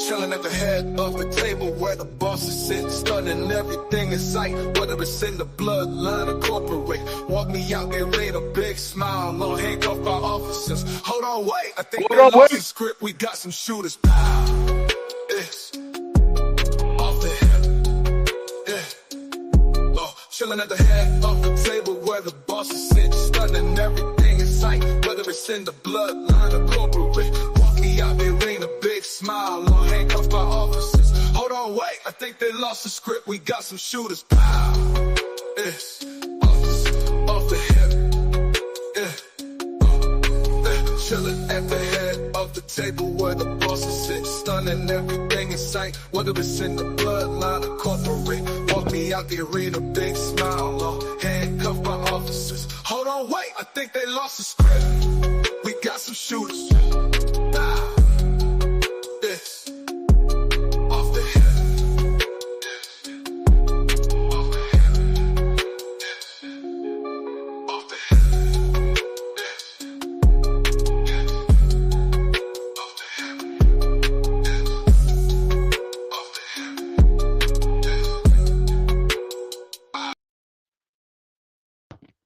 Chilling at the head of the table where the boss is sitting, stunning everything in sight, whether it's in the bloodline or corporate. Walk me out there with a big smile, no handcuffed by officers. Hold on, wait, I think they lost the script, we got some shooters. Pow, it's off the hip, yeah. Oh, chilling at the head of the table where the boss is sitting, stunning everything in sight, whether it's in the bloodline or corporate. Out there ain't a big smile, no handcuffed by officers. Hold on, wait, I think they lost the script, we got some shooters. Pow, it's off the hip, yeah. Chilling at the head of the table where the boss is sitting, stunning everything in sight, whether it's in the bloodline or corporate. Walk me out there with a big smile, no handcuffed by officers. Hold on, wait, I think they lost the script, we got some shooters.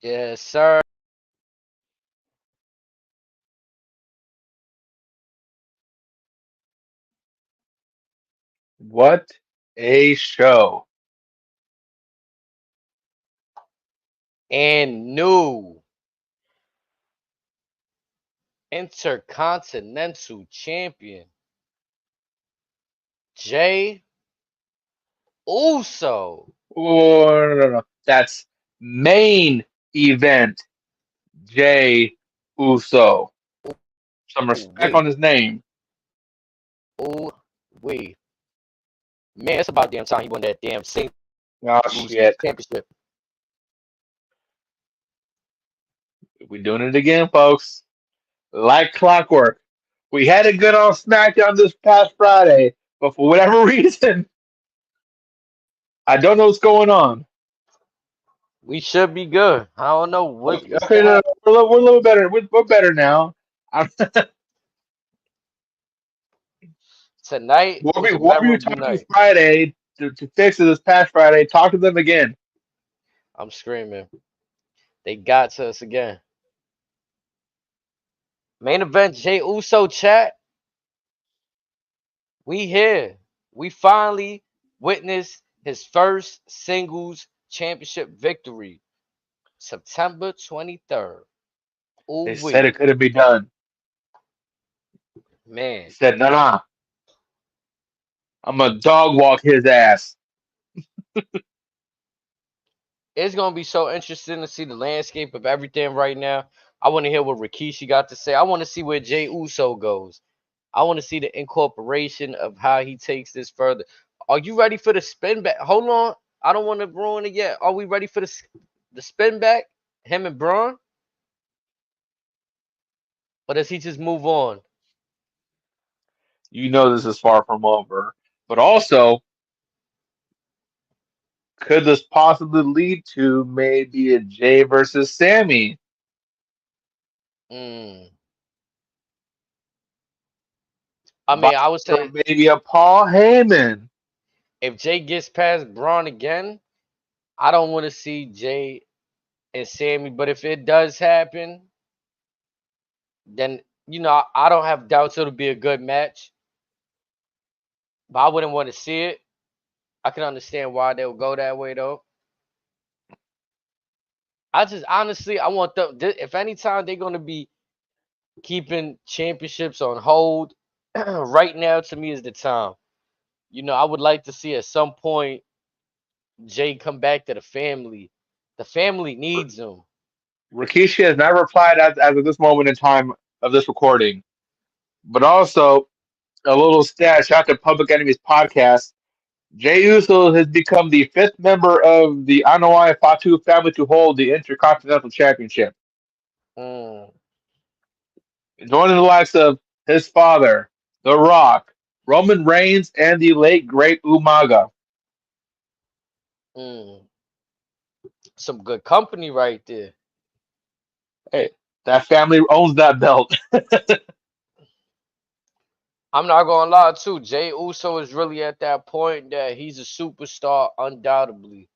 Yes, sir. What a show. And new Intercontinental Champion, Jey USO. Oh, no. That's main event Jey Uso. Some respect on his name. Oh, wait. Man, it's about damn time he won that damn singles Oh, shit. championship. We're doing it again, folks. Like clockwork. We had it good on SmackDown this past Friday, but for whatever reason, I don't know what's going on. We should be good. I don't know what. Okay, no, we're a little better. We're better now. Tonight, What was a were you memorable talking to night. Friday to fix it this past Friday? Talk to them again. I'm screaming. They got to us again. Main event, Jey Uso chat. We here. We finally witnessed his first singles championship victory. September 23rd. Ooh They said wee. it couldn't be done. He Man, said, nah. I'm gonna dog walk his ass. it's gonna be so interesting to see the landscape of everything right now. I want to hear what Rikishi got to say. I want to see where Jey Uso goes. I want to see the incorporation of how he takes this further. Are you ready for the spin back? Hold on. I don't want to ruin it yet. Are we ready for the spin back? Him and Braun? Or does he just move on? You know this is far from over. But also, could this possibly lead to maybe a Jay versus Sammy? I mean, Vice I would versa, say maybe a Paul Heyman. if Jay gets past Braun again, I don't want to see Jay and Sammy. But if it does happen, then I don't have doubts it'll be a good match. But I wouldn't want to see it. I can understand why they would go that way though. I just honestly I want them. If anytime they're gonna be keeping championships on hold, right now to me is the time. I would like to see at some point Jay come back to the family. The family needs him. Rikishi has not replied as of this moment in time of this recording. But also, a little stat, shout out to Public Enemies podcast. Jey Uso has become the fifth member of the Anoa'i Fatu family to hold the Intercontinental Championship, Mm, joining the likes of his father, The Rock, Roman Reigns, and the late great Umaga. mm. Some good company right there. Hey, that family owns that belt. I'm not gonna lie too. Jay Uso is really at that point that he's a superstar, undoubtedly.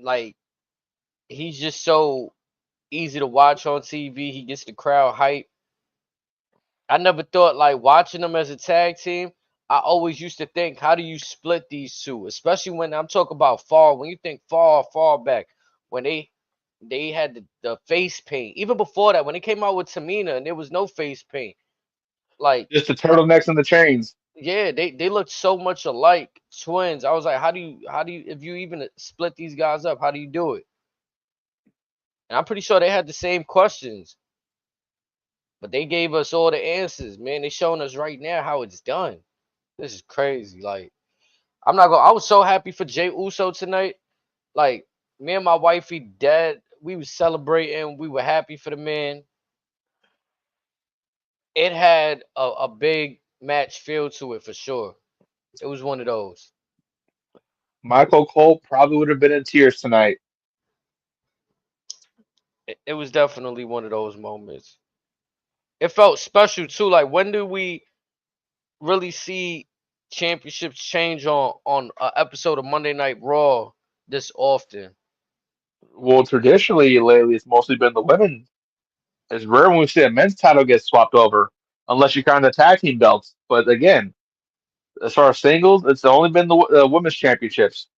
Like he's just so easy to watch on TV. He gets the crowd hype. I never thought like watching them as a tag team. I always used to think, how do you split these two? Especially when I'm talking about far. When you think far back, when they had the face paint. Even before that, when they came out with Tamina and there was no face paint. Like, Just the turtlenecks and the chains. yeah, they looked so much alike, twins. I was like, how do you if you even split these guys up, how do you do it? And I'm pretty sure they had the same questions, but they gave us all the answers, man. They showing us right now how it's done. This is crazy. Like, I'm not gonna. I was so happy for Jay Uso tonight. Like, me and my wifey, dad, we was celebrating. We were happy for the man. It had a big match feel to it for sure. It was one of those. Michael Cole probably would have been in tears tonight. It was definitely one of those moments. It felt special too. Like, when do we really see championships change on an episode of Monday Night Raw this often? Well, traditionally lately, it's mostly been the women. It's rare when we see a men's title get swapped over, unless you count the tag team belts. But again, as far as singles, it's only been the women's championships.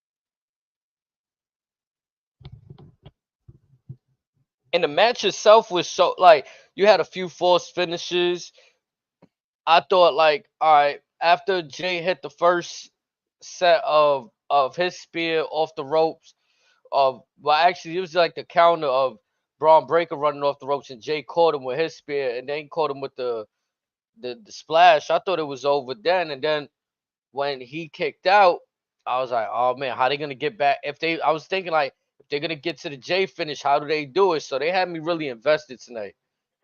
And the match itself was so like you had a few false finishes. I thought like, all right, after Jay hit the first set of his spear off the ropes, of well actually it was like the counter of Braun Breaker running off the ropes and Jay caught him with his spear and then caught him with the splash. I thought it was over then, and then when he kicked out, I was like, oh man, how they gonna get back? If they, I was thinking like, if they're gonna get to the J finish, how do they do it? So they had me really invested tonight.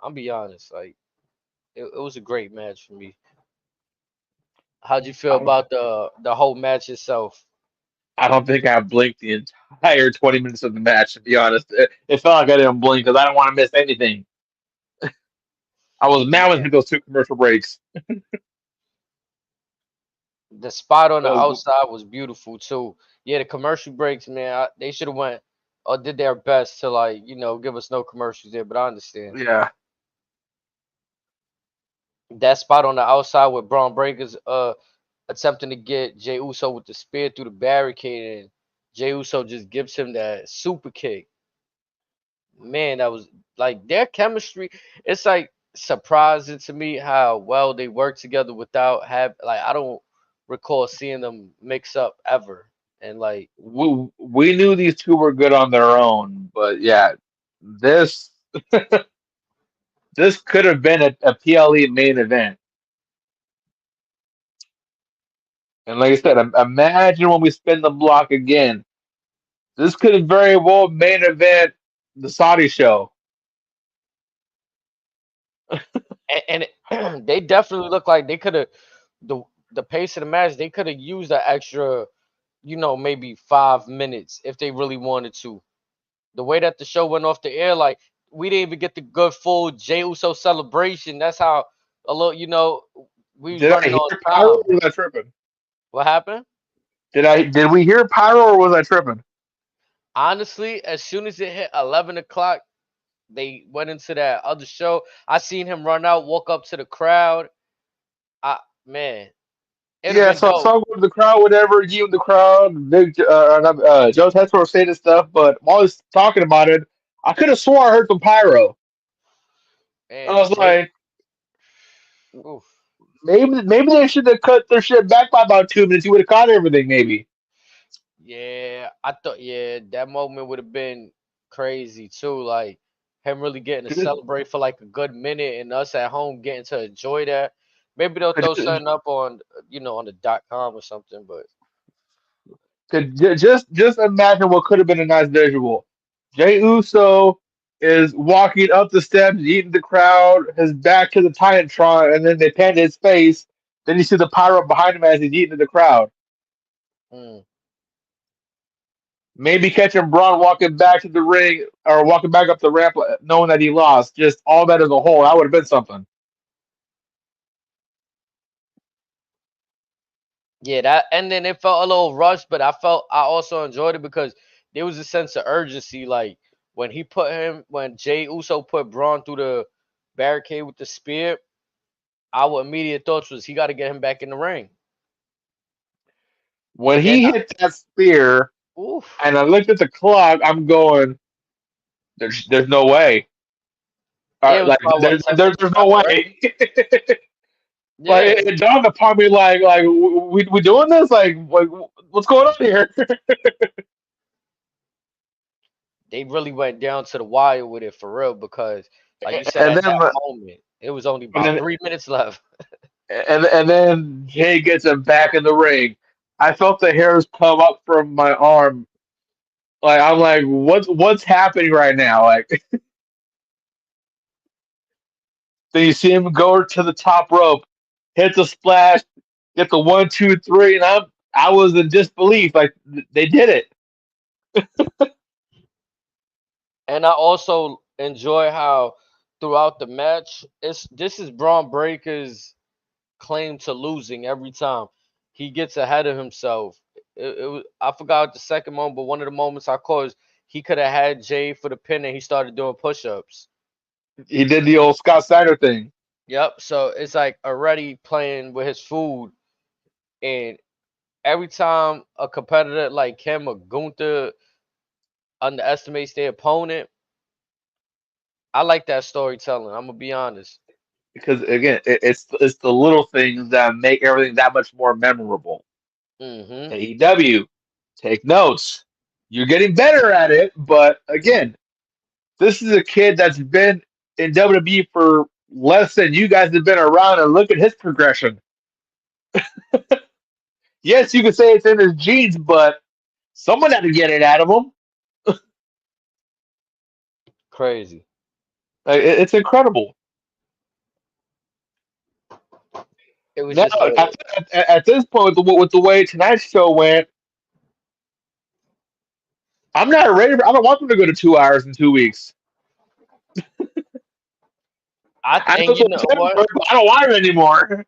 I'll be honest, like it was a great match for me. How'd you feel I don't, about the whole match itself? I don't think I blinked the entire 20 minutes of the match. To be honest, it felt like I didn't blink because I don't want to miss anything. I was mad when Yeah, we hit those two commercial breaks. the spot on the Uh, outside was beautiful too. Yeah, the commercial breaks, man, they should have went or did their best to like give us no commercials there. But I understand. yeah, That spot on the outside with Braun Breakers attempting to get Jey Uso with the spear through the barricade and Jey Uso just gives him that super kick. Man, that was like their chemistry. It's like surprising to me how well they work together without have like I don't recall seeing them mix up ever. And like we knew these two were good on their own, but yeah, this this could have been a PLE main event. And like I said, imagine when we spin the block again. This could have very well main event the Saudi show. they definitely look like they could have the the pace of the match. They could have used an extra, maybe 5 minutes if they really wanted to. The way that the show went off the air, like we didn't even get the good full Jey Uso celebration. That's how a little, we was Did I running hear on pyro time. or was I tripping? What happened? Did we hear pyro or was I tripping? Honestly, as soon as it hit 11 o'clock, they went into that other show. I seen him run out, walk up to the crowd. I Man, it'd have Yeah, been so dope. go to the crowd, whatever, you in the crowd, big Joe Tesoro saying this stuff, but while he's talking about it, I could have swore I heard some pyro. I And was Jay, like, oof. maybe they should have cut their shit back by about 2 minutes. You would have caught everything, maybe. Yeah, I thought that moment would have been crazy too. Like him really getting to 'Cause celebrate for like a good minute and us at home getting to enjoy that. Maybe they'll throw it- something up on on the .com or something, but just imagine what could have been a nice visual. Jay Uso is walking up the steps, eating the crowd, his back to the Titantron, and then they pan to his face. Then you see the pyro behind him as he's eating the crowd. mm, Maybe catching Braun walking back to the ring or walking back up the ramp, knowing that he lost. Just all that as a whole, that would have been something. Yeah, that and then it felt a little rushed, but I also enjoyed it because there was a sense of urgency. Like when Jay Uso put Braun through the barricade with the spear, our immediate thoughts was he got to get him back in the ring. When But then, he hit that spear, oof, and I looked at the clock, I'm going, there's no way. yeah, it was Like about what there's 10 minutes there's no left, right? way. Like Yeah, it dawned upon me, like we doing this? Like what's going on here? they really went down to the wire with it for real because, like you said, And at then that moment, it was only and about then 3 minutes left. and then Jay gets him back in the ring. I felt the hairs come up from my arm. Like I'm like, what's happening right now? Like then you see him go to the top rope, hit the splash, get the 1, 2, 3, and I was in disbelief. Like they did it. And I also enjoy how throughout the match, this is Braun Breaker's claim to losing every time. He gets ahead of himself. I forgot the second moment, but one of the moments I caught is he could have had Jay for the pin and he started doing push-ups. He did the old Scott Steiner thing. Yep. So it's like already playing with his food, and every time a competitor like him or Gunther underestimates their opponent, I like that storytelling. I'm gonna be honest. Because again, it's the little things that make everything that much more memorable. Hmm. AEW, take notes. You're getting better at it, but again, this is a kid that's been in WWE for less than you guys have been around, and look at his progression. Yes, you can say it's in his genes, but someone had to get it out of him. Crazy. Like, it's incredible. It was Now, just at this point, with the way tonight's show went, I'm not ready. I don't want them to go to 2 hours in 2 weeks. I know and it's you know September, what? but I don't want it anymore.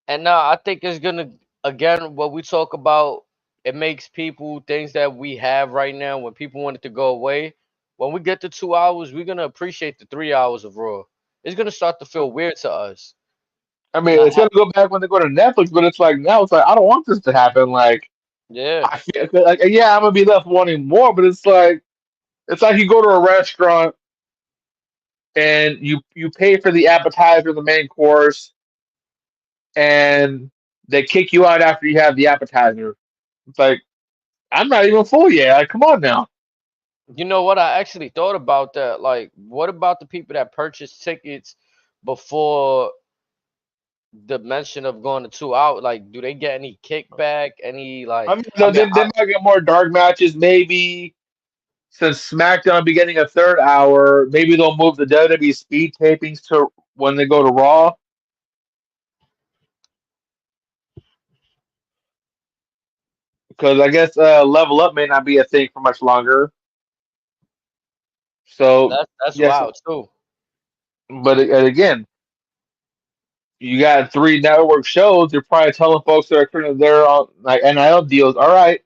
And now I think it's gonna again what we talk about. It makes people things that we have right now. When people want it to go away, when we get to 2 hours, we're gonna appreciate the 3 hours of Raw. It's gonna start to feel weird to us. I mean, Not it's ha- gonna go back when they go to Netflix, but it's like now it's like I don't want this to happen. Like yeah, I feel like yeah, I'm gonna be left wanting more, but it's like you go to a restaurant and you pay for the appetizer, the main course, and they kick you out after you have the appetizer. It's like I'm not even full yet. Like, come on now. you know what? I actually thought about that. Like, what about the people that purchase tickets before the mention of going to 2 hours? Like, do they get any kickback? Any I like? mean, I mean, they might get more dark matches, maybe. Since SmackDown will be getting a third hour, maybe they'll move the WWE speed tapings to when they go to Raw. Because I guess Level Up may not be a thing for much longer. So that's yes, wild too. but again, you got 3 network shows. You're probably telling folks that are currently there on like NIL deals. All right,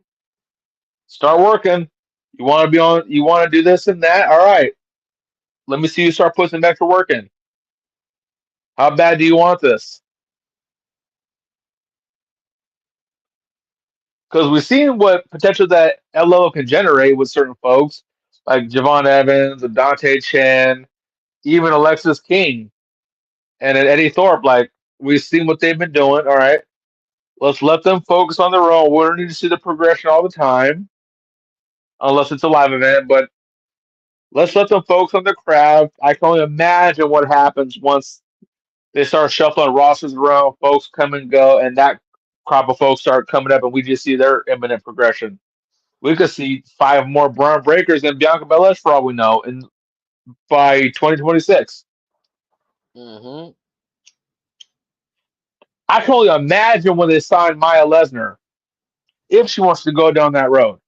start working. You want to be on? You want to do this and that? All right, let me see you start putting some extra work in. How bad do you want this? Because we've seen what potential that LO can generate with certain folks like Javon Evans, Dante Chen, even Alexis King, and then Eddie Thorpe. Like we've seen what they've been doing. All right, let's let them focus on their own. We don't need to see the progression all the time, unless it's a live event. But let's let them focus on their craft. I can only imagine what happens once they start shuffling rosters around. Folks come and go, and that crop of folks start coming up, and we just see their imminent progression. We could see 5 more Braun Breakers than Bianca Belair for all we know, and by 2026. Hmm. I can only imagine when they sign Maya Lesnar if she wants to go down that road.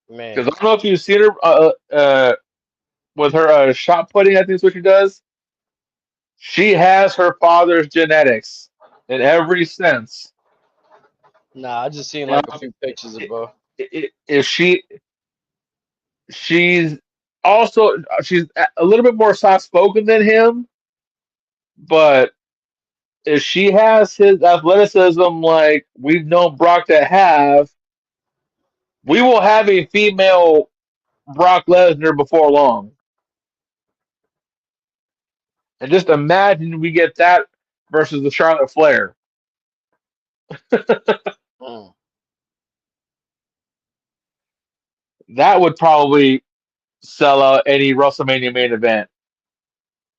Because Man, I don't know if you've seen her with her shot putting. I think is what she does. She has her father's genetics in every sense. Nah, I just seen Now, like a few pictures of her. if she's she's a little bit more soft spoken than him, but if she has his athleticism like we've known Brock to have, we will have a female Brock Lesnar before long. And just imagine we get that versus the Charlotte Flair. Mm. That would probably sell out any WrestleMania main event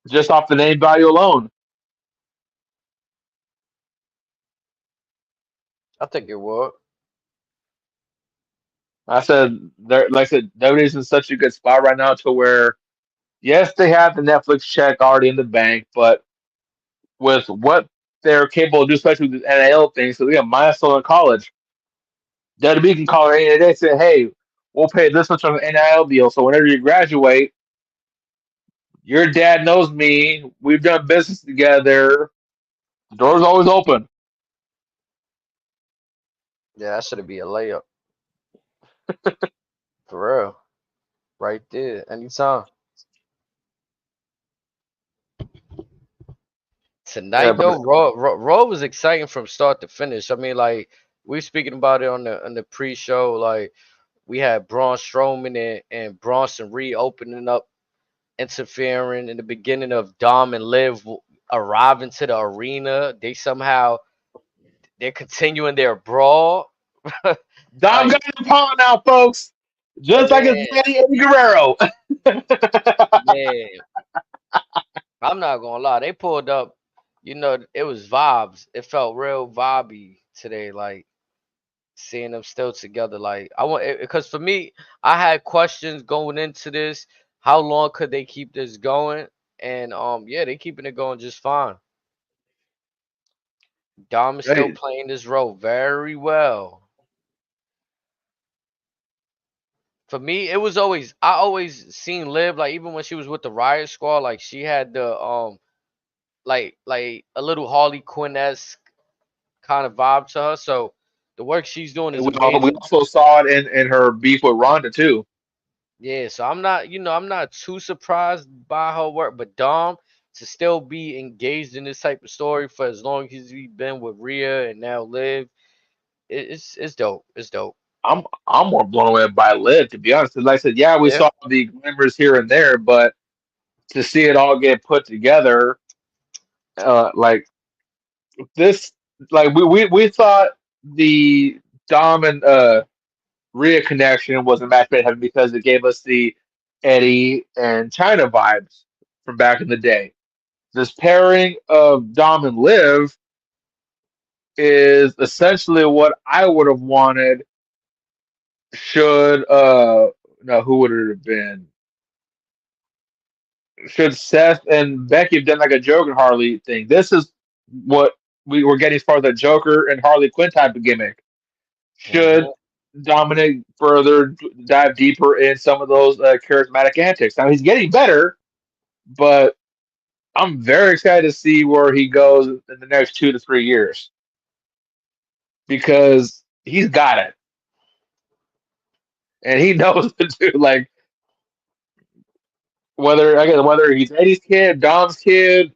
just off the name value alone. I think it would. I said, like I said, WWE's in such a good spot right now to where, yes, they have the Netflix check already in the bank, but with what they're capable of doing, especially with the NIL thing, so we have milestone in college. WWE can call it any day and say, hey, we'll pay this much on an NIL deal. So whenever you graduate, your dad knows me. We've done business together. The door's always open. Yeah, that should be a layup for real, right there, anytime. Yeah, Tonight but though, Raw was exciting from start to finish. I mean, like we speaking about it on the pre-show. Like we had Braun Strowman and Bronson Reed opening up, interfering in the beginning of Dom and Liv arriving to the arena. They're continuing their brawl. Dom Like got the pawn now, folks. Just like his man, daddy Eddie Guerrero. man, I'm not gonna lie. They pulled up. It was vibes. It felt real vibey today. Like seeing them still together. Like I want because for me, I had questions going into this. How long could they keep this going? And yeah, they keeping it going just fine. Dom is still Hey, playing this role very well. For me, it was always I always seen Liv like even when she was with the Riot Squad, like she had the like a little Harley Quinn esque kind of vibe to her. So the work she's doing is we amazing. also saw it in her beef with Ronda too. Yeah, so I'm not too surprised by her work, but Dom to still be engaged in this type of story for as long as he's been with Rhea and now Liv, it's dope. It's dope. I'm more blown away by Liv, to be honest. 'Cause like I said, yeah, we Yeah. saw the glimmers here and there, but to see it all get put together, like this, like we thought the Dom and Rhea connection was a match made in heaven because it gave us the Eddie and China vibes from back in the day. This pairing of Dom and Liv is essentially what I would have wanted should no, who would it have been? Should Seth and Becky have done like a Joker and Harley thing? This is what we were getting as far as the Joker and Harley Quinn type of gimmick. Should Hmm. Dominic further dive deeper in some of those charismatic antics? Now he's getting better, but I'm very excited to see where he goes in the next 2 to 3 years because he's got it and he knows to do like whether he's Eddie's kid, Dom's kid,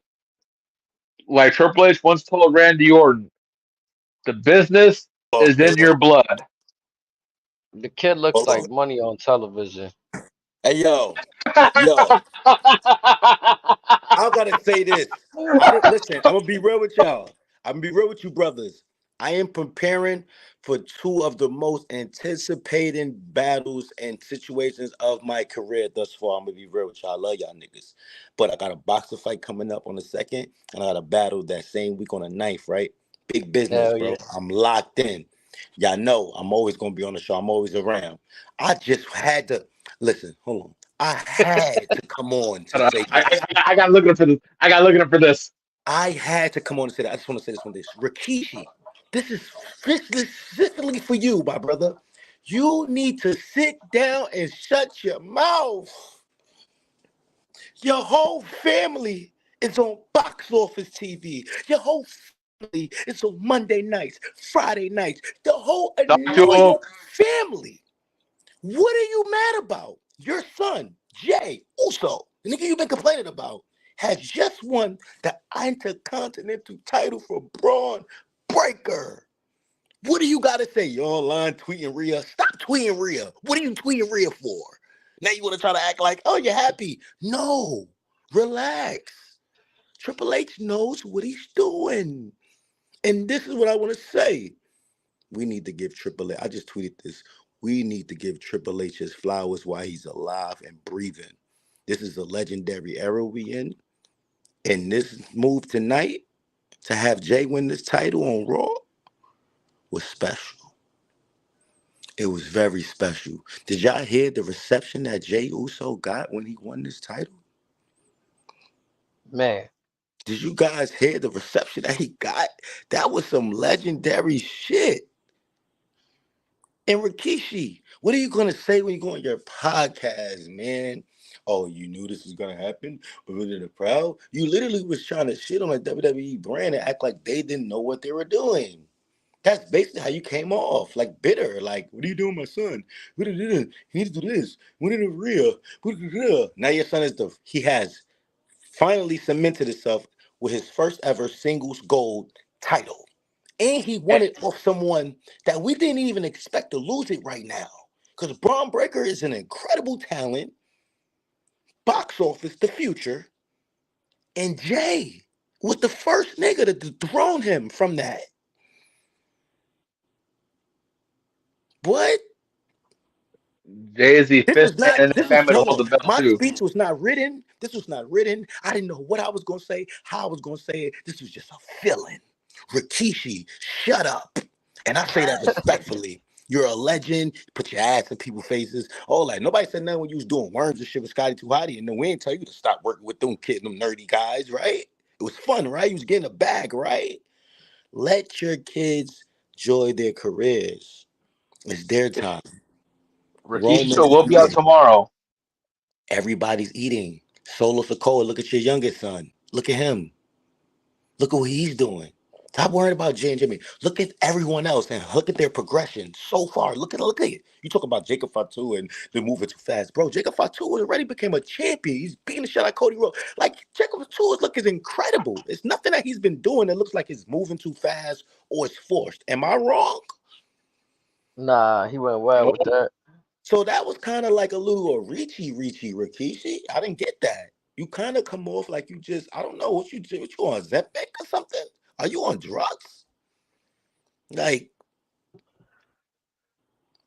like Triple H once told Randy Orton, the business Hold is in on, your blood. The kid looks hold like on. money on television. Hey, yo, I gotta say this. I didn't listen. I'm gonna be real with y'all. I'm gonna be real with you, brothers. I am preparing for two of the most anticipating battles and situations of my career thus far. I'm gonna be real with y'all. I love y'all niggas. But I got a boxer fight coming up on the second, and I got a battle that same week on the ninth, right? Big business, Hell bro. yeah. I'm locked in. Y'all know I'm always gonna be on the show. I'm always around. I just had to listen, hold on. I had to come on to say this. I got looking for this. I got looking for this. I had to come on and say that. I just want to say this one. This Rikishi, this is specifically for you, my brother. You need to sit down and shut your mouth. Your whole family It's on box office TV. Your whole family. It's on Monday nights, Friday nights. The whole Talk to annoying him. family. What are you mad about? Your son, Jay Uso, the nigga you've been complaining about, has just won the Intercontinental title for Braun Breaker. What do you got to say? You're online tweeting Rhea. Stop tweeting Rhea. What are you tweeting Rhea for? Now you want to try to act like, oh, you're happy. No, relax. Triple H knows what he's doing. And this is what I want to say. We need to give Triple H, I just tweeted this. We need to give Triple H his flowers while he's alive and breathing. This is a legendary era we in. And this move tonight to have Jay win this title on Raw was special. It was very special. Did y'all hear the reception that Jay Uso got when he won this title? Man, Did you guys hear the reception that he got? That was some legendary shit. And Rikishi, what are you going to say when you go on your podcast, man? Oh, you knew this was going to happen? But really the proud? You literally was trying to shit on a WWE brand and act like they didn't know what they were doing. That's basically how you came off, like bitter. Like, what are you doing, my son? What did you do? He needs to do this. What did it real? Now your son he has finally cemented himself with his first ever singles gold title. And he won it off someone that we didn't even expect to lose it right now. Because Braun Breaker is an incredible talent, box office, the future, and Jay was the first nigga to dethrone him from that. What? Jay is the This fifth was man not, in the this was, family to hold hold on. the belt My too. speech was not written. This was not written. I didn't know what I was going to say, how I was going to say it. This was just a feeling. Rikishi, shut up. And I say that respectfully. You're a legend. Put your ass in people's faces. Oh, like nobody said nothing when you was doing worms and shit with Scotty Too Hotty. And then we ain't tell you to stop working with them kids, them nerdy guys, right? It was fun, right? You was getting a bag, right? Let your kids enjoy their careers. It's their time. Rikishi Roman show is will be out eating. tomorrow. Everybody's eating. Solo Sokoa, look at your youngest son. Look at him. Look at what he's doing. Stop worrying about Jay and Jimmy. Look at everyone else and look at their progression so far. Look at it. You talk about Jacob Fatu and they're moving too fast. Bro, Jacob Fatu already became a champion. He's beating the shit out of Cody Rhodes. Like, Jacob Fatu is incredible. It's nothing that he's been doing that looks like it's moving too fast or it's forced. Am I wrong? nah, he went well with Nope. that. So that was kind of like a little reachy, Rikishi. I didn't get that. You kind of come off like you just, I don't know, what you do. What you on, Zempic or something? Are you on drugs? Like,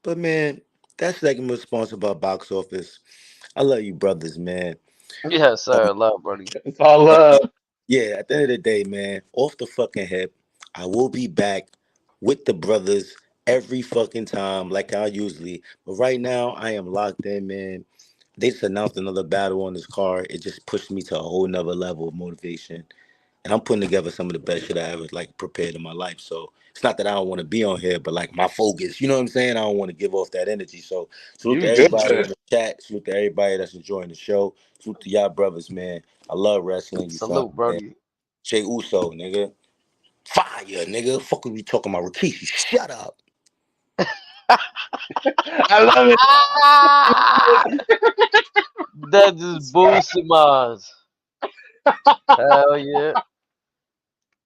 but man, that segment was sponsored by Box Office. I love you brothers, man. Yes, sir. Love, buddy. It's all And love. yeah, at the end of the day, man, off the fucking hip, I will be back with the brothers every fucking time, like I usually. But right now, I am locked in, man. They just announced another battle on this card. It just pushed me to a whole nother level of motivation. And I'm putting together some of the best shit I ever like prepared in my life. So it's not that I don't want to be on here, but like my focus, you know what I'm saying? I don't want to give off that energy. So salute to You everybody in good. the chat. Salute to everybody that's enjoying the show. Salute to y'all brothers, man. I love wrestling. You feel Salute, me, man? Brody. Jay Uso, nigga. Fire, nigga. Fuck we talking about Rikishi. Shut up. I love it. Ah! That just boosted mine. Hell yeah.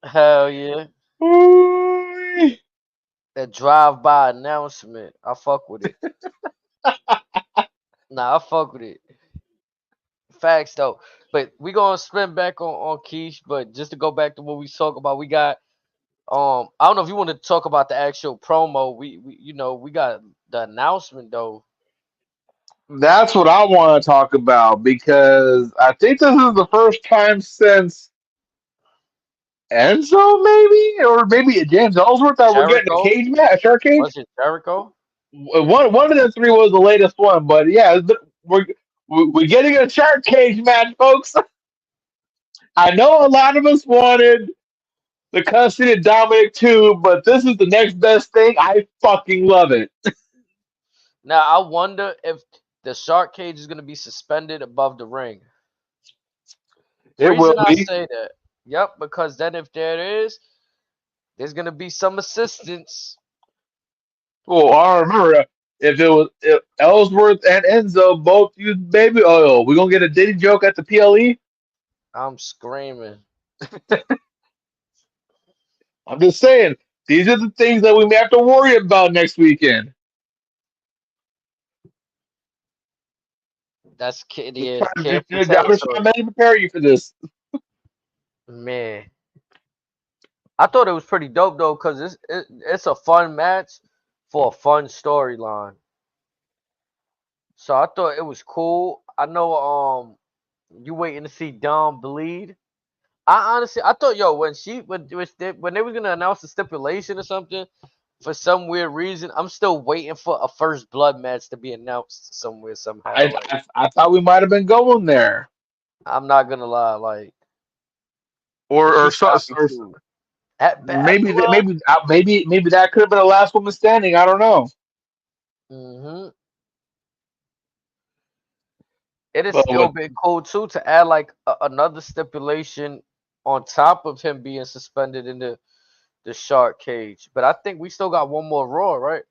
Hell yeah. Ooh. That drive-by announcement. I fuck with it. Nah, I fuck with it. Facts though. But we gonna spin back on Keish, but just to go back to what we talk about, we got I don't know if you want to talk about the actual promo. We we got the announcement though. That's what I want to talk about because I think this is the first time since Enzo, maybe, or maybe James Ellsworth that we're getting a Jericho? cage match, a shark cage. Was it Jericho? One of the three was the latest one, but yeah, we're we're getting a shark cage match, folks. I know a lot of us wanted the custody of Dominic too, but this is the next best thing. I fucking love it. Now I wonder if the shark cage is gonna be suspended above the ring. It will Reason I be. say that, yep, because then if there is, there's gonna be some assistance. Well, I remember if Ellsworth and Enzo both use baby oil, we're gonna get a Diddy joke at the PLE. I'm screaming. I'm just saying, these are the things that we may have to worry about next weekend. That's Just yeah, trying it's to just, careful I'm just territory, trying to prepare you for this. man. I thought it was pretty dope though, cause it's a fun match for a fun storyline. So I thought it was cool. I know you waiting to see Dom bleed. I honestly I thought when they was gonna announce the stipulation or something, for some weird reason, I'm still waiting for a first blood match to be announced somewhere somehow. Like I thought we might have been going there, I'm not gonna lie, like or Rikishi so, got me or too. At Bad maybe Blood. maybe that could have been the last woman standing. I don't know, hmm It'd but still be cool too to add like another stipulation on top of him being suspended in the shark cage. But I think we still got one more Raw, right?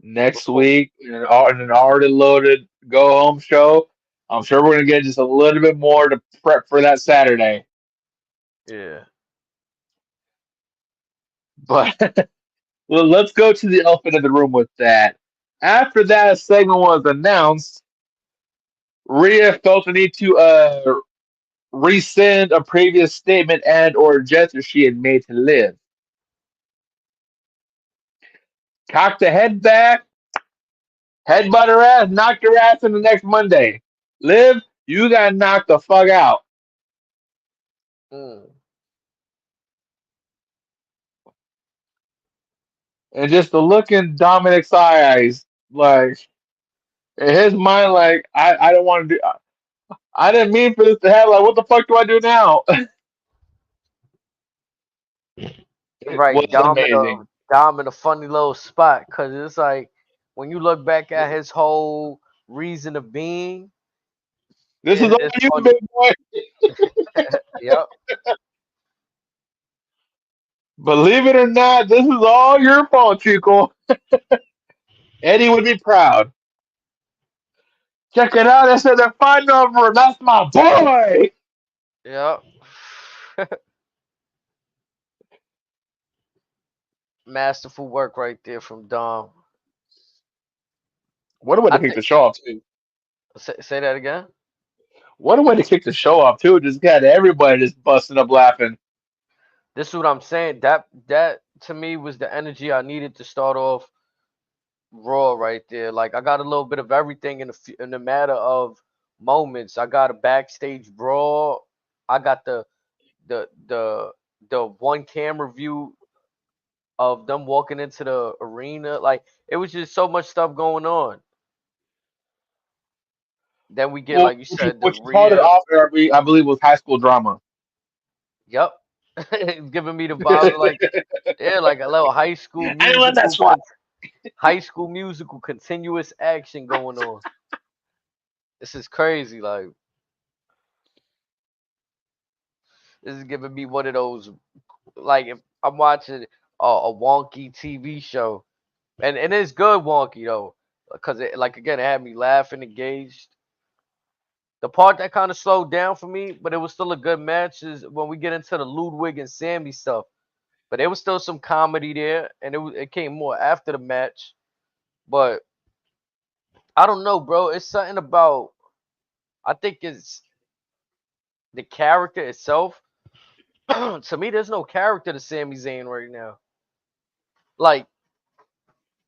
next Before, week in an already loaded go home show, I'm sure we're gonna get just a little bit more to prep for that Saturday. yeah. But well, let's go to the elephant in the room with that. After that segment was announced, Rhea felt the need to rescind a previous statement and or gesture she had made to Liv. Cock the head back, headbutt her ass, knock your ass in the next Monday. Liv, you got knocked the fuck out. Mm. And just the look in Dominic's eyes, like in his mind, like I don't want to do. I didn't mean for this to happen. Like, what the fuck do I do now? It Right, was amazing. Dom in a funny little spot because it's like when you look back at his whole reason of being, This is all it's you, funny. big boy. Yep. Believe it or not, this is all your fault, Chico. Eddie would be proud. Check it out. I said they're fighting over him. That's my boy. Yep. Masterful work right there from Dom. What a way I to kick think the show off, too. say that again. What a way to kick the show off, too. Just got everybody just busting up laughing. This is what I'm saying. That to me was the energy I needed to start off Raw right there. Like I got a little bit of everything in the matter of moments. I got a backstage brawl. I got the the the one camera view of them walking into the arena. Like it was just so much stuff going on. Then we get Well, like you said the what you called it Rhea. off air, I believe, was high school drama. Yep. It's giving me the vibes of like yeah, like a little And that's why. high school musical continuous action going on. This is crazy. Like this is giving me one of those like if I'm watching a wonky TV show, and it's good wonky though, because it like again it had me laughing, engaged. The part that kind of slowed down for me, but it was still a good match, is when we get into the Ludwig and Sammy stuff. But there was still some comedy there, and it came more after the match. But I don't know, bro. It's something about I think it's the character itself. To me, there's no character to Sami Zayn right now. Like,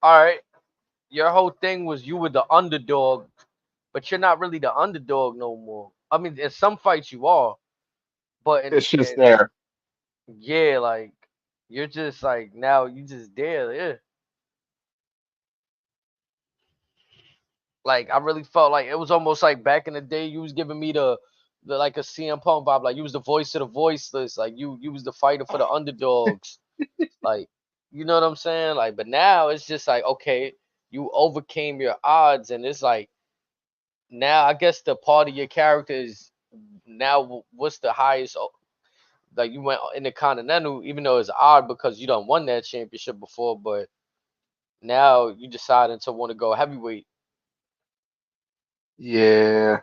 all right, your whole thing was you were the underdog, but you're not really the underdog no more. I mean, in some fights you are, but It's just there. yeah, like you're just like now you just there. Yeah. Like I really felt like it was almost like back in the day you was giving me the like a CM Punk vibe, like you was the voice of the voiceless, like you was the fighter for the underdogs. Like, you know what I'm saying? Like, but now it's just like, okay, you overcame your odds, and it's like now I guess the part of your character is now what's the highest? Like you went in the Continental, even though it's odd because you don't won that championship before, but now you deciding to want to go heavyweight. Yeah.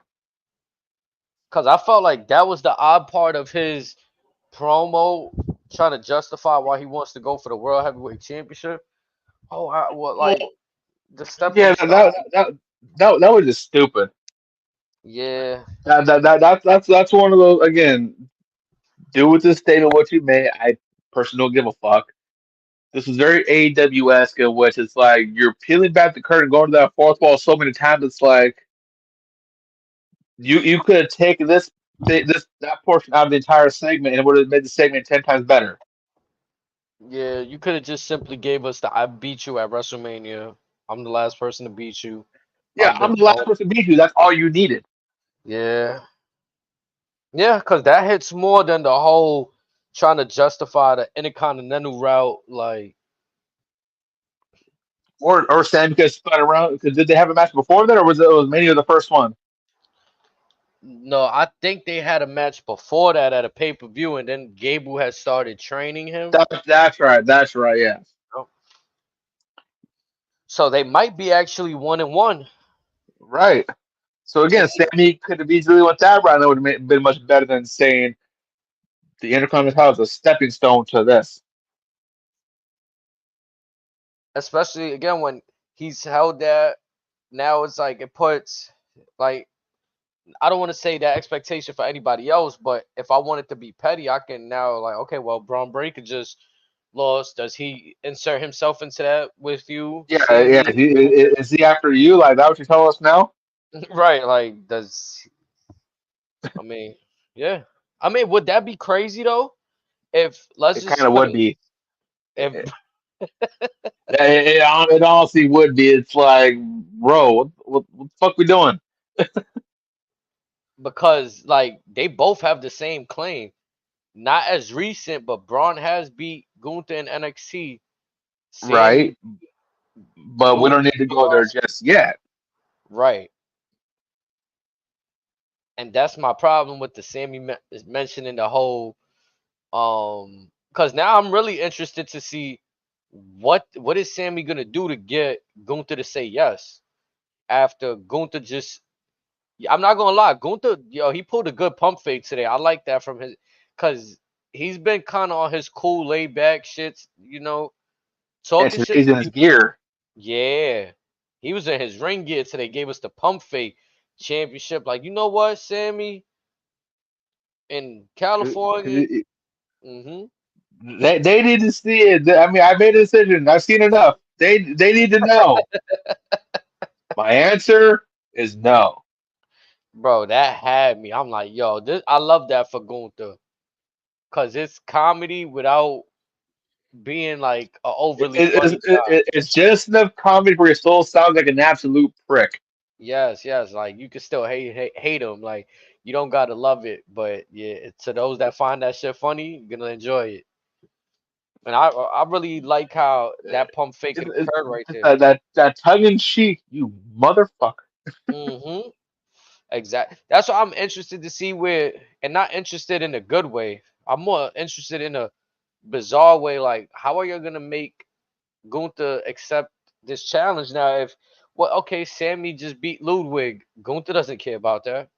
Because I felt like that was the odd part of his promo, trying to justify why he wants to go for the World Heavyweight Championship. Oh, well, Well, like the stepping yeah, stone. that was just stupid. Yeah, That's one of those again. Do with this statement what you may. I personally don't give a fuck. This is very AEW esque, in which it's like you're peeling back the curtain, going to that fourth wall so many times. It's like you could have taken this that portion out of the entire segment, and it would have made the segment 10 times better. yeah. You could have just simply gave us the "I beat you at WrestleMania. I'm the last person to beat you. Yeah, The I'm the last person to beat you. That's all you needed. yeah, yeah." Because that hits more than the whole trying to justify the Intercontinental route. Like, Or Sam could have spun around. Because did they have a match before that, or was Mania the first one? no, I think they had a match before that at a pay per view, and then Gable had started training him. That's right. That's right. Yeah. So they might be actually 1-1. Right. So So again, Sammy could have easily went that route. And it would have been much better than saying the Intercontinental is a stepping stone to this. especially again when he's held that, now it's like it puts like I don't want to say that expectation for anybody else, but if I want it to be petty, I can now like okay, well, Braun Breaker just lost. Does he insert himself into that with you, Yeah. Yeah. Sammy? Is he after you? Like that? What you tell us now? Right? Like, does I mean, yeah. I mean, would that be crazy though? If let's It kind of just put would it, be. if It honestly would be. It's like, bro, what the fuck we doing? because like they both have the same claim, not as recent, but Braun has beat Gunther in NXT. Sammy Right. But we Gunther, don't need to go there just yet. right? And that's my problem with the Sammy is mentioning the whole because now I'm really interested to see what is Sammy gonna do to get Gunther to say yes after Gunther just. I'm not gonna lie, Gunther, yo, he pulled a good pump fake today. I like that from his, cause he's been kind of on his cool, laid back shits, And talking shit today's to in his people. gear. Yeah, he was in his ring gear today. Gave us the pump fake championship. Like, you know what, Sammy in 'Cause California. Hmm. they need to see it. I mean, I made a decision. I've seen enough. They need to know. My answer is no. Bro, that had me. I'm like, yo, this. I love that for Gunther, cause it's comedy without being like a overly funny guy. It's just enough comedy where your soul sounds like an absolute prick. Yes, yes. Like you can still hate him. Like you don't gotta love it, but yeah, to those that find that shit funny, you're gonna enjoy it. And I really like how that pump fake occurred right Just there. that tongue in cheek, you motherfucker. Mm-hmm. Exactly. That's what I'm interested to see where, and not interested in a good way. I'm more interested in a bizarre way. Like, how are you gonna make Gunther accept this challenge now? If well, okay, Sammy just beat Ludwig. Gunther doesn't care about that,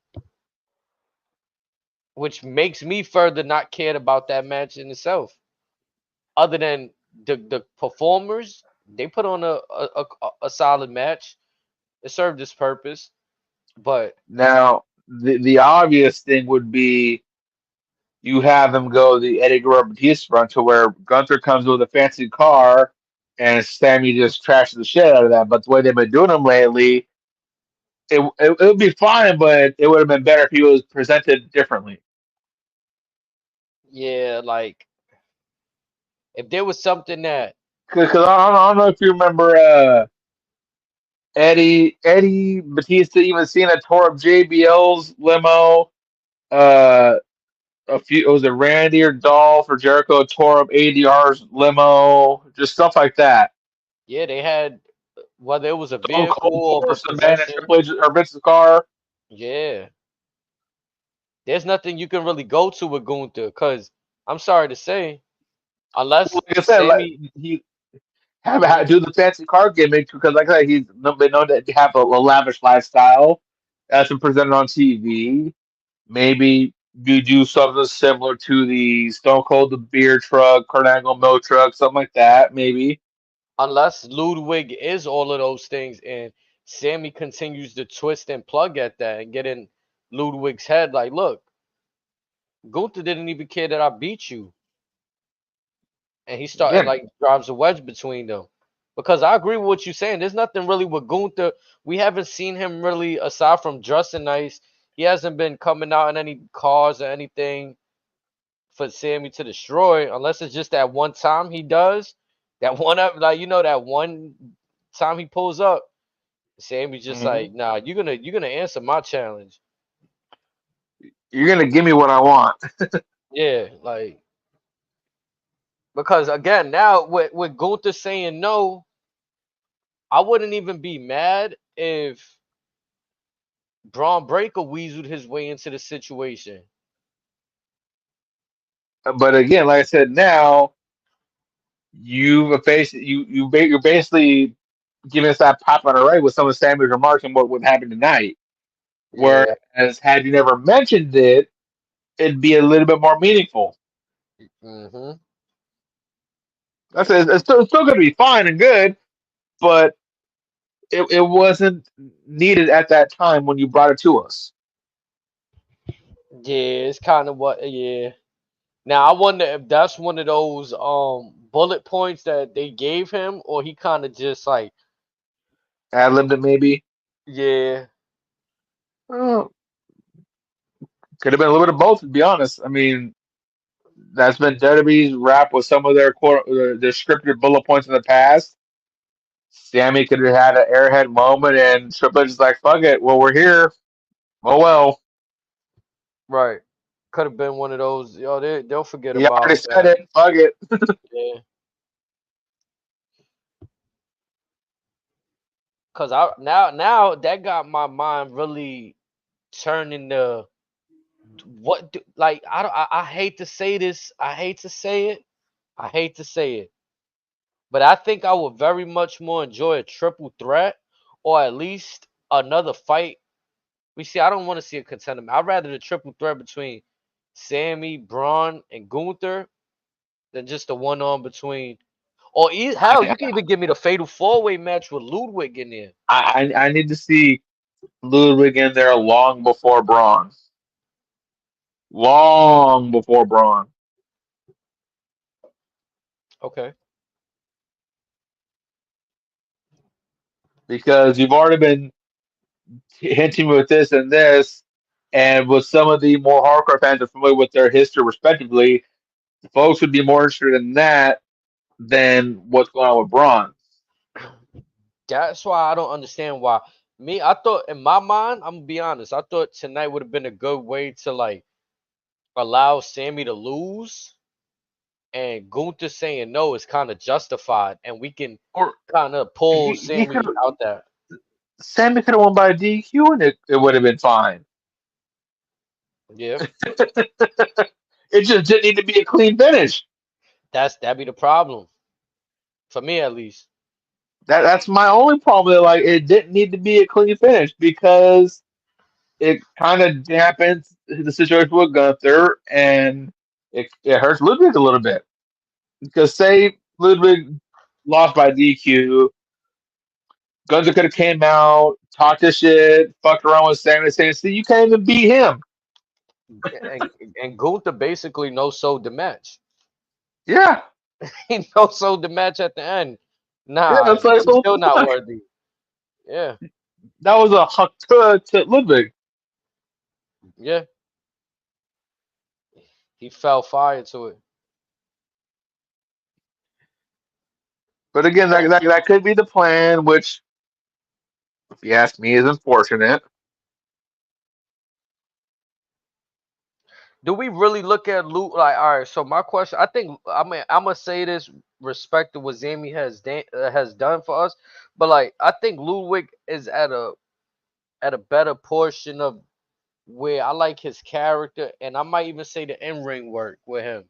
which makes me further not care about that match in itself. Other than the performers, they put on a solid match. It served its purpose, but Now, the obvious thing would be you have them go the Eddie Guerrero Batista run to where Gunther comes with a fancy car and Sammy just trashes the shit out of that. But the way they've been doing them lately, it would be fine, but it would have been better if he was presented differently. yeah, like if there was something that Because I don't know if you remember Eddie Batista even seeing a tore up JBL's limo. Uh, a few, was it Randy or Dolph or Jericho tore up ADR's limo, just stuff like that. yeah, they had whether it was a Stone vehicle Cold or tore a some man in possession. Triple H or Vince's car. Yeah, There's nothing you can really go to with Gunther, because I'm sorry to say, unless Like I said, like Sammy. he Mhm. do the fancy car gimmick because, like I said, he's been known to have a lavish lifestyle that's been presented on TV. Maybe you do something similar to the Stone Cold the beer truck, Kurt Angle milk truck, something like that. Maybe. Unless Ludwig is all of those things and Sammy continues to twist and plug at that and get in Ludwig's head, like, look, Gunther didn't even care that I beat you. And he started Again, like drives a wedge between them. Because I agree with what you're saying. There's nothing really with Gunther. We haven't seen him really, aside from dressing nice. He hasn't been coming out in any cars or anything for Sammy to destroy, unless it's just that one time he does. That one up, like, that one time he pulls up, Sammy's just mhm, like, nah, you're gonna answer my challenge. you're gonna give me what I want. Yeah, like, because again, now with Gunther saying no, I wouldn't even be mad if Braun Breaker weaseled his way into the situation. But again, like I said, now you're basically giving us that pop on the right with some of Sammy's remarks and what would happen tonight. Yeah. Whereas had you never mentioned it, it'd be a little bit more meaningful. Hmm. I said it's still going to be fine and good, but it wasn't needed at that time when you brought it to us. Yeah, it's kind of what. Yeah. Now I wonder if that's one of those bullet points that they gave him, or he kind of just like, Ad libbed it maybe. yeah, Well, could have been a little bit of both, to be honest. I mean, that's been WWE's rap with some of their scripted bullet points in the past. Sammy could have had an airhead moment, and Triple H is like, "Fuck it, well we're here. Oh well, right. Could have been one of those. Yo, they'll forget he already about said that. it. Fuck it." Yeah, cause I now that got my mind really turning to like I don't I hate to say this. I hate to say it. I hate to say it. But I think I would very much more enjoy a triple threat, or at least another fight. We see, I don't want to see a contender. I'd rather the triple threat between Sammy, Braun, and Gunther than just the one on between. Or hell, I, you can even give me the fatal four way match with Ludwig in there. I need to see Ludwig in there long before Braun. Long before Braun. Okay. Because you've already been hinting with this and this, and with some of the more hardcore fans are familiar with their history respectively, folks would be more interested in that than what's going on with Braun. That's why I don't understand why. Me, I thought in my mind, I'm gonna be honest, I thought tonight would have been a good way to like allow Sammy to lose, and Gunther saying no is kind of justified, and we can Or kind of pull he could Sammy out there. Sammy could have won by DQ and it would have been fine. Yeah, It just didn't need to be a clean finish. that'd be the problem for me at least. That's my only problem. Like it didn't need to be a clean finish because it kind of dampens the situation with Gunther and it hurts Ludwig a little bit. Because say Ludwig lost by DQ, Gunther could have came out, talked his shit, fucked around with Sammy, saying, "See, you can't even beat him." And and Gunther basically no sold the match. Yeah, He no sold the match at the end. yeah, Nah, that's like he's so. still not Fuck. worthy. Yeah, That was a huck to Ludwig. yeah, he fell fire to it. But again, that could be the plan, which, if you ask me, is unfortunate. Do we really look at Luke like, all right? So my question, I think, I mean, I'm gonna say this, respect to what Zami has done for us, but like I think Ludwig is at a better portion of where I like his character, and I might even say the in-ring work with him.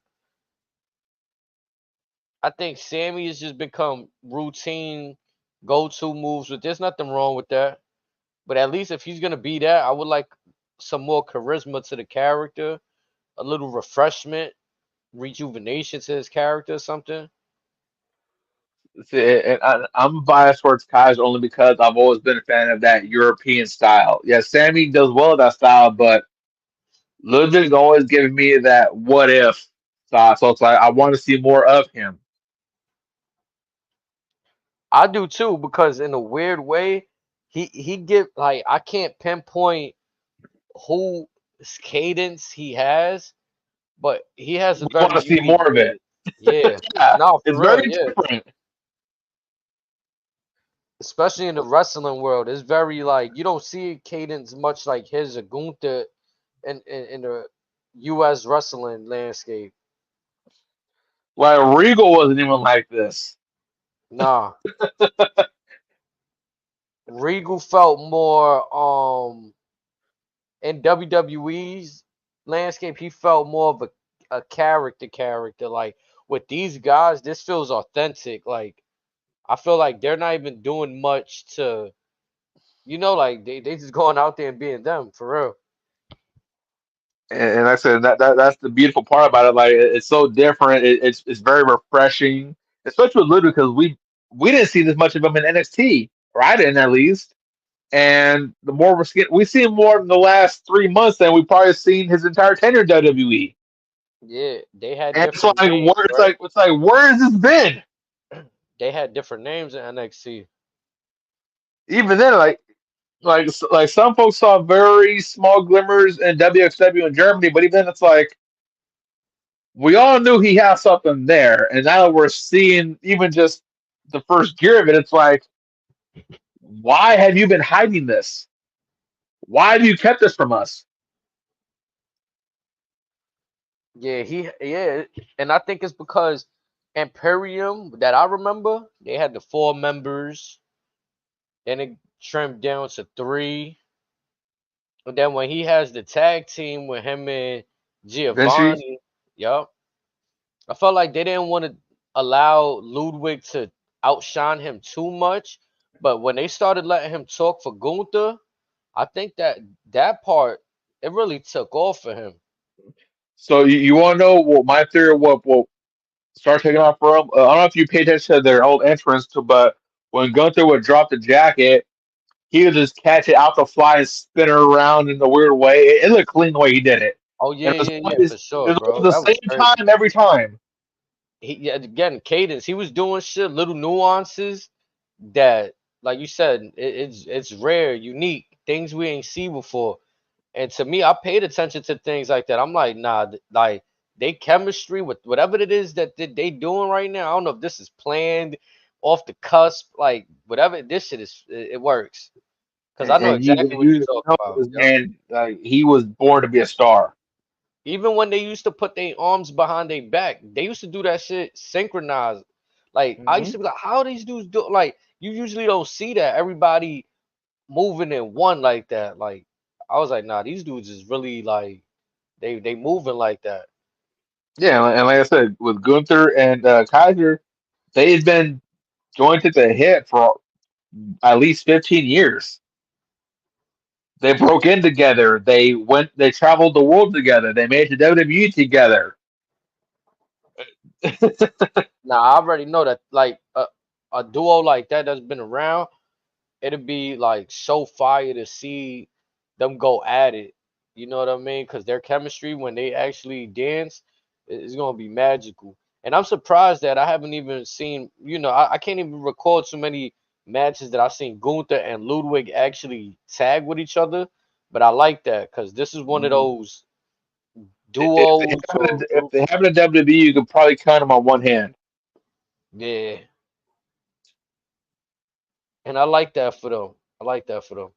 I think Sammy has just become routine go-to moves, but there's nothing wrong with that. But at least if he's gonna be that, I would like some more charisma to the character, a little refreshment, rejuvenation to his character, or something. See, and I'm biased towards Kaiser only because I've always been a fan of that European style. Yeah, Sammy does well with that style, but Ludwig's always giving me that what if style. So it's like I want to see more of him. I do too, because in a weird way, he get like I can't pinpoint who cadence he has, but he has a We want very to see unique more of it. cadence. Yeah. Yeah, No, it's for real, very yeah. different. Especially in the wrestling world, it's very like you don't see cadence much like his or Gunther in the U.S. wrestling landscape. Like Regal wasn't even like this. Nah, Regal felt more in WWE's landscape. He felt more of a character. Like with these guys, this feels authentic. Like I feel like they're not even doing much to, like they just going out there and being them for real. And like I said that's the beautiful part about it. Like it's so different. It's very refreshing, especially with Ludwig because we didn't see this much of him in NXT, or I didn't at least. And the more we see him more in the last 3 months than we've probably seen his entire tenure in WWE. Yeah, they had And it's different like names, right? it's like where has this been? They had different names in NXT. Even then, like some folks saw very small glimmers in WXW in Germany, but even then, it's like we all knew he had something there, and now that we're seeing even just the first gear of it, it's like, why have you been hiding this? Why have you kept this from us? Yeah, and I think it's because Imperium that I remember, they had the 4 members, then it trimmed down to 3. And then when he has the tag team with him and Vinci, Giovanni, yup, I felt like they didn't want to allow Ludwig to outshine him too much. But when they started letting him talk for Gunther, I think that part it really took off for him. so you want to know what my theory of what start taking off for him? I don't know if you pay attention to their old entrance, but when Gunther would drop the jacket, he would just catch it out the fly and spin her around in a weird way. It looked clean the way he did it, Oh and yeah, yeah, yeah, for it sure, was bro. always That the was same crazy. time every time. Yeah, again, cadence. He was doing shit, little nuances that, like you said, it's rare, unique, things we ain't see before. And to me, I paid attention to things like that. I'm like, nah, like they chemistry with whatever it is that they doing right now. I don't know if this is planned, off the cusp, like whatever this shit is, it works. Cause I know And exactly what you're you talking know about. this Yep. man, like he was born to be a star. Even when they used to put their arms behind their back, they used to do that shit synchronized. Like I used Hmm. to be like, how these dudes do? Like you usually don't see that everybody moving in one like that. Like I was like, nah, these dudes is really like they moving like that. Yeah, and like I said, with Gunther and Kaiser, they had been joined at the hip for at least 15 years. They broke in together. They traveled the world together. They made it to WWE together. Now I already know that like a duo like that that's been around, it'd be like so fire to see them go at it. You know what I mean? Because their chemistry when they actually dance is gonna be magical. And I'm surprised that I haven't even seen. I can't even recall too many matches that I've seen Gunther and Ludwig actually tag with each other. But I like that because this is one of Mhm. those duos or If group. they have it in WWE, you could probably count them on one hand. Yeah, and I like that for them. I like that for them.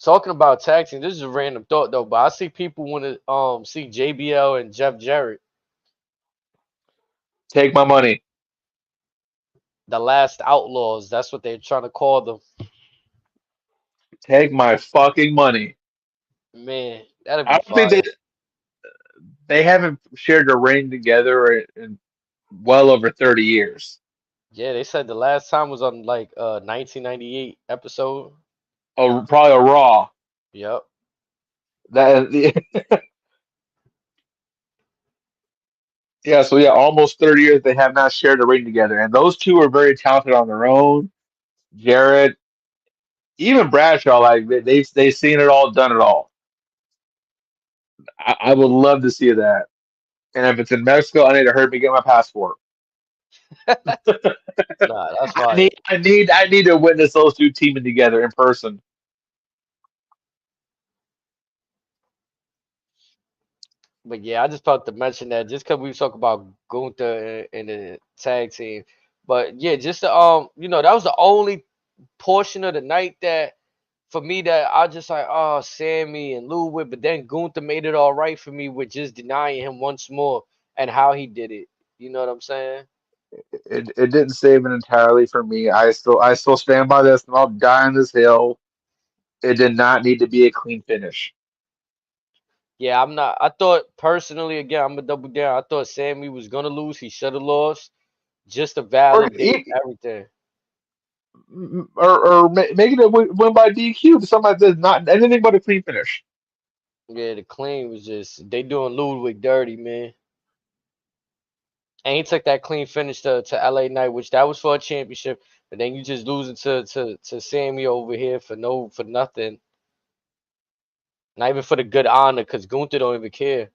Talking about taxing, this is a random thought though, but I see people want to see JBL and Jeff Jarrett, Take my money. the last outlaws. That's what they're trying to call them. Take my fucking money. Man, that'd I be don't think fire. they haven't shared a ring together in well over 30 years. Yeah, they said the last time was on like 1998 episode. Oh, probably a Raw. Yep. That yeah, so yeah, almost 30 years they have not shared a ring together, and those two are very talented on their own. Jarrett, even Bradshaw, like they've seen it all, done it all. I would love to see that. And if it's in Mexico, I need to hurry me get my passport. Nah, that's fire. I need to witness those two teaming together in person. But yeah, I just felt to mention that just because we talk about Gunther and the tag team. But yeah, just to, that was the only portion of the night that for me that I just like, oh, Sammy and Ludwig, but then Gunther made it all right for me with just denying him once more and how he did it. You know what I'm saying? It didn't save it entirely for me. I still stand by this, and I'll die on this hill. It did not need to be a clean finish. Yeah, I'm not. I thought personally, again, I'm gonna double down. I thought Sammy was gonna lose. He should have lost just to Or validate everything. making it win by DQ. Somebody says not anything but a clean finish. Yeah, the clean was just they doing Ludwig dirty, man. And he took that clean finish to LA Knight, which that was for a championship. But then you just losing to Sammy over here for nothing. Not even for the good honor, because Gunther don't even care.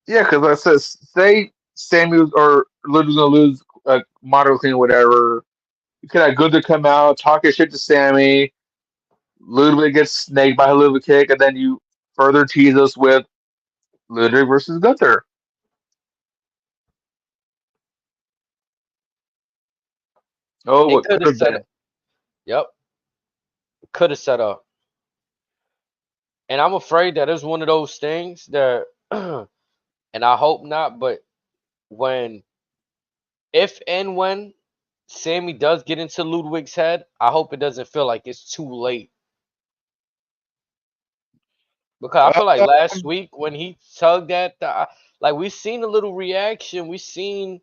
Yeah, because I said, say Samuels or Ludwig's gonna lose model clean, whatever. You could have Gunther come out, talk his shit to Sammy. Ludwig gets snaked by a Ludwig kick, and then you further tease us with Ludwig versus Gunther. Oh, It what could could have have set been. up. Yep, could have set up. And I'm afraid that it's one of those things that, and I hope not, but when, if and when Sammy does get into Ludwig's head, I hope it doesn't feel like it's too late. Because I feel like last Um, week when he tugged at like we seen a little reaction, we seen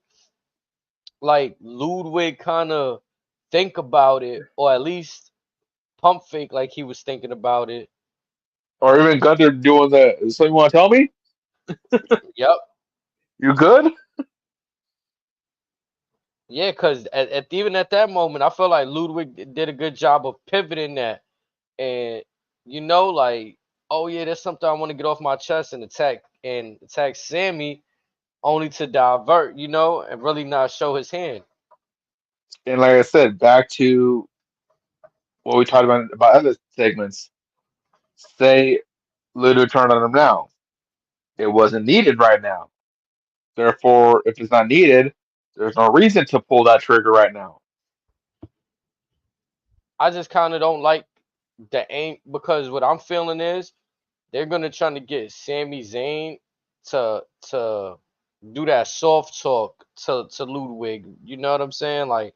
like Ludwig kind of think about it, or at least pump fake like he was thinking about it. or even Gunther doing the. So you want to tell me? Yep. You good? Yeah, because even at that moment, I feel like Ludwig did a good job of pivoting that, and like, oh yeah, that's something I want to get off my chest and attack Sammy, only to divert, and really not show his hand. And like I said, back to what we talked about other segments. Say Ludwig turned on him now. It wasn't needed right now. Therefore, if it's not needed, there's no reason to pull that trigger right now. I just kind of don't like the aim because what I'm feeling is they're gonna try to get Sami Zayn to do that soft talk to Ludwig. You know what I'm saying? Like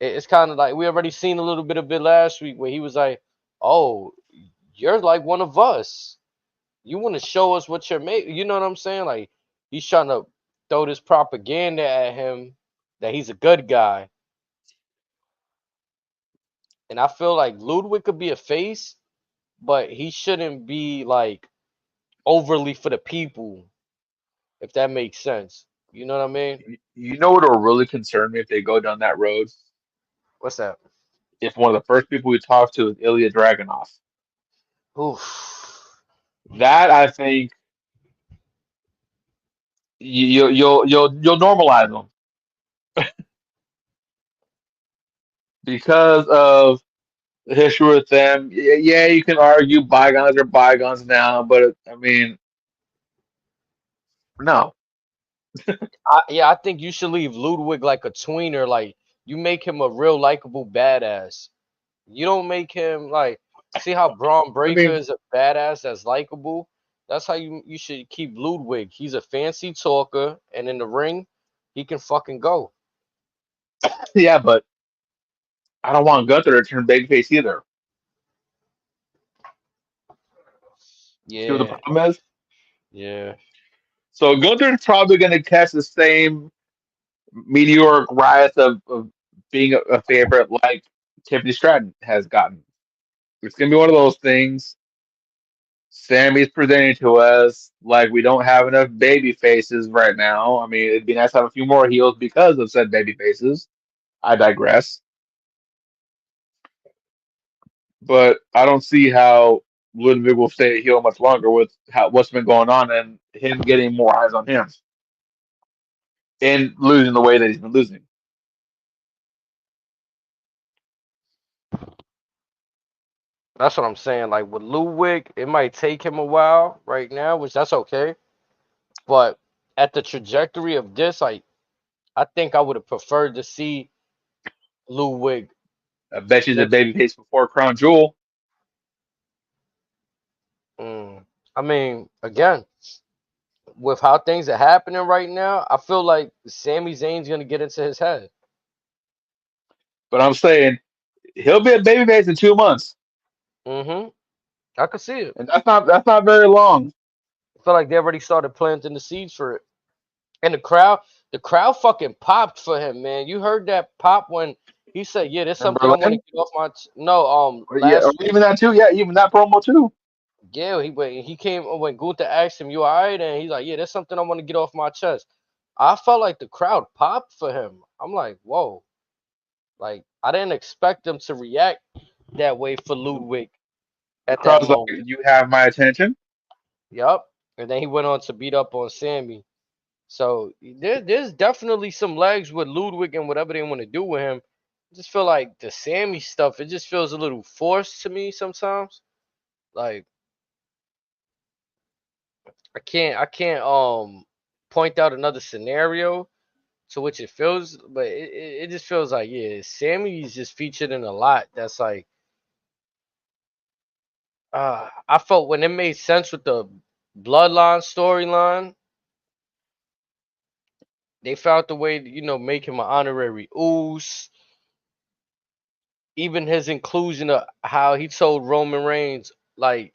it's kind of like we already seen a little bit of it last week where he was like, "Oh, you're like one of us. You want to show us what you're made." You know what I'm saying? Like he's trying to throw this propaganda at him that he's a good guy, and I feel like Ludwig could be a face, but he shouldn't be like overly for the people, if that makes sense. You know what I mean? You know what will really concern me if they go down that road? What's that? If one of the first people we talk to is Ilya Dragunov. Oof. That I think you'll normalize them because of the history with them. Yeah, you can argue bygones are bygones now, but I mean, no. Yeah, I think you should leave Ludwig like a tweener. Like you make him a real likable badass. You don't make him like see how Braun I Breaker mean, is a badass that's likable. That's how you should keep Ludwig. He's a fancy talker, and in the ring, he can fucking go. yeah, but I don't want Gunther to turn babyface either. See what the Yeah, problem is? yeah. So Gunther's probably going to catch the same meteoric rise of being a favorite like Tiffany Stratton has gotten. It's going to be one of those things. Sammy's presenting to us like we don't have enough baby faces right now. I mean, it'd be nice to have a few more heels because of said baby faces. I digress. But I don't see how Ludwig will stay a heel much longer with what's been going on and him getting more eyes on him and losing the way that he's been losing. That's what I'm saying. Like with Ludwig, it might take him a while right now, which that's okay. But at the trajectory of this, like I think I would have preferred to see Ludwig. I bet you the Just, baby face before Crown Jewel. I mean, again, with how things are happening right now, I feel like Sami Zayn's gonna get into his head. But I'm saying he'll be a baby face in 2 months, hmm I could see it. and that's not very long. I feel like they already started planting the seeds for it. And the crowd fucking popped for him, man. You heard that pop when he said, "Yeah, there's In something I want to Berlin, get off my." No, or yeah, or last even week, that too. Yeah, even that promo too. yeah, he came when Gunther asked him, "You alright?" And he's like, "Yeah, there's something I want to get off my chest." I felt like the crowd popped for him. I'm like, whoa, like I didn't expect them to react that way for Ludwig The at that crowd's like, moment. "You have my attention." Yup. And then he went on to beat up on Sammy. So there's definitely some legs with Ludwig and whatever they want to do with him. I just feel like the Sammy stuff, it just feels a little forced to me sometimes. Like I can't point out another scenario to which it feels, but it just feels like yeah, Sammy's just featured in a lot. That's like I felt when it made sense with the bloodline storyline, they found the way to, make him an honorary Oos. Even his inclusion of how he told Roman Reigns, like,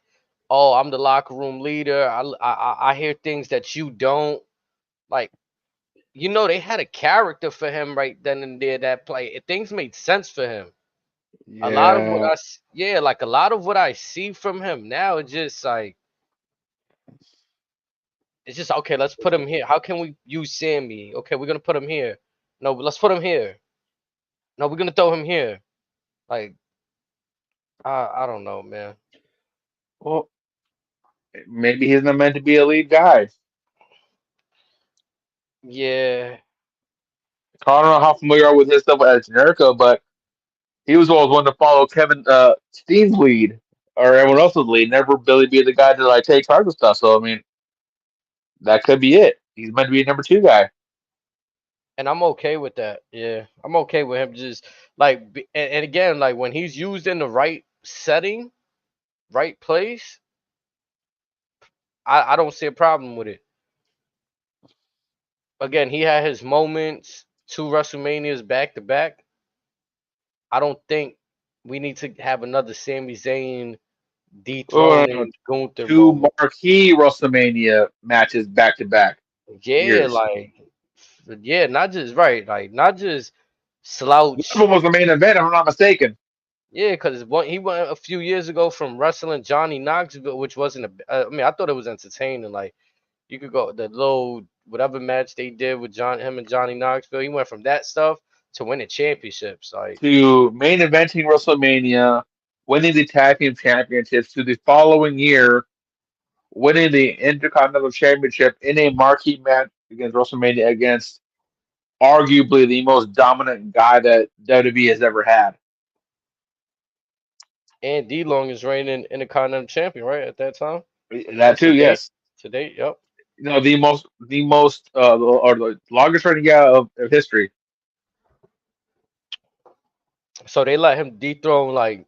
"Oh, I'm the locker room leader. I hear things that you don't." Like, they had a character for him right then and there that play. Things made sense for him. A lot of what Yeah, yeah, like a lot of what I see from him now, it's just like it's just okay. Let's put him here. How can we use Sammy? Okay, we're gonna put him here. No, but let's put him here. No, we're gonna throw him here. Like, I don't know, man. well, maybe he's not meant to be a lead guy. Yeah, I don't know how familiar you are with his stuff as Generico, but he was always one to follow Kevin Steen's lead or everyone else's lead. Never really be the guy to like take charge of stuff. So I mean, that could be it. He's meant to be a number two guy. and I'm okay with that. Yeah, I'm okay with him just like, and again, like when he's used in the right setting, right place, I don't see a problem with it. Again, he had his moments, two WrestleManias back to back. I don't think we need to have another Sami Zayn Oh, no, no, dethroning Gunther two moment. marquee WrestleMania matches back to back Yeah, years. like yeah, not just right, like not just One of them slouch. was the main event, if I'm not mistaken. Yeah, because he went a few years ago from wrestling Johnny Knoxville, which wasn't a. I mean, I thought it was entertaining. Like you could go the little whatever match they did with him and Johnny Knoxville. He went from that stuff to winning championships. Like To main eventing WrestleMania, winning the tag team championships, to the following year winning the Intercontinental Championship in a marquee match against WrestleMania against arguably the most dominant guy that WWE has ever had. and D Long is reigning Intercontinental champion, right at that time or That too, to date. yes. To date, yep. The most, or the longest running guy of history. So they let him dethrone like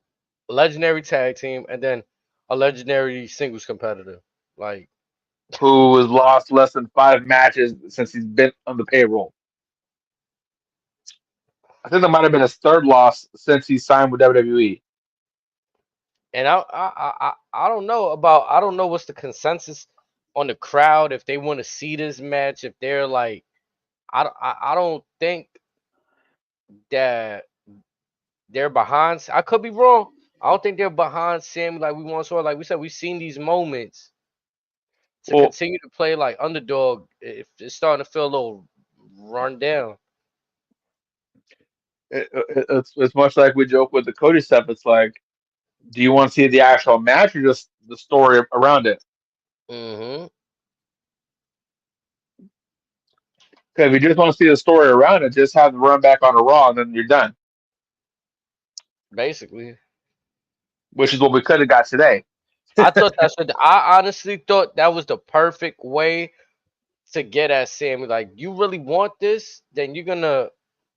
legendary tag team and then a legendary singles competitor. Like Who has lost less than 5 matches since he's been on the payroll. I think that might have been his third loss since he signed with WWE. And I don't know about I don't know what's the consensus on the crowd if they want to see this match, if they're like I don't think that they're behind. I could be wrong. I don't think they're behind Sammy like we once saw. Like we said, we've seen these moments to Well, continue to play like underdog. If it's starting to feel a little run down. it's much like we joke with the Cody stuff. It's like, do you want to see the actual match or just the story around it? Mm-hmm. Because if you just want to see the story around it, just have the run back on a Raw, and then you're done. Basically, Which is what we could have got today. I thought that's what I honestly thought that was the perfect way to get at Sammy. Like, you really want this? Then you're gonna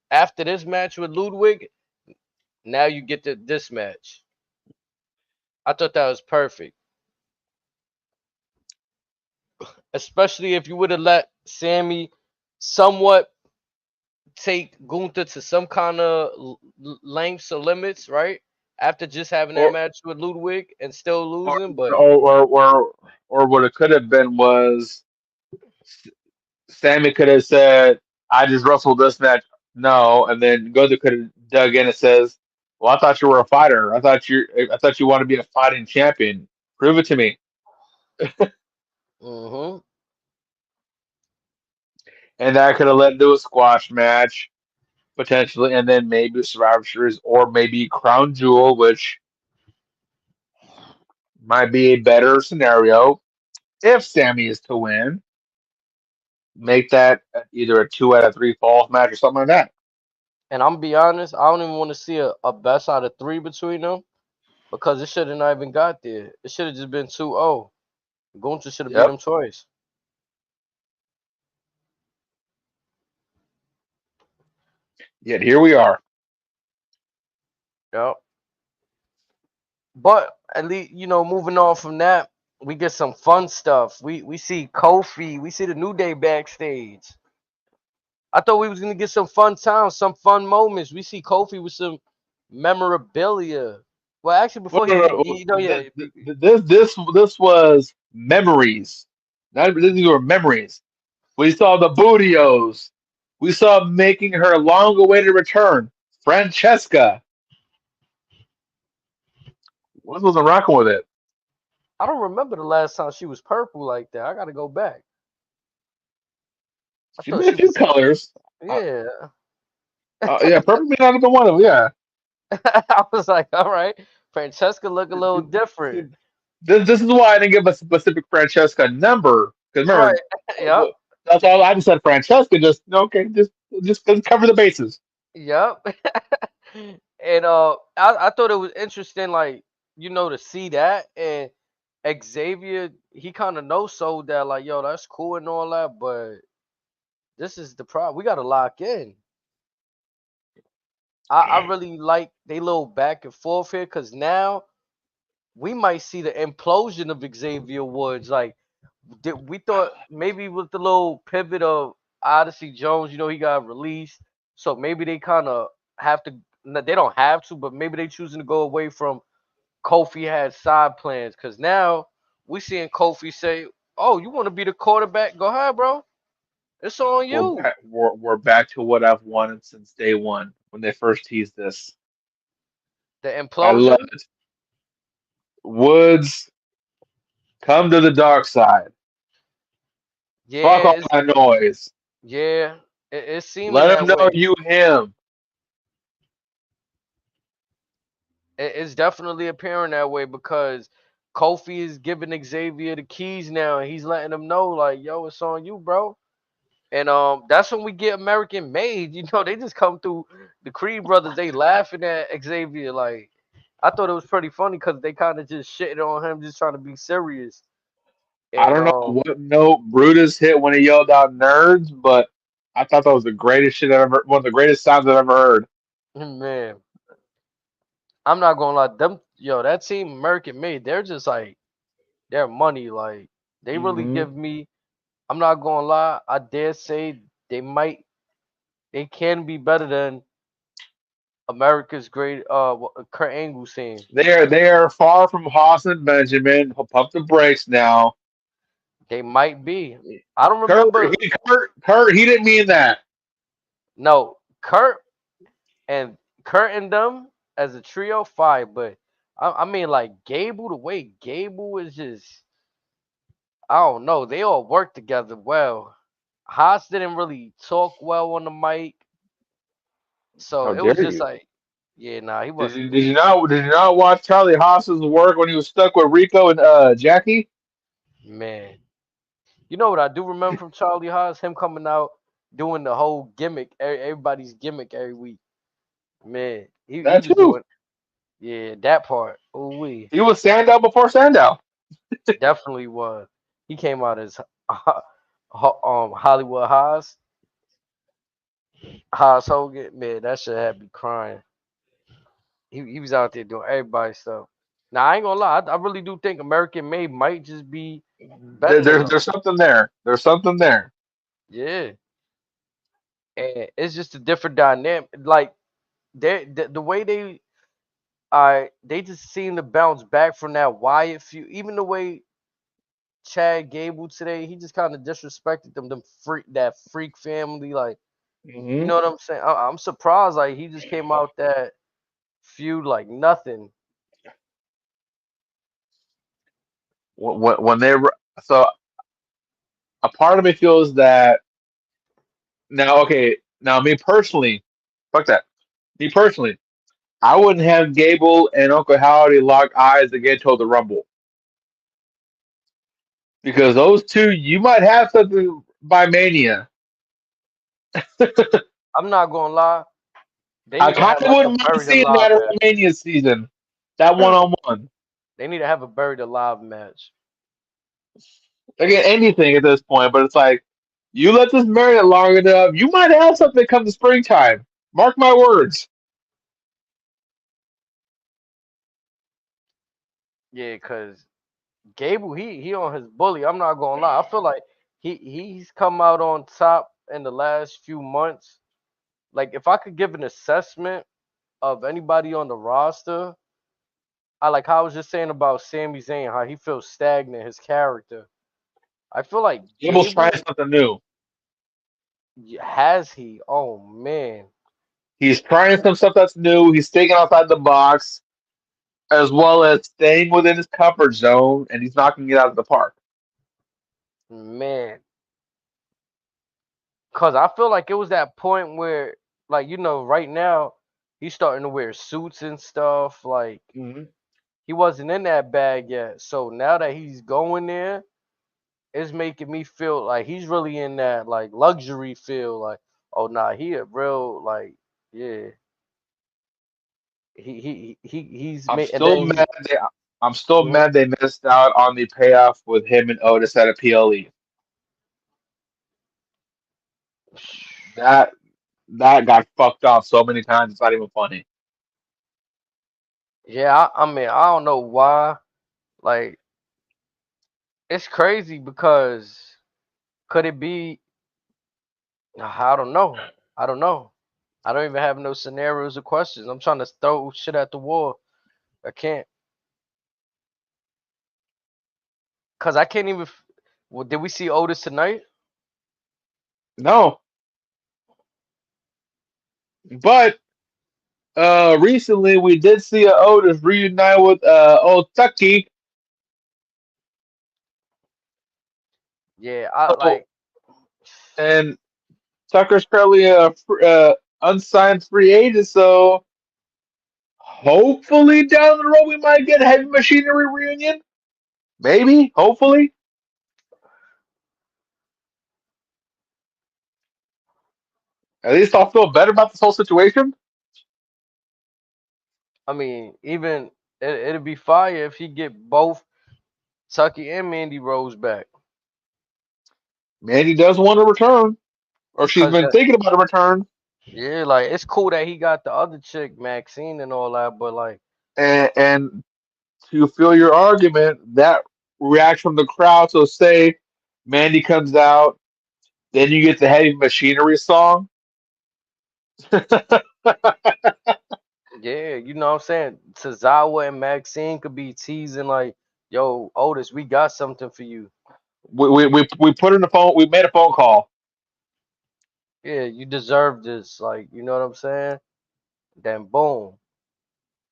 after this match with Ludwig, now you get to this match. I thought that was perfect. Especially if you would have let Sammy somewhat take Gunther to some kind of lengths or limits, right? After just having that Or match with Ludwig and still or losing, but or what it could have been was Sammy could have said, "I just wrestled this match." No, and then Gunther could have dug in and says, "Well, I thought you were a fighter. I thought you want to be a fighting champion. Prove it to me." mm-hmm. And that could have led to a squash match potentially, and then maybe a Survivor Series or maybe Crown Jewel, which might be a better scenario if Sammy is to win. Make that either a 2 out of 3 falls match or something like that. And I'm gonna be honest, I don't even want to see a best out of three between them because it should have not even got there. It should have just been 2-0. Gunther should have beat Yep. him twice. Yet here we are. Yep. But at least moving on from that, we get some fun stuff. We see Kofi, we see the New Day backstage. I thought we was gonna get some fun times, some fun moments. We see Kofi with some memorabilia. Well, actually, Well, before no, no, yeah, this was memories. Not these were memories. We saw the Bootios. We saw making her long-awaited return, Francesca. Wasn't rocking with it. I don't remember the last time she was purple like that. I gotta go back. I She thought made she a few was, colors. yeah. Yeah, purple may not have been one of them. Yeah. I was like, all right, Francesca look a little See, different. this is why I didn't give a specific Francesca number. Because Right. remember, Yep. that's all I just said. Francesca, just okay, just cover the bases. Yep. And I thought it was interesting, like, to see that and Xavier, he kind of no sold that, like, yo, that's cool and all that, but this is the problem. We gotta lock in. I really like they little back and forth here because now we might see the implosion of Xavier Woods. Like, we thought maybe with the little pivot of Odyssey Jones, he got released. So maybe they kind of have to, no, they don't have to, but maybe they choosing to go away from Kofi had side plans because now we seeing Kofi say, "Oh, you want to be the quarterback? Go ahead, bro. It's on We're you." back. We're back to what I've wanted since day one when they first teased this. The I love implosion, it. Woods, come to the dark side. Fuck yeah, all that noise. yeah, it's seeming Let him that know way. you him. It's definitely appearing that way because Kofi is giving Xavier the keys now, and he's letting him know, like, "Yo, it's on you, bro." And that's when we get American made. They just come through the Creed brothers. They laughing at Xavier. Like, I thought it was pretty funny because they kind of just shitting on him, just trying to be serious. I And don't know what note Brutus hit when he yelled out nerds, but I thought that was the greatest shit I've ever, one of the greatest sounds I've ever heard. man, I'm not gonna lie, that team American made, they're just like they're money. Like, they really Hmm. give me. I'm not gonna lie, I dare say they can be better than America's great Kurt Angle scene. They are far from Haas and Benjamin. Pump the brakes now. They might be. I don't Kurt, remember. Kurt, he didn't mean that. No, Kurt and them as a trio, fine. But I mean, like Gable, the way Gable is just, I don't know. They all work together well. Haas didn't really talk well on the mic, so How it was dare just you? like, yeah, nah, he Did wasn't. you did you not watch Charlie Haas's work when he was stuck with Rico and Jackie? Man, you know what I do remember from Charlie Haas? Him coming out doing the whole gimmick, everybody's gimmick every week. Man, he That was too. doing, yeah, that part. Oh, we He was Sandow before Sandow. definitely was. He came out as Hollywood Haas Hogan. Man, that shit had me crying. He was out there doing everybody's stuff. Now I ain't gonna lie, I really do think American Made might just be better than them. There's something there. There's something there. Yeah, and it's just a different dynamic. Like the way they just seem to bounce back from that Wyatt feud. Even the way Chad Gable today, he just kind of disrespected them that freak family. Like, you Hmm. know what I'm saying? I'm surprised. Like he just came out that feud like nothing. When they were so a part of me feels that now. Okay, now me personally, fuck that. Me personally, I wouldn't have Gable and Uncle Howdy lock eyes again till the Rumble because those two, you might have something by Mania. I'm not gonna lie. They I need to kind have of like a wouldn't mind buried seeing alive that match. around Mania season, that one on one. They need to have a buried alive match. Again, anything at this point, but it's like you let this marinate long enough, you might have something come the springtime. Mark my words. Yeah, cause Gable, he on his bully. I'm not gonna lie. I feel like he's come out on top in the last few months. Like if I could give an assessment of anybody on the roster, I like how I was just saying about Sami Zayn, how he feels stagnant, his character. I feel like Gable's trying Gable, something new. has he? Oh man, He's trying some stuff that's new. He's thinking outside the box, as well as staying within his comfort zone, and he's knocking it out of the park. man. Cause I feel like it was that point where, like, right now he's starting to wear suits and stuff. Like Hmm. he wasn't in that bag yet. So now that he's going there, it's making me feel like he's really in that like luxury feel. Like, oh nah, he a real like, yeah. He's I'm made, and still then mad. I'm still mhm. mad they missed out on the payoff with him and Otis at a PLE. That that got fucked off so many times. It's not even funny. Yeah, I mean, I don't know why. Like, it's crazy because could it be? I don't know. I don't know. I don't even have no scenarios or questions. I'm trying to throw shit at the wall. I can't, cause I can't even. Well, did we see Otis tonight? No, but recently we did see Otis reunite with old Tucky. Yeah, I So, like. and Tucker's currently a unsigned free agent, so hopefully down the road we might get a Heavy Machinery reunion. Maybe, hopefully. At least I'll feel better about this whole situation. I mean, even it'd be fire if he get both Tucky and Mandy Rose back. Mandy does want to return, or she's Cause been thinking about a return. yeah, like it's cool that he got the other chick, Maxine, and all that, but like, And to feel your argument, that reaction from the crowd. So say Mandy comes out, then you get the Heavy Machinery song. Yeah, you know what I'm saying? Tozawa and Maxine could be teasing like, yo, Otis, we got something for you. We put in the phone. We made a phone call. Yeah, you deserve this. Like, you know what I'm saying? Then boom.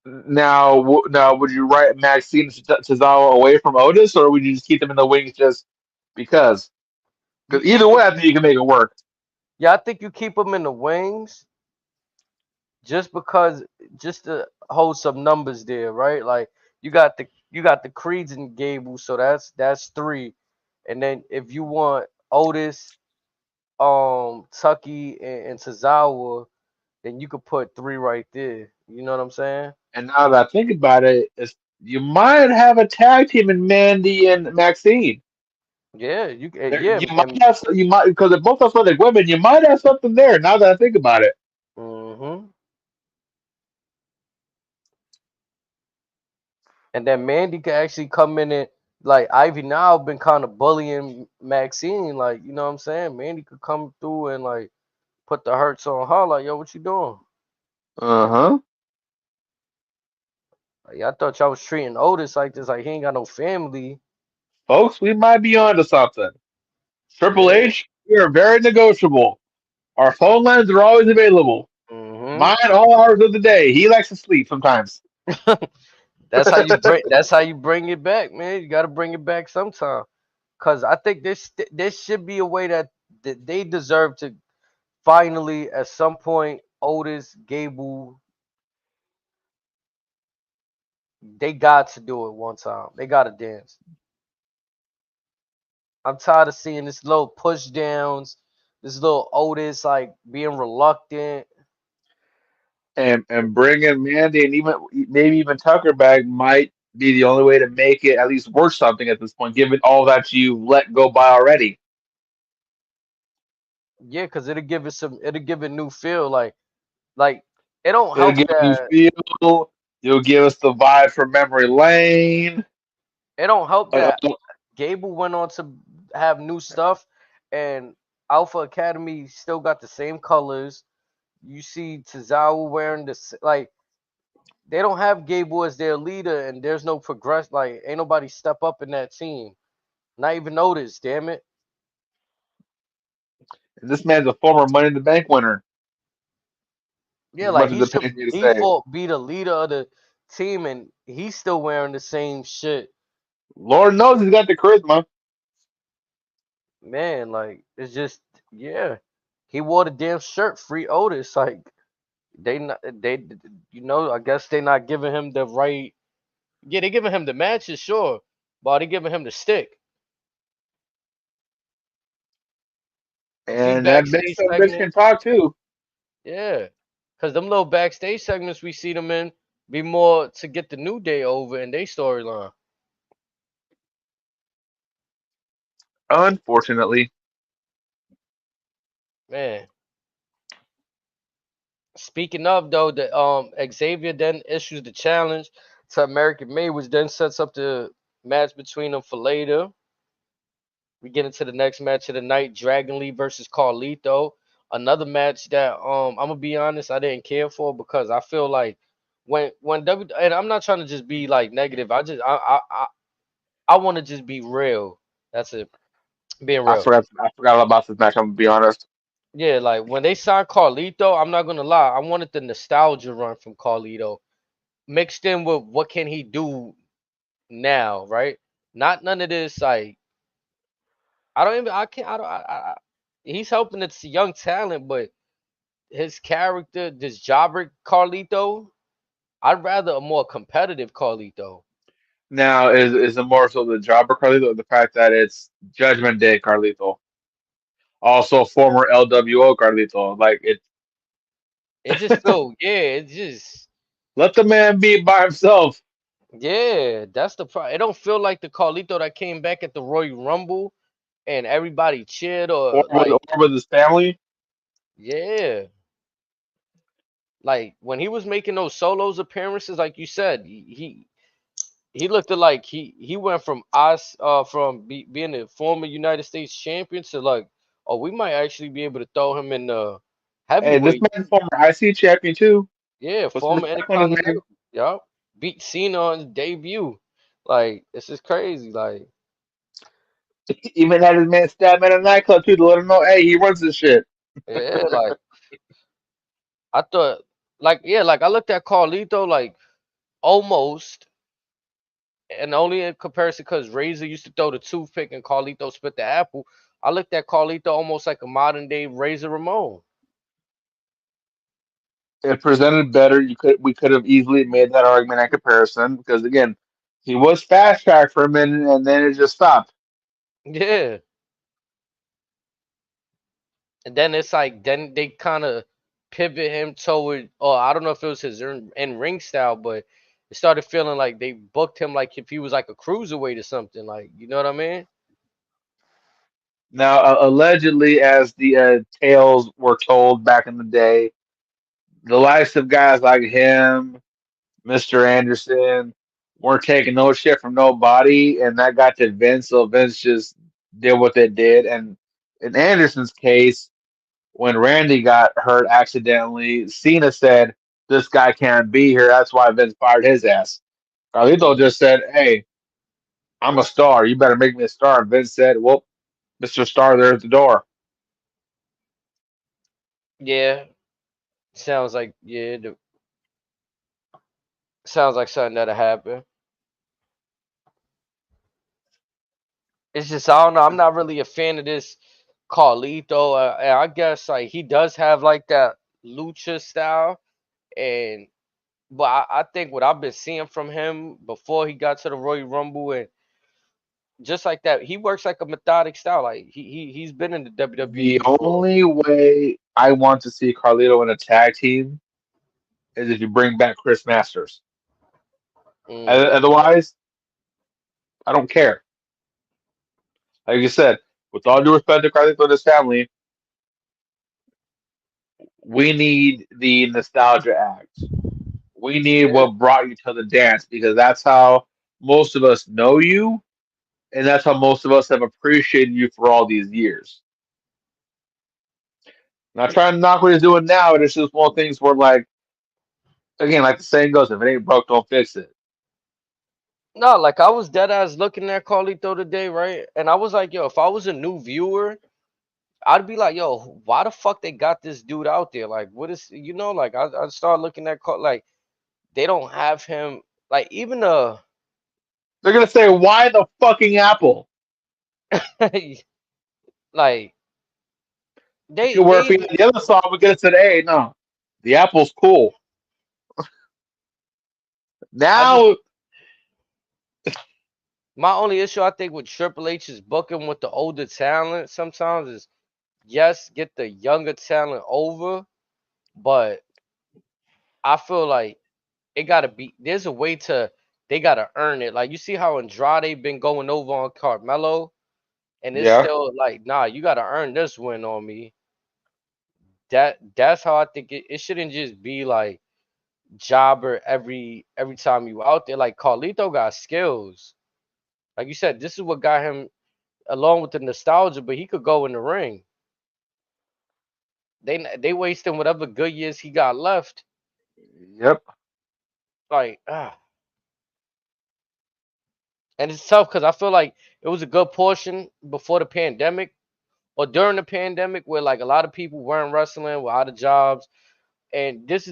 Now, now, would you write Maxine and Tozawa away from Otis, or would you just keep them in the wings just because? You Because either keep way, it. I think you can make it work. Yeah, I think you keep them in the wings just because, just to hold some numbers there, right? Like you got the Creeds and Gable, so that's three. And then if you want Otis, Tucky and Tozawa, then you could put three right there. You know what I'm saying? And now that I think about it, you might have a tag team in Mandy and Maxine. Yeah, You might and have you might because they're both athletic women. You might have something there. Now that I think about it, hmm and then Mandy could actually come in and like Ivy now been kind of bullying Maxine, like you know what I'm saying. Mandy could come through and like put the hurts on her, like yo, what you doing? uh-huh. Like, I thought y'all was treating Otis like this, like he ain't got no family. Folks, we might be on to something. Triple Yeah. H, we are very negotiable. Our phone lines are always available. hmm Mine all hours of the day. He likes to sleep sometimes. That's how you bring it back, man. You got to bring it back sometime. Cause I think this should be a way that they deserve to finally at some point Otis, Gable, they got to do it one time. They got to dance. I'm tired of seeing this little push downs, this little Otis like being reluctant. And bringing Mandy and even maybe even Tucker back might be the only way to make it at least worth something at this point, given all that you let go by already. Yeah, cause it'll give it new feel. Like it don't It'll help give you that feel. You'll give us the vibe from Memory Lane. it don't help Uh, that Gable went on to have new stuff, and Alpha Academy still got the same colors. You see Tozawa wearing like they don't have Gable as their leader, and there's no progress. Like ain't nobody step up in that team. Not even notice. Damn it. and this man's a former Money in the Bank winner, Yeah, as like much as he it should pains me to say. default be the leader of the team, and he's still wearing the same shit. Lord knows he's got the charisma. Man, like it's just yeah. He wore the damn shirt, free Otis. Like they I guess they not giving him the right. Yeah, they giving him the matches, sure, but they giving him the stick. A few And that makes backstage some bitch can segments, talk too. yeah, cause them little backstage segments we see them in be more to get the New Day over in their storyline. Unfortunately. Man, speaking of though, the Xavier then issues the challenge to American May, which then sets up the match between them for later. We get into the next match of the night, Dragon Lee versus Carlito. Another match that I'm gonna be honest, I didn't care for because I feel like when and I'm not trying to just be like negative. I want to just be real. That's it, being real. I forgot all about this match, I'm gonna be honest. Yeah, like when they signed Carlito, I'm not gonna lie, I wanted the nostalgia run from Carlito mixed in with what can he do now, right? Not none of this like I don't even I can't I don't he's helping this young talent, but his character, this jobber Carlito, I'd rather a more competitive Carlito. Now is it more so the jobber Carlito or the fact that it's Judgment Day Carlito? Also former LWO Carlito. Like it It just feel yeah, it just let the man be by himself. yeah, that's the problem. It don't feel like the Carlito that came back at the Royal Rumble and everybody cheered or like Or with his family. yeah. Like when he was making those solos appearances, like you said, he looked like he went from us being a former United States champion to like, oh, we might actually be able to throw him in the Hey, this heavyweight. man's former IC champion too. Yeah, Put some former respect on his name. Intercontinental. Yup. Beat Cena on his debut. Like, this is crazy. Like, Even had his man stab at a nightclub too to let him know, hey, he runs this shit. yeah, like I thought like yeah, like I looked at Carlito like almost and only in comparison because Razor used to throw the toothpick and Carlito spit the apple. I looked at Carlito almost like a modern day Razor Ramon. If presented better, we could have easily made that argument and comparison because again, he was fast tracked for a minute and then it just stopped. Yeah. And then it's like then they kind of pivot him toward, or I don't know if it was his in ring style, but it started feeling like they booked him like if he was like a cruiserweight or something. Like, you know what I mean? Now, allegedly, as the tales were told back in the day, the likes of guys like him, Mr. Anderson, weren't taking no shit from nobody, and that got to Vince, so Vince just did what they did. And in Anderson's case, when Randy got hurt accidentally, Cena said, "This guy can't be here." That's why Vince fired his ass. Carlito Mm. just said, "Hey, I'm a star. You better make me a star." And Vince said, "Well, Mr. Star, there's the door." Yeah, sounds like sounds like something that'll happen. It's just I don't know. I'm not really a fan of this Carlito. And I guess like he does have like that lucha style, and but I think what I've been seeing from him before he got to the Royal Rumble and just like that, he works like a methodic style. Like he's been in the WWE The before. only way I want to see Carlito in a tag team is if you bring back Chris Masters. Mm. Otherwise, I don't care. Like you said, with all due respect to Carlito and his family, we need the nostalgia act. We need Yeah. what brought you to the dance because that's how most of us know you, and that's how most of us have appreciated you for all these years. Not trying to knock what he's doing now, it's just one of the things where, like, again, like the saying goes, if it ain't broke, don't fix it. No, like I was dead ass looking at Carlito today, right? And I was like, yo, if I was a new viewer, I'd be like, yo, why the fuck they got this dude out there? Like, what is like I start looking at like they don't have him like even They're gonna say, "Why the fucking apple?" like To where if they we had the other song, we could have said, "Hey, no, the apple's cool." I just Now, my only issue I think with Triple H is booking with the older talent sometimes is yes, get the younger talent over, but I feel like it gotta be there's a way to they gotta earn it. Like you see how Andrade been going over on Carmelo, and it's yeah, still like, nah, you gotta earn this win on me. That's how I think it shouldn't just be like jobber every time you out there. Like Carlito got skills. Like you said, this is what got him along with the nostalgia, but he could go in the ring. They wasting whatever good years he got left. yep. Like and it's tough because I feel like it was a good portion before the pandemic or during the pandemic where like a lot of people weren't wrestling, were out of jobs, and that's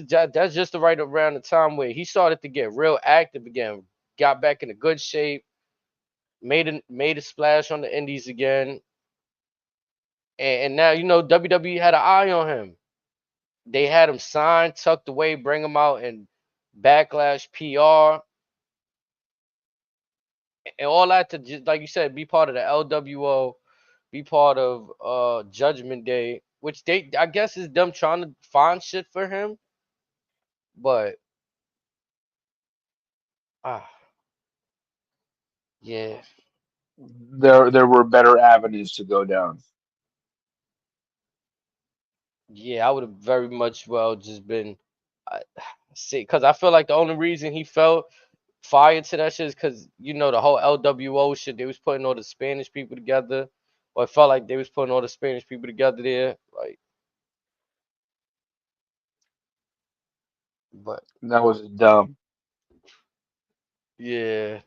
just the right around the time where he started to get real active again, got back into good shape, made a splash on the indies again, and now WWE had an eye on him. They had him signed, tucked away, bring him out in Backlash PR and all that to just like you said, be part of the LWO, be part of Judgment Day, which they I guess is them trying to find shit for him, but ah yeah. There were better avenues to go down. Yeah, I would have very much well just been uh, see because I feel like the only reason he felt fired to that shit is because the whole LWO shit they was putting all the Spanish people together, or it felt like they was putting all the Spanish people together there. Like But That was dumb. yeah.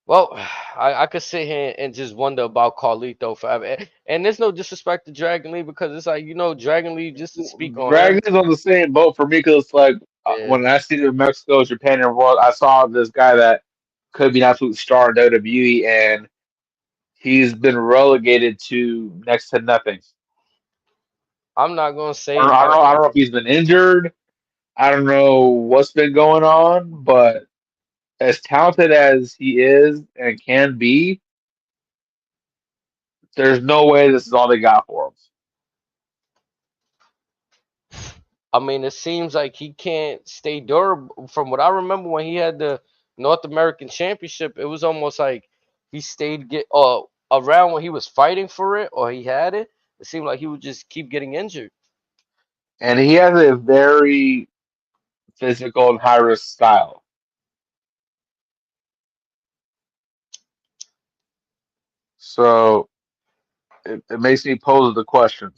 Well, I could sit here and just wonder about Carlito forever. And there's no disrespect to Dragon Lee because it's like, Dragon Lee, just to speak on him. Dragon is on the same boat for me because like Yeah. when I see the Mexico, Japan, and world, I saw this guy that could be an absolute star in WWE, and he's been relegated to next to nothing. I'm not gonna I don't, say I don't I know. I don't know if he's been injured. I don't know what's been going on, but as talented as he is and can be, there's no way this is all they got for him. I mean, it seems like he can't stay durable. From what I remember when he had the North American Championship, it was almost like he stayed around when he was fighting for it or he had it. It seemed like he would just keep getting injured. And he has a very physical and high risk style. So it makes me pose the question.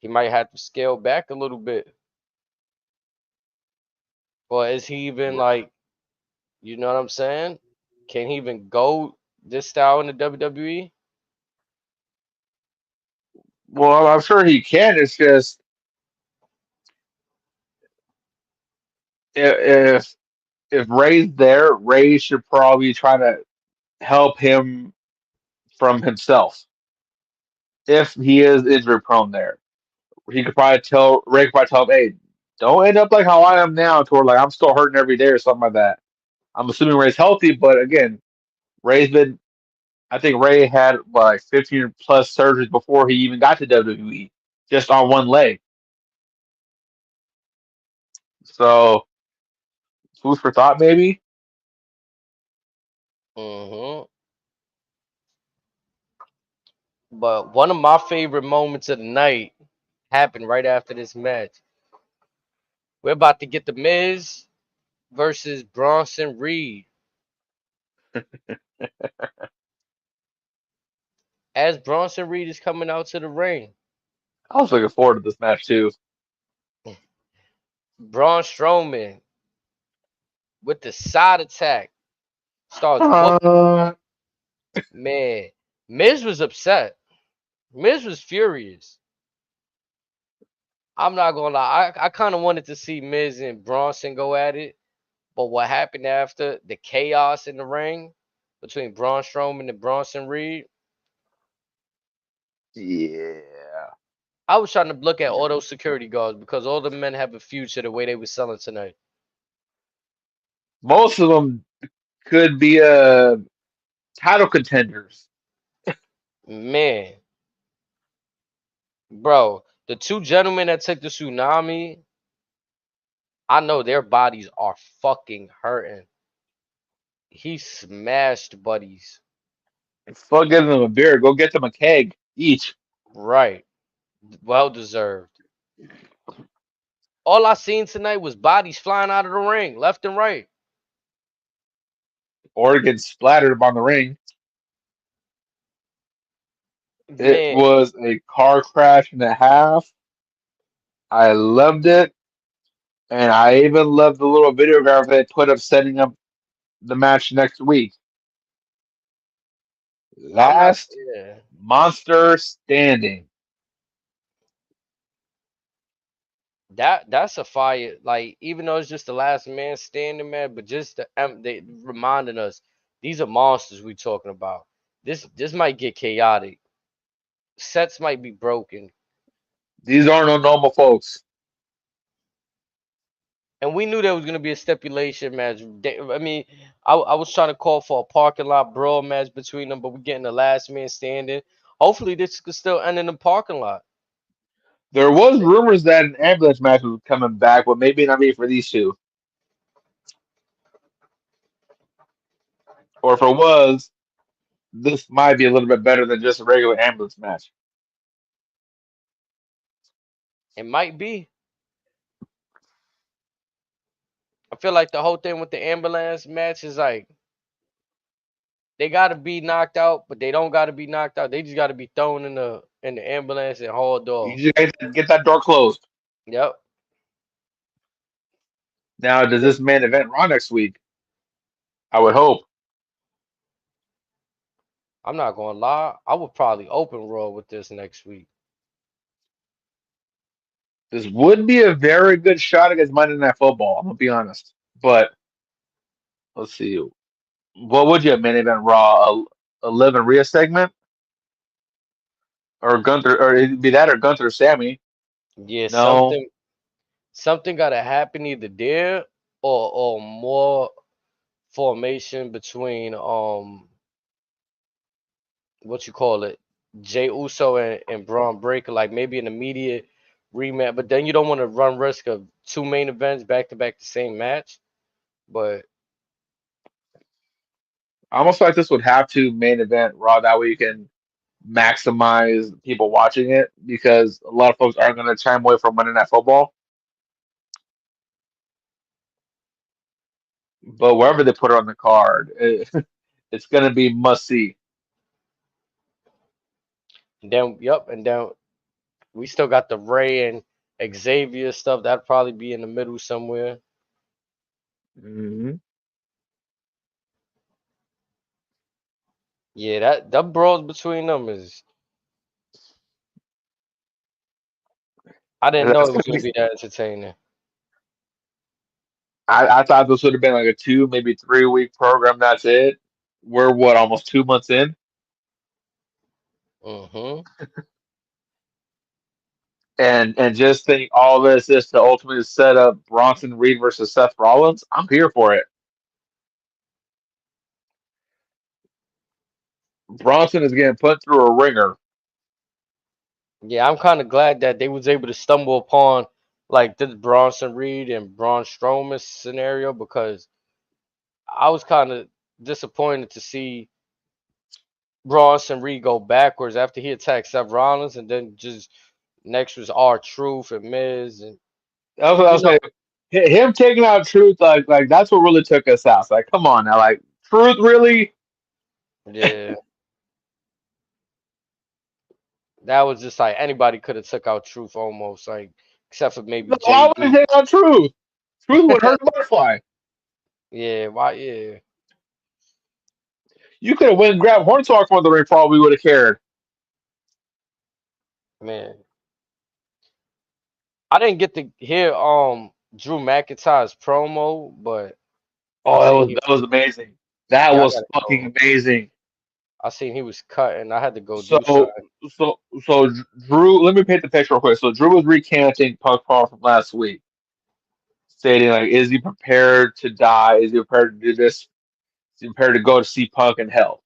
He might have to scale back a little bit. Or is he even like, you know what I'm saying? Can he even go this style in the WWE? Well, I'm sure he can. It's just if if Ray's there, Ray should probably try to help him from himself. If he is injury prone there, he could probably tell Ray could probably tell him, "Hey, don't end up like how I am now, toward like I'm still hurting every day or something like that." I'm assuming Ray's healthy, but again, Ray's been. I think Ray had like 15 plus surgeries before he even got to WWE, just on one leg. So food for thought, maybe. Hmm. But one of my favorite moments of the night happened right after this match. We're about to get the Miz versus Bronson Reed. As Bronson Reed is coming out to the ring, I was looking forward to this match too. Braun Strowman with the side attack starts whooping. Uh, Man, Miz was upset. Miz was furious. I'm not gonna lie. I kind of wanted to see Miz and Bronson go at it, but what happened after the chaos in the ring between Braun Strowman and Bronson Reed, yeah. I was trying to look at all those security guards because all the men have a future the way they were selling tonight. Most of them could be title contenders. Man, bro, the two gentlemen that took the tsunami, I know their bodies are fucking hurting. He smashed buddies. Fuck getting them a beer. Go get them a keg each. Right. Well deserved. All I seen tonight was bodies flying out of the ring, left and right. Or get splattered upon the ring. It Man, was a car crash and a half. I loved it. And I even loved the little videograph they put up setting up the match next week. I'm not. Last Yeah. monster standing. That's a fire. Like even though it's just the last man standing, man, but just they reminding us these are monsters we talking about. This might get chaotic. Sets might be broken, These are no normal folks. and we knew there was gonna be a stipulation match. I mean, I was trying to call for a parking lot brawl match between them, but we're getting the last man standing. Hopefully, this could still end in the parking lot. There was rumors that an ambulance match was coming back, but maybe not be for these two. Or if it was, this might be a little bit better than just a regular ambulance match. It might be. I feel like the whole thing with the ambulance match is like they gotta be knocked out, but they don't gotta be knocked out. They just gotta be thrown in the ambulance and hauled You off. just get that door closed. Yep. Now, does this main event Raw next week? I would hope. I'm not gonna lie. I would probably open Raw with this next week. This would be a very good shot against Monday Night Football. I'm gonna be honest, but let's see. What would you have main event Raw? A Liv and Rhea segment, or Gunther, or it'd be that or Gunther or Sammy? Yeah, No, something gotta happen either there or more formation between what you call it, Jey Uso and Braun Breaker, like maybe an immediate rematch. But then you don't want to run risk of two main events back to back the same match. But I almost feel like this would have to main event Raw. That way you can maximize people watching it because a lot of folks aren't gonna chime away from Monday Night Football. But wherever they put it on the card, it's gonna be must see. then yep, and then we still got the Ray and Xavier stuff. That'd probably be in the middle somewhere. Hmm. Yeah, that brawl between them is. I didn't know That's it was gonna gonna be. be that entertaining. I thought this would have been like a 2, maybe 3 week program. That's it. We're what, almost 2 months in, Hmm. and just think all this is to ultimately set up Bronson Reed versus Seth Rollins. I'm here for it. Bronson is getting put through a ringer. Yeah, I'm kind of glad that they was able to stumble upon like this Bronson Reed and Braun Strowman scenario because I was kind of disappointed to see Bronson Reed go backwards after he attacked Seth Rollins, and then just next was R-Truth and Miz, and That's what I you was know, saying. Him taking out Truth, like that's what really took us out. It's like, come on now, like Truth, really? yeah, that was just like anybody could have took out Truth almost, like except for maybe No, why would he JD. take out Truth? Truth would hurt Butterfly. Yeah, why? Yeah, You could have went and grabbed Hornswoggle for the ring, probably would have cared. man, I didn't get to hear Drew McIntyre's promo, but I Oh, seen he, that was amazing. That yeah, I was gotta fucking go. amazing. I seen he was cut, and I had to go So, do something. so Drew, let me paint the picture real quick. So Drew was recanting Punk Paul from last week, stating like, is he prepared to die? Is he prepared to do this? Is he prepared to go to see Punk in hell?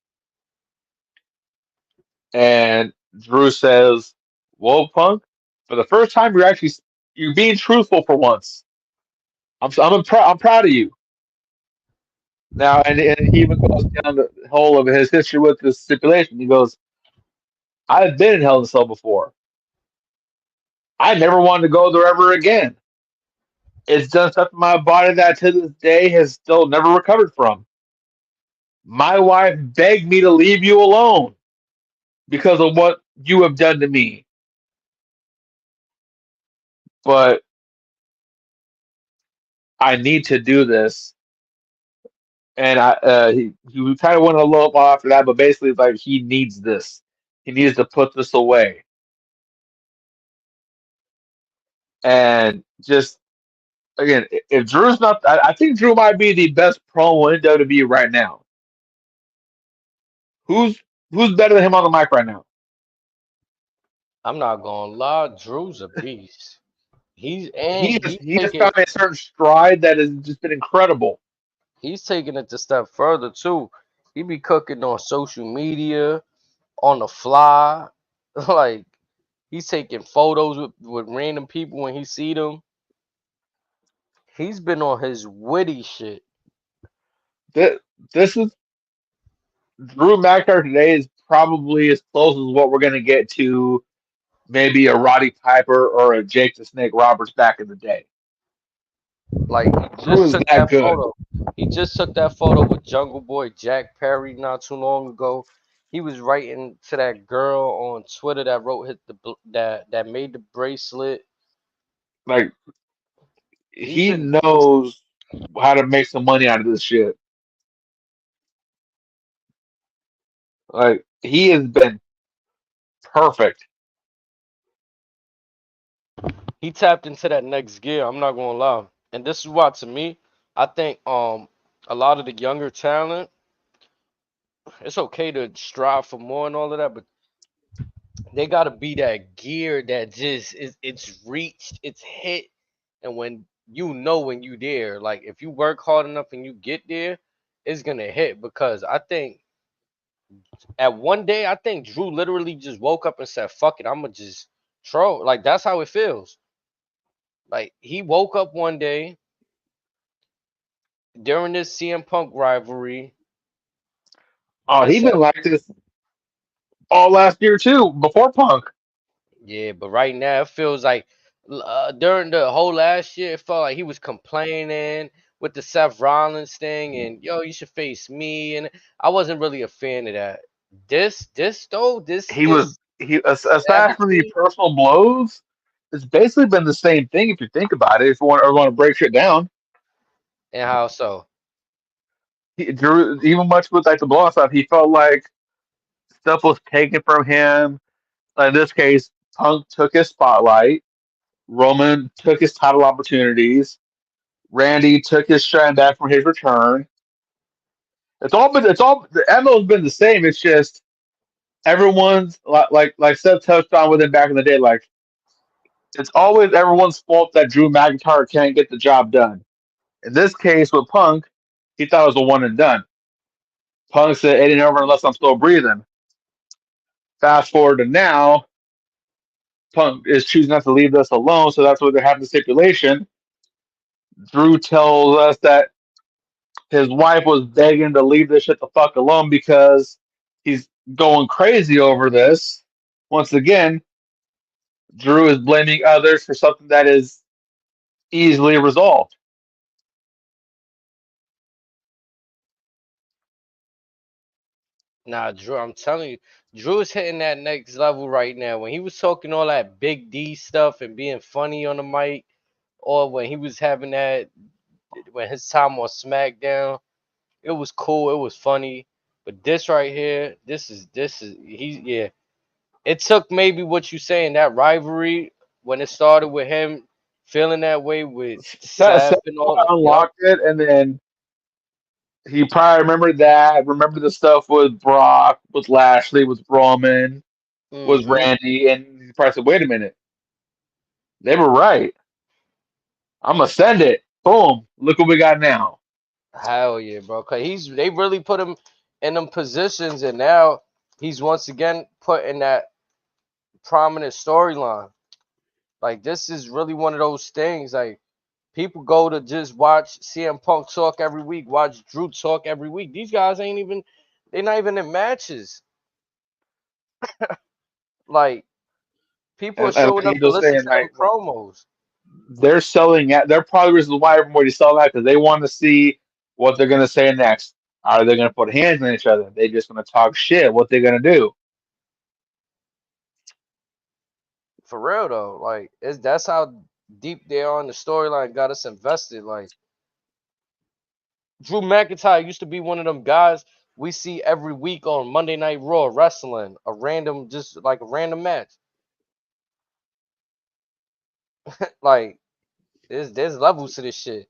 And Drew says, "Well, Punk, for the first time, you're being truthful for once. I'm proud of you." Now, and he even goes down the whole of his history with this stipulation. He goes, "I've been in Hell in a Cell before. I never wanted to go there ever again. It's done stuff to my body that to this day has still never recovered from. My wife begged me to leave you alone because of what you have done to me. But I need to do this." And he kind of went a little off after that, but basically it's like he needs this. He needs to put this away. And just again, if Drew's not, I think Drew might be the best promo in WWE right now. Who's who's better than him on the mic right now? I'm not gonna lie, Drew's a beast. He's and He has found a certain stride that has just been incredible. he's taking it a step further too. He be cooking on social media, on the fly, like he's taking photos with random people when he see them. He's been on his witty shit. This, this is Drew McIntyre today is probably as close as what we're gonna get to maybe a Roddy Piper or a Jake the Snake Roberts back in the day. Like he Drew just is took that that good. photo. He just took that photo with Jungle Boy Jack Perry not too long ago. He was writing to that girl on Twitter that wrote that made the bracelet. Like He's he been knows how to make some money out of this shit. Like he has been perfect. he tapped into that next gear. I'm not gonna lie, and this is why to me, I think a lot of the younger talent, it's okay to strive for more and all of that, but they gotta be that gear that just is it's reached, it's hit, and when you there, like if you work hard enough and you get there, it's gonna hit because I think at one day I think Drew literally just woke up and said, "Fuck it, I'ma just troll." Like that's how it feels. Like he woke up one day during this CM Punk rivalry Oh, and he said, been like this all last year too, before Punk. yeah, but right now it feels like during the whole last year, it felt like he was complaining with the Seth Rollins thing, and yo, you should face me, and I wasn't really a fan of that. This though, He was this he aside from the savagery personal blows, it's basically been the same thing if you think about it. If you want to break shit down, and how so? Drew, even much with like the blow stuff, he felt like stuff was taken from him. In this case, Punk took his spotlight. Roman took his title opportunities. Randy took his shine back from his return. It's all the MO's been the same. It's just everyone's like Seth touched on with him back in the day. Like it's always everyone's fault that Drew McIntyre can't get the job done. In this case with Punk, he thought it was a one and done. Punk said, "It ain't over unless I'm still breathing." Fast forward to now, Punk is choosing not to leave this alone, so that's why they're having the stipulation. Drew tells us that his wife was begging to leave this shit the fuck alone because he's going crazy over this. Once again, Drew is blaming others for something that is easily resolved. Nah, Drew, I'm telling you, Drew is hitting that next level right now. When he was talking all that Big D stuff and being funny on the mic, or when he was having that when his time on SmackDown, it was cool, it was funny. But this right here, this is he yeah. It took maybe what you saying that rivalry when it started with him feeling that way with Seth Seth and all that. Yup. unlocked it, and then he probably remembered that. Remember the stuff with Brock, with Lashley, with Roman, with Mm-hmm. Randy, and he probably said, "Wait a minute, they were right. I'm gonna send it. Boom! Look what we got now." Hell yeah, bro. Cause they really put him in them positions, and now he's once again put in that prominent storyline. Like this is really one of those things. Like people go to just watch CM Punk talk every week, watch Drew talk every week. These guys ain't even they're not even in matches. Like people are And showing like up you to just listen saying, to them like promos. they're selling at. They're probably the reason why everybody's selling out because they want to see what they're gonna say next. Are they gonna put hands on each other? They just gonna talk shit. What they gonna do? For real though. Like it's that's how deep they are in the storyline, got us invested. Like Drew McIntyre used to be one of them guys we see every week on Monday Night Raw wrestling, a random, just like a random match. Like there's levels to this shit.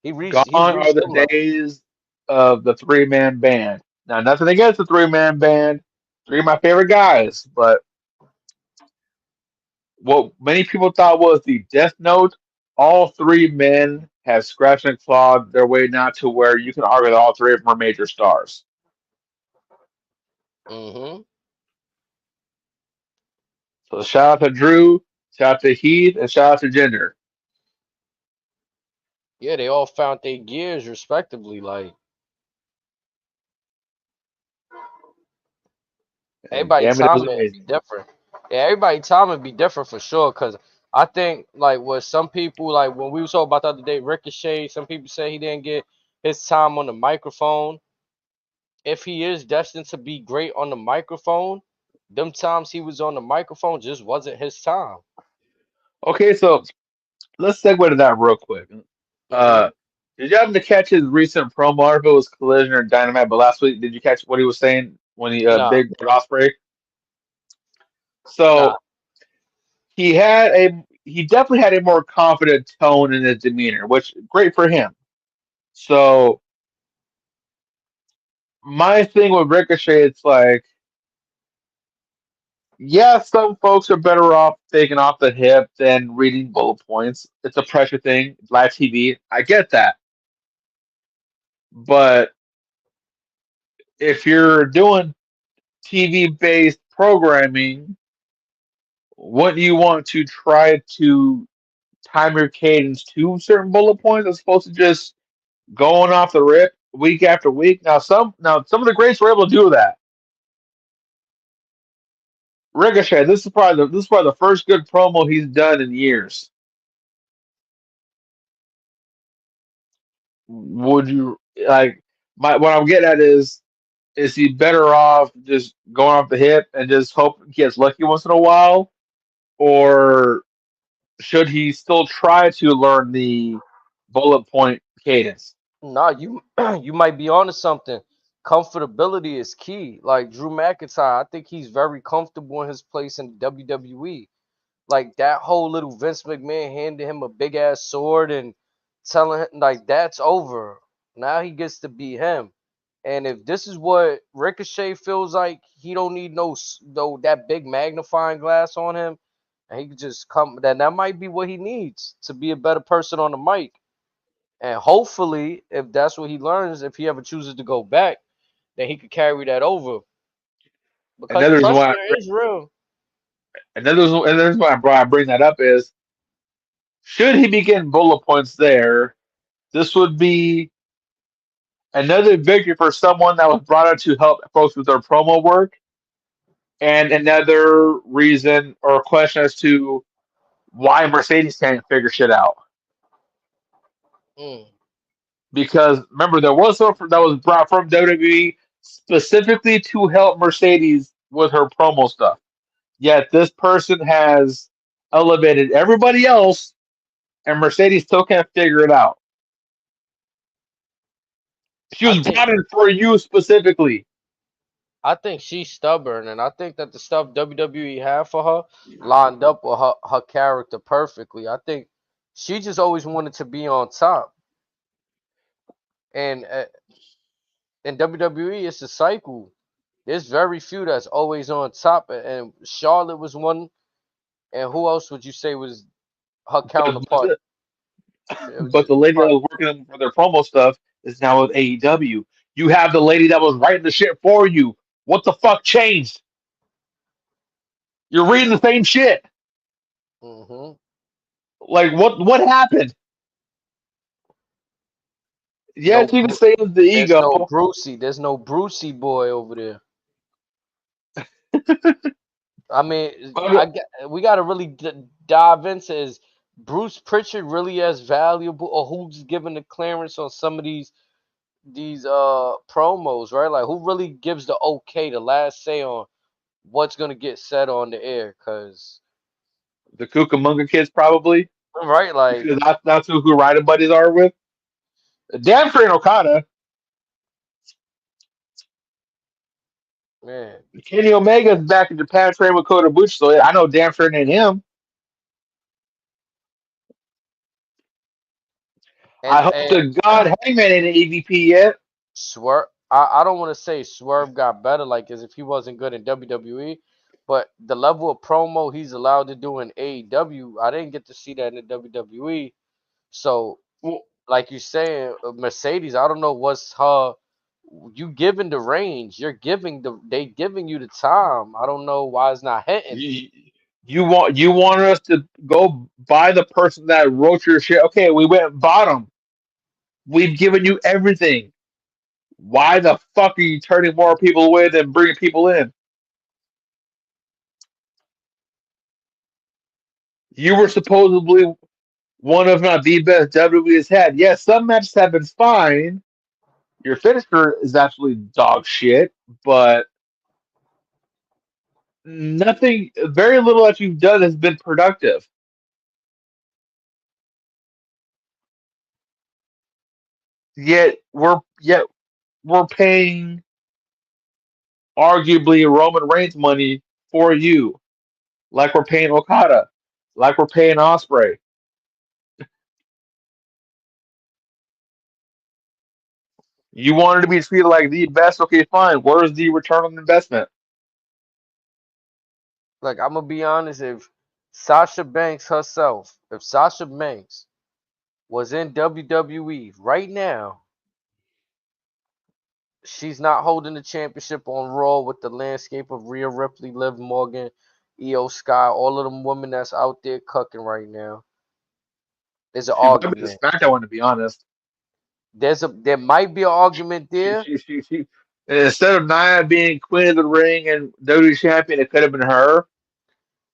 Gone He's are reached the them levels. days of the 3-man band. Now, nothing against the 3-man band. Three of my favorite guys, but what many people thought was the Death Note, all three men have scratched and clawed their way now to where you can argue that all three of them are major stars. Hmm. So shout out to Drew, shout out to Heath, and shout out to Jinder. Yeah, they all found their gears respectively. Like And everybody damn it, it was timing be amazing. different. Yeah, everybody timing be different for sure. Cause I think like what some people like when we was talking about the other day, Ricochet. Some people say he didn't get his time on the microphone, if he is destined to be great on the microphone, them times he was on the microphone just wasn't his time. Okay, so let's segue to that real quick. Hmm. Uh, did you happen to catch his recent promo? Or if it was Collision or Dynamite, but last week, did you catch what he was saying when he Nah, big Osprey? nah. So he definitely had a more confident tone in his demeanor, which great for him. So my thing with Ricochet, it's like, yeah, some folks are better off taking off the hip than reading bullet points. It's a pressure thing, live TV. I get that. But if you're doing TV based programming, wouldn't you want to try to time your cadence to certain bullet points as opposed to just going off the rip week after week? Now some of the greats were able to do that. Ricochet, this is probably the first good promo he's done in years. Would you like my what I'm getting at is he better off just going off the hip and just hope he gets lucky once in a while, or should he still try to learn the bullet point cadence? Nah, you you might be onto something. Comfortability is key. Like Drew McIntyre, I think he's very comfortable in his place in WWE. Like that whole little Vince McMahon handed him a big ass sword and telling him like that's over. Now he gets to be him. And if this is what Ricochet feels like, he don't need no that big magnifying glass on him, and he could just come. Then that might be what he needs to be a better person on the mic. And hopefully, if that's what he learns, if he ever chooses to go back, then he could carry that over because Another reason why pressure is real. another reason why I bring that up is should he be getting bullet points there, this would be another victory for someone that was brought out to help folks with their promo work, and another reason or question as to why Mercedes can't figure shit out. Mm. Because remember, there was someone that was brought from WWE specifically to help Mercedes with her promo stuff. Yet this person has elevated everybody else, and Mercedes still can't figure it out. She I was think brought in for you specifically. I think she's stubborn, and I think that the stuff WWE had for her lined up with her character perfectly. I think she just always wanted to be on top, and in WWE, it's a cycle. There's very few that's always on top, and Charlotte was one. And who else would you say was her But counterpart? It was but the lady that was working for their promo stuff is now with AEW. You have the lady that was writing the shit for you. What the fuck changed? You're reading the same shit. hmm Like what happened? no. Yes, you can say it's the There's ego. no Brucey. There's no Brucey boy over there. I mean, But we got to really dive into is Bruce Pritchard really as valuable, or who's giving the clearance on some of these promos, right? Like who really gives the okay, the last say on what's gonna get said on the air? Cause the Cucamonga kids probably right, like because that's who riding buddies are with. Damn sure ain't Okada. man, Kenny Omega's back in Japan training with Kota Ibushi, so I know damn sure it ain't him. I hope and to God Hangman ain't an EVP yet. Swerve. I don't want to say Swerve got better, like as if he wasn't good in WWE, but the level of promo he's allowed to do in AEW, I didn't get to see that in the WWE. So, Well, like you saying, Mercedes, I don't know what's her. You giving the range, you're giving they giving you the time. I don't know why it's not hitting. you, you want us to go buy the person that wrote your shit? Okay, we went bottom. We've given you everything. Why the fuck are you turning more people away than bringing people in? You were supposedly one of not the best WWE has had. Yes, some matches have been fine, Your finisher is absolutely dog shit, but nothing, very little that you've done has been productive. Yet we're paying arguably Roman Reigns money for you, like we're paying Okada, like we're paying Osprey. You wanted to be treated like the best, okay, fine. Where's the return on investment? Like I'm gonna be honest, if Sasha Banks herself, if Sasha Banks was in WWE right now, she's not holding the championship on Raw with the landscape of Rhea Ripley, Liv Morgan, Io Sky, all of them women that's out there cooking right now. There's an She might be the argument. SmackDown one, to be honest. There might be an argument She, there, she, she, she, Instead of Nia being Queen of the Ring and WWE Champion, it could have been her.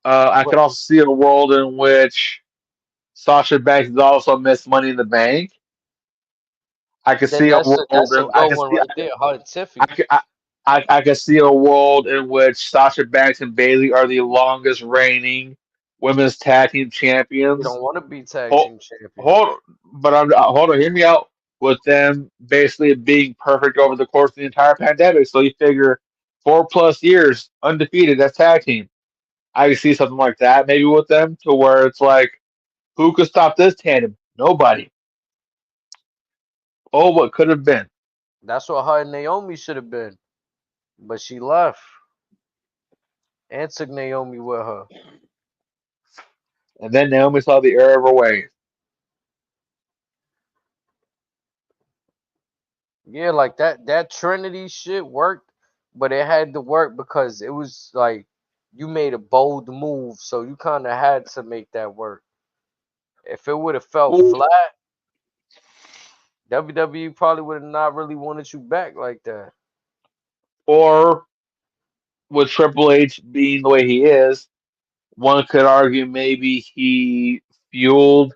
I but could also see a world in which Sasha Banks has also missed Money in the Bank. I could then see a world, that's a and I good could one see, right there. Her and I Tiffy. could, I could see a world in which Sasha Banks and Bailey are the longest reigning women's tag team You champions. don't want to be tag Hold, team champions. hold, but hold on, hear me out. With them basically being perfect over the course of the entire pandemic, so you figure 4+ years undefeated as tag team. I could see something like that maybe with them to where it's like, who could stop this tandem? Nobody. Oh, what could have been. That's what her and Naomi should have been. But she left and took Naomi with her. And then Naomi saw the error of her ways. Yeah, like that Trinity shit worked, but it had to work because it was like you made a bold move, so you kind of had to make that work. If it would have felt Or, flat, WWE probably would have not really wanted you back like that. or with Triple H being the way he is, one could argue maybe he fueled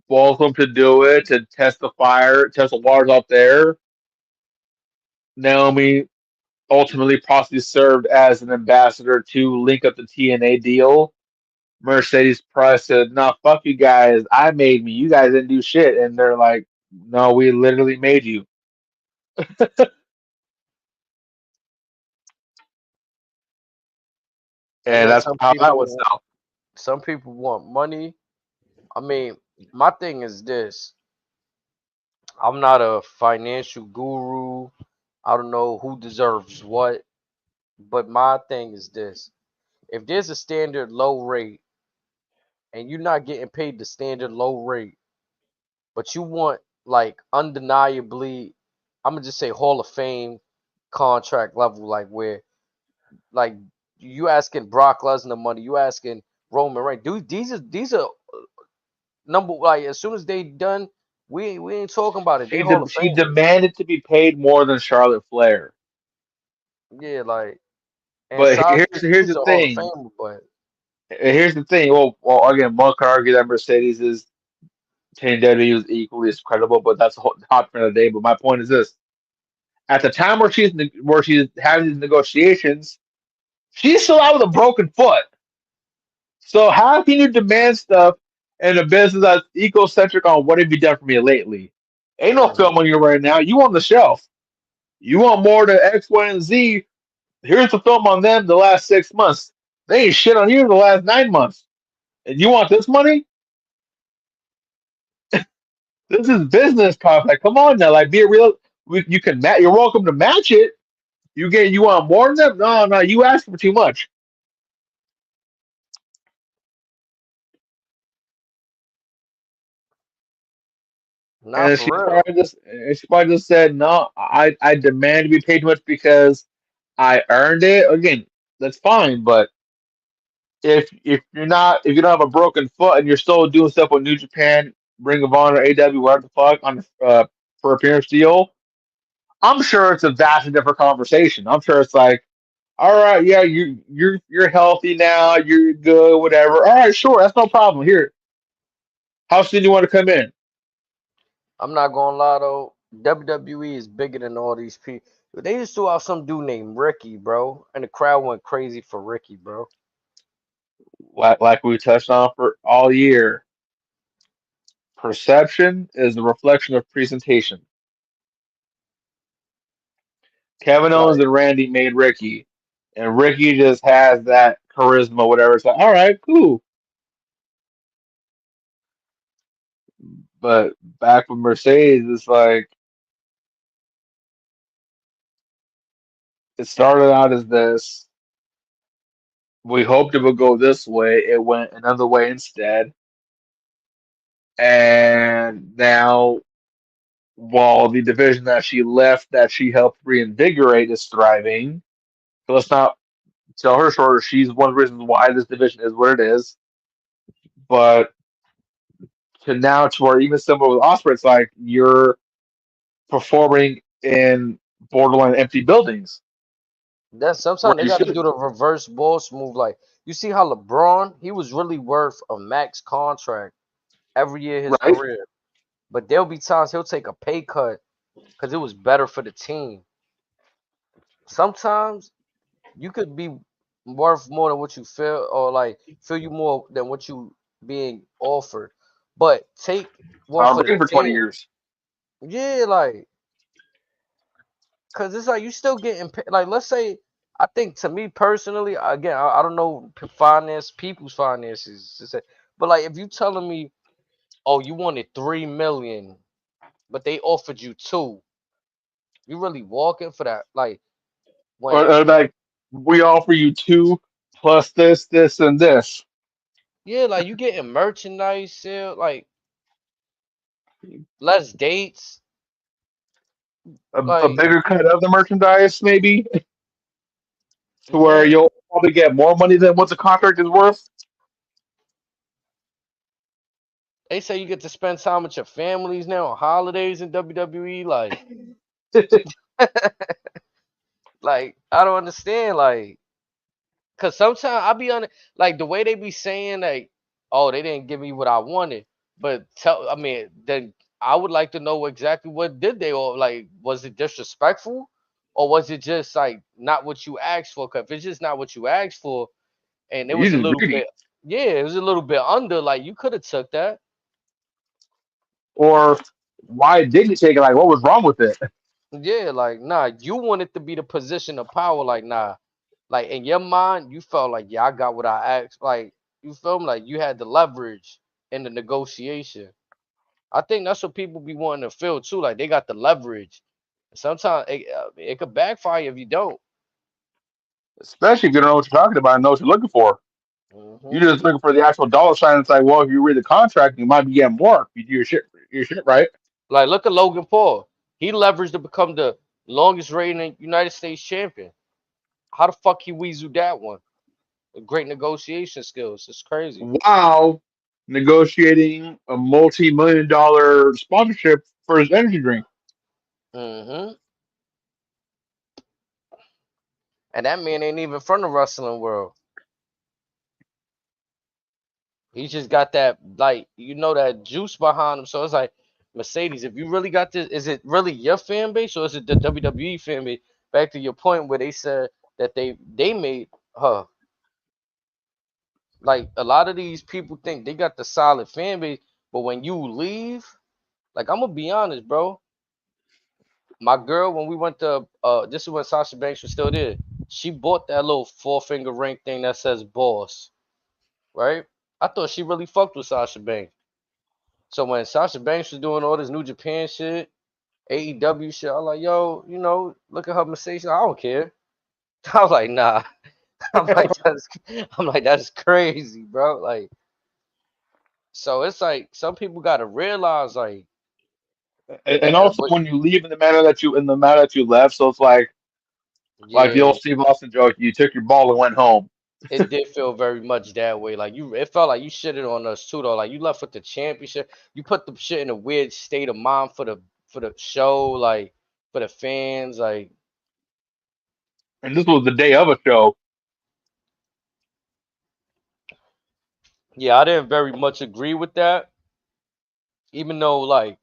both of them to do it, to test the fire, test the waters out there. Naomi ultimately possibly served as an ambassador to link up the TNA deal. Mercedes probably said, "No, fuck you guys. I made me. You guys didn't do shit." And they're like, "No, we literally made you." And And then that's how that would sound. some people want money. I mean, my thing is this. I'm not a financial guru. I don't know who deserves what, but my thing is this. If there's a standard low rate and you're not getting paid the standard low rate, but you want like undeniably, I'm gonna just say Hall of Fame contract level, like where like you asking Brock Lesnar money, you asking Roman Reigns, dude, these are number like as soon as they done, we ain't talking about it. They Hall of She Famers. demanded to be paid more than Charlotte Flair. Yeah, like and But Sasha, here's she's the a Hall of thing. Famer, but Here's the thing. Well, again, one could argue that Mercedes is WWE is equally as credible, but that's a whole topic for the day. But my point is this: at the time where she's having these negotiations, she's still out with a broken foot. So how can you demand stuff in a business that's ecocentric on what have you done for me lately? Ain't no mhm. film on you right now. You on the shelf. You want more to X, Y, and Z. Here's the film on them the last 6 months. They ain't shit on you the last 9 months. And you want this money? This is business cost. Like, come on now. Like, be real. You can match. You're welcome to match it. You want more than them? No, no. You ask for too much. Not for real. She probably just said, no. I demand to be paid too much because I earned it. Again, that's fine. But if you don't have a broken foot and you're still doing stuff with New Japan, Ring of Honor, AW, whatever the fuck on for appearance deal, I'm sure it's a vastly different conversation. I'm sure it's like, all right, yeah, you're healthy now, you're good, whatever. All right, sure, that's no problem. Here, how soon do you want to come in? I'm not gonna lie though. WWE is bigger than all these people. They just threw out some dude named Ricky, bro, and the crowd went crazy for Ricky, bro. Like we touched on for all year, perception is the reflection of presentation. Kevin Owens Like and Randy made Ricky, and Ricky just has that charisma, whatever. It's like, all right, cool. But back with Mercedes, it's like it started out as this. We hoped it would go this way. It went another way instead. And now, while the division that she left, that she helped reinvigorate, is thriving. So let's not sell her short. She's one of the reasons why this division is what it is. But to now, to where even similar with Osprey, it's like you're performing in borderline empty buildings that where sometimes they you got to do shouldn't, the reverse boss move. Like you see how LeBron, he was really worth a max contract every year of his right? career, but there'll be times he'll take a pay cut because it was better for the team. Sometimes you could be worth more than what you feel, or like feel you more than what you being offered, but take one Tom for the Brady for 20 team. years. Yeah, like because it's like you still getting like let's say I think to me personally again I don't know people's finances to say, but like if you telling me oh you wanted 3 million but they offered you two, you really walking for that like when Or like, we offer you two plus this, this, and this. yeah like you getting merchandise sale like less dates A like bigger cut of the merchandise, maybe, to where yeah you'll probably get more money than what the contract is worth. they say you get to spend time with your families now on holidays in WWE like I don't understand like cause sometimes I be on it like the way they be saying like, oh, they didn't give me what I wanted. But tell I mean, then I would like to know exactly what did they or like was it disrespectful? Or was it just like not what you asked for? Cause if it's just not what you asked for and it You was a just little greedy. bit yeah, it was a little bit under, like you could have took that. Or why didn't you take it? Like, what was wrong with it? Yeah, like nah, you wanted to be the position of power, like nah. Like in your mind, you felt like, yeah, I got what I asked. Like you felt like you had the leverage in the negotiation. I think that's what people be wanting to feel too. Like they got the leverage. Sometimes it could backfire if you don't. Especially if you don't know what you're talking about and know what you're looking for. Hmm. You're just looking for the actual dollar sign. It's like, well, if you read the contract, you might be getting more if you do your shit right. Like look at Logan Paul. He leveraged to become the longest reigning United States champion. How the fuck he weaseled that one? Great negotiation skills. It's crazy. While negotiating a multi-million-dollar sponsorship for his energy drink. Hmm. And that man ain't even from the wrestling world. He just got that like that juice behind him. So it's like Mercedes, if you really got this, is it really your fan base or is it the WWE fan base? Back to your point where they said that they made her like a lot of these people think they got the solid fan base, but when you leave, like I'm gonna be honest, bro. My girl, when we went to this is when Sasha Banks was still there. She bought that little four-finger ring thing that says boss, right? I thought she really fucked with Sasha Banks. So when Sasha Banks was doing all this New Japan shit, AEW shit, I was like, yo, look at her Mercedes. I don't care. I was like, nah. I'm like, that's that's crazy, bro. Like, so it's like some people gotta realize, like, And also what when you leave in the manner that you left, so it's like the yeah, old Steve Austin joke, you took your ball and went home. it did feel very much that way. Like it felt like you shitted on us too, though. Like you left with the championship. You put the shit in a weird state of mind for the show, like for the fans, like And this was the day of a show. yeah, I didn't very much agree with that. Even though like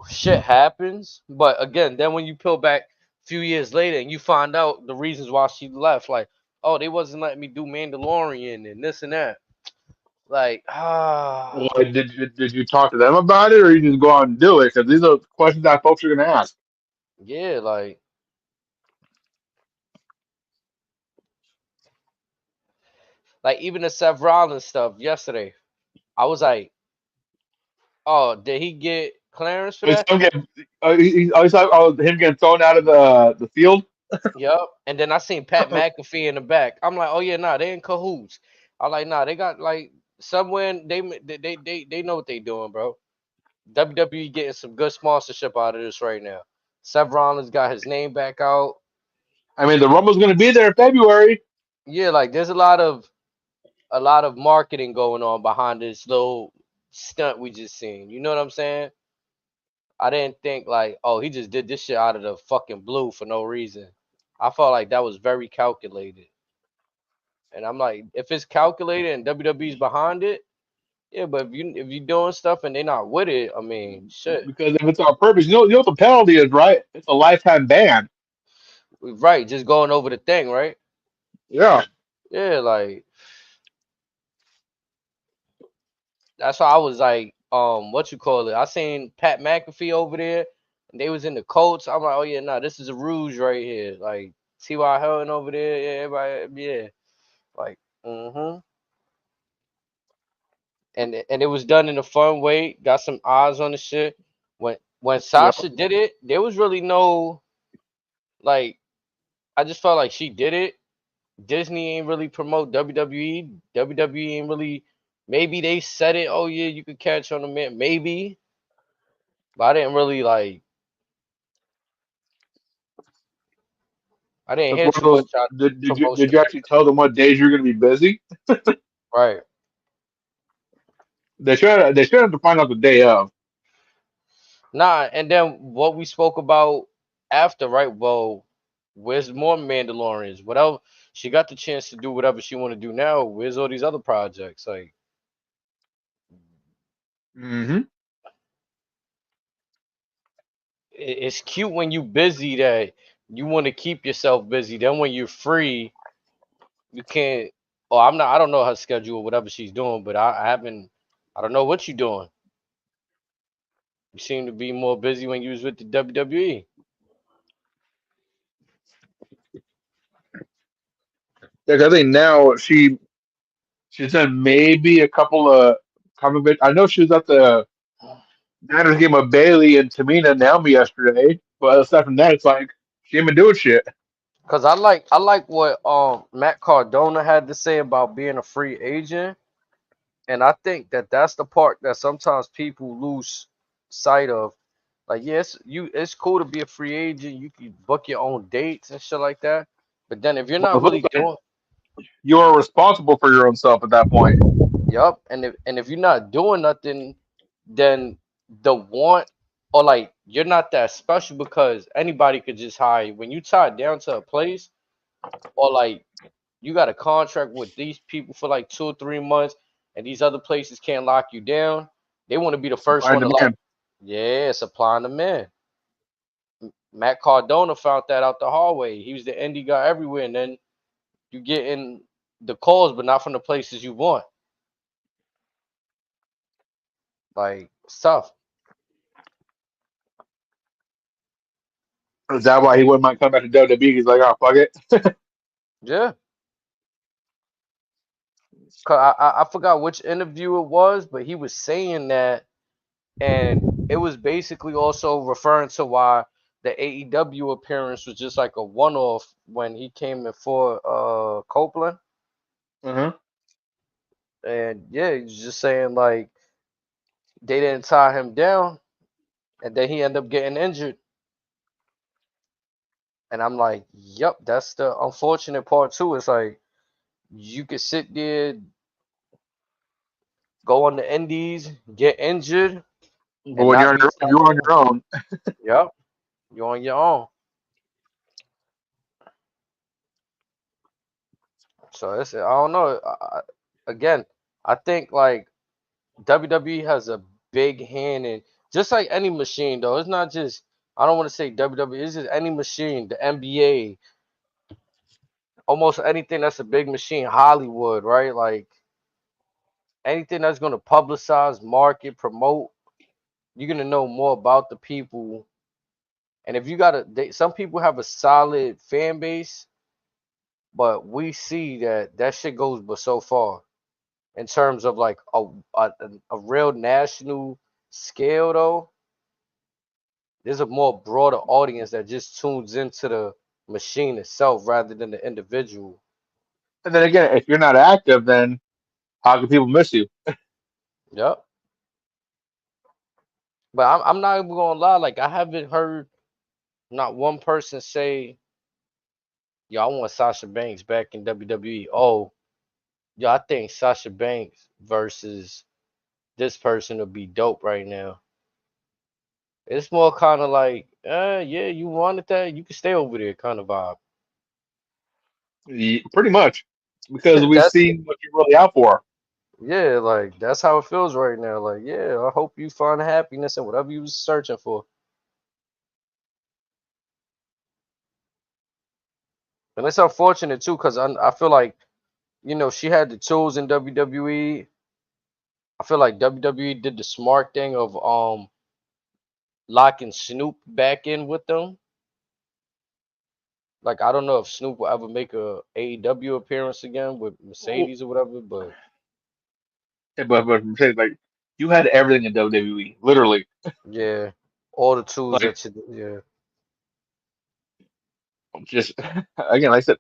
shit happens. But again, then when you peel back a few years later and you find out the reasons why she left, like, oh, they wasn't letting me do Mandalorian and this and that. Like, Like, did you talk to them about it, or you just go out and do it? Because these are questions that folks are going to ask. yeah, like even the Seth Rollins stuff yesterday, I was like, oh, did he get clearance for It's that? him getting, I saw him getting thrown out of the field. Yup. And then I seen Pat McAfee in the back. I'm like, oh yeah, nah, they in cahoots. I'm like, nah, they got like somewhere they know what they doing, bro. WWE getting some good sponsorship out of this right now. Seth Rollins got his name back out. I mean, the Rumble's going to be there in February. Yeah, like there's a lot of marketing going on behind this little stunt we just seen. You know what I'm saying? I didn't think like, oh, he just did this shit out of the fucking blue for no reason. I felt like that was very calculated. And I'm like, if it's calculated and WWE's behind it, yeah, but if you doing stuff and they not with it, I mean, shit. Because if it's on purpose, you know what the penalty is, right? It's a lifetime ban. Right, just going over the thing, right? Yeah. Yeah, like that's why I was like, what you call it? I seen Pat McAfee over there, and they was in the coats. I'm like, oh yeah, nah, this is a ruse right here. Like T.Y. Hilton over there, yeah, everybody, yeah, like, and it was done in a fun way. Got some eyes on the shit. When Yeah. Sasha did it, there was really no like. I just felt like she did it. Disney ain't really promote WWE. WWE ain't really. Maybe they said it. Oh yeah, you could catch on the man. Maybe, but I didn't really like. I didn't It's hear one of too those. much out Did promotion. you actually tell them what days you're going to be busy? Right. They should have to find out the day of. Nah, and then what we spoke about after, right? Well, where's more Mandalorians? Whatever she got the chance to do whatever she want to do now. Where's all these other projects? Like Hmm. it's cute when you busy that you want to keep yourself busy. Then when you're free, you can't. Oh, I'm not. I don't know her schedule, whatever she's doing, but I haven't. I don't know what you're doing. You seem to be more busy when you was with the WWE. Yeah, 'cause I think now she's done maybe a couple of comic. I know she was at the Niners game of Bailey and Tamina and Naomi yesterday, but aside from that, it's like she ain't been doing shit. Cause I like what Matt Cardona had to say about being a free agent, and I think that that's the part that sometimes people lose sight of. Like, yes, it's cool to be a free agent. You can book your own dates and shit like that. But then if you're But on not the flip really side, doing, you are responsible for your own self at that point. yup, and if you're not doing nothing, then the want or like you're not that special because anybody could just hire you. When you tied down to a place or like you got a contract with these people for like 2 or 3 months, and these other places can't lock you down. They want to be the first Supply and one to lock. demand. Yeah, supplying the men. Matt Cardona found that out the hallway. He was the indie guy everywhere, and then you get in the calls, but not from the places you want. Like stuff. Is that why he wouldn't mind coming back to WWE? He's like, oh, fuck it. Yeah. 'Cause I forgot which interview it was, but he was saying that, and it was basically also referring to why the AEW appearance was just like a one-off when he came in for Copeland. Uh-huh. And yeah, he's just saying like they didn't tie him down, and then he ended up getting injured. And I'm like, yep, that's the unfortunate part too. It's like you could sit there, go on the indies, get injured, But and when you're not on be your own, signed you're on down. your own. Yep, you're on your own. So I don't know. Again, I think like WWE has a big hand in just like any machine though. It's not just I don't want to say WWE. It's just any machine. The NBA, almost anything that's a big machine. Hollywood, right? Like anything that's gonna publicize, market, promote. You're gonna know more about the people. And if you some people have a solid fan base, but we see that that shit goes but so far in terms of like a, a real national scale though. There's a more broader audience that just tunes into the machine itself rather than the individual. And then again, if you're not active, then how can people miss you? Yep. But I'm not even gonna lie, like I haven't heard not one person say, yo, I want Sasha Banks back in WWE. Oh, yo, I think Sasha Banks versus this person would be dope right now. It's more kind of like, yeah, you wanted that, you can stay over there kind of vibe. Pretty much, because we've That's seen what you're really out for. yeah, like that's how it feels right now. Like, yeah, I hope you find happiness in whatever you was searching for. And it's unfortunate too, cause I feel like she had the tools in WWE. I feel like WWE did the smart thing of locking Snoop back in with them. Like I don't know if Snoop will ever make a AEW appearance again with Well, Mercedes or whatever, but yeah, but I'm saying, like, you had everything in WWE, literally. yeah, all the tools Like, that yeah. just again, like I said,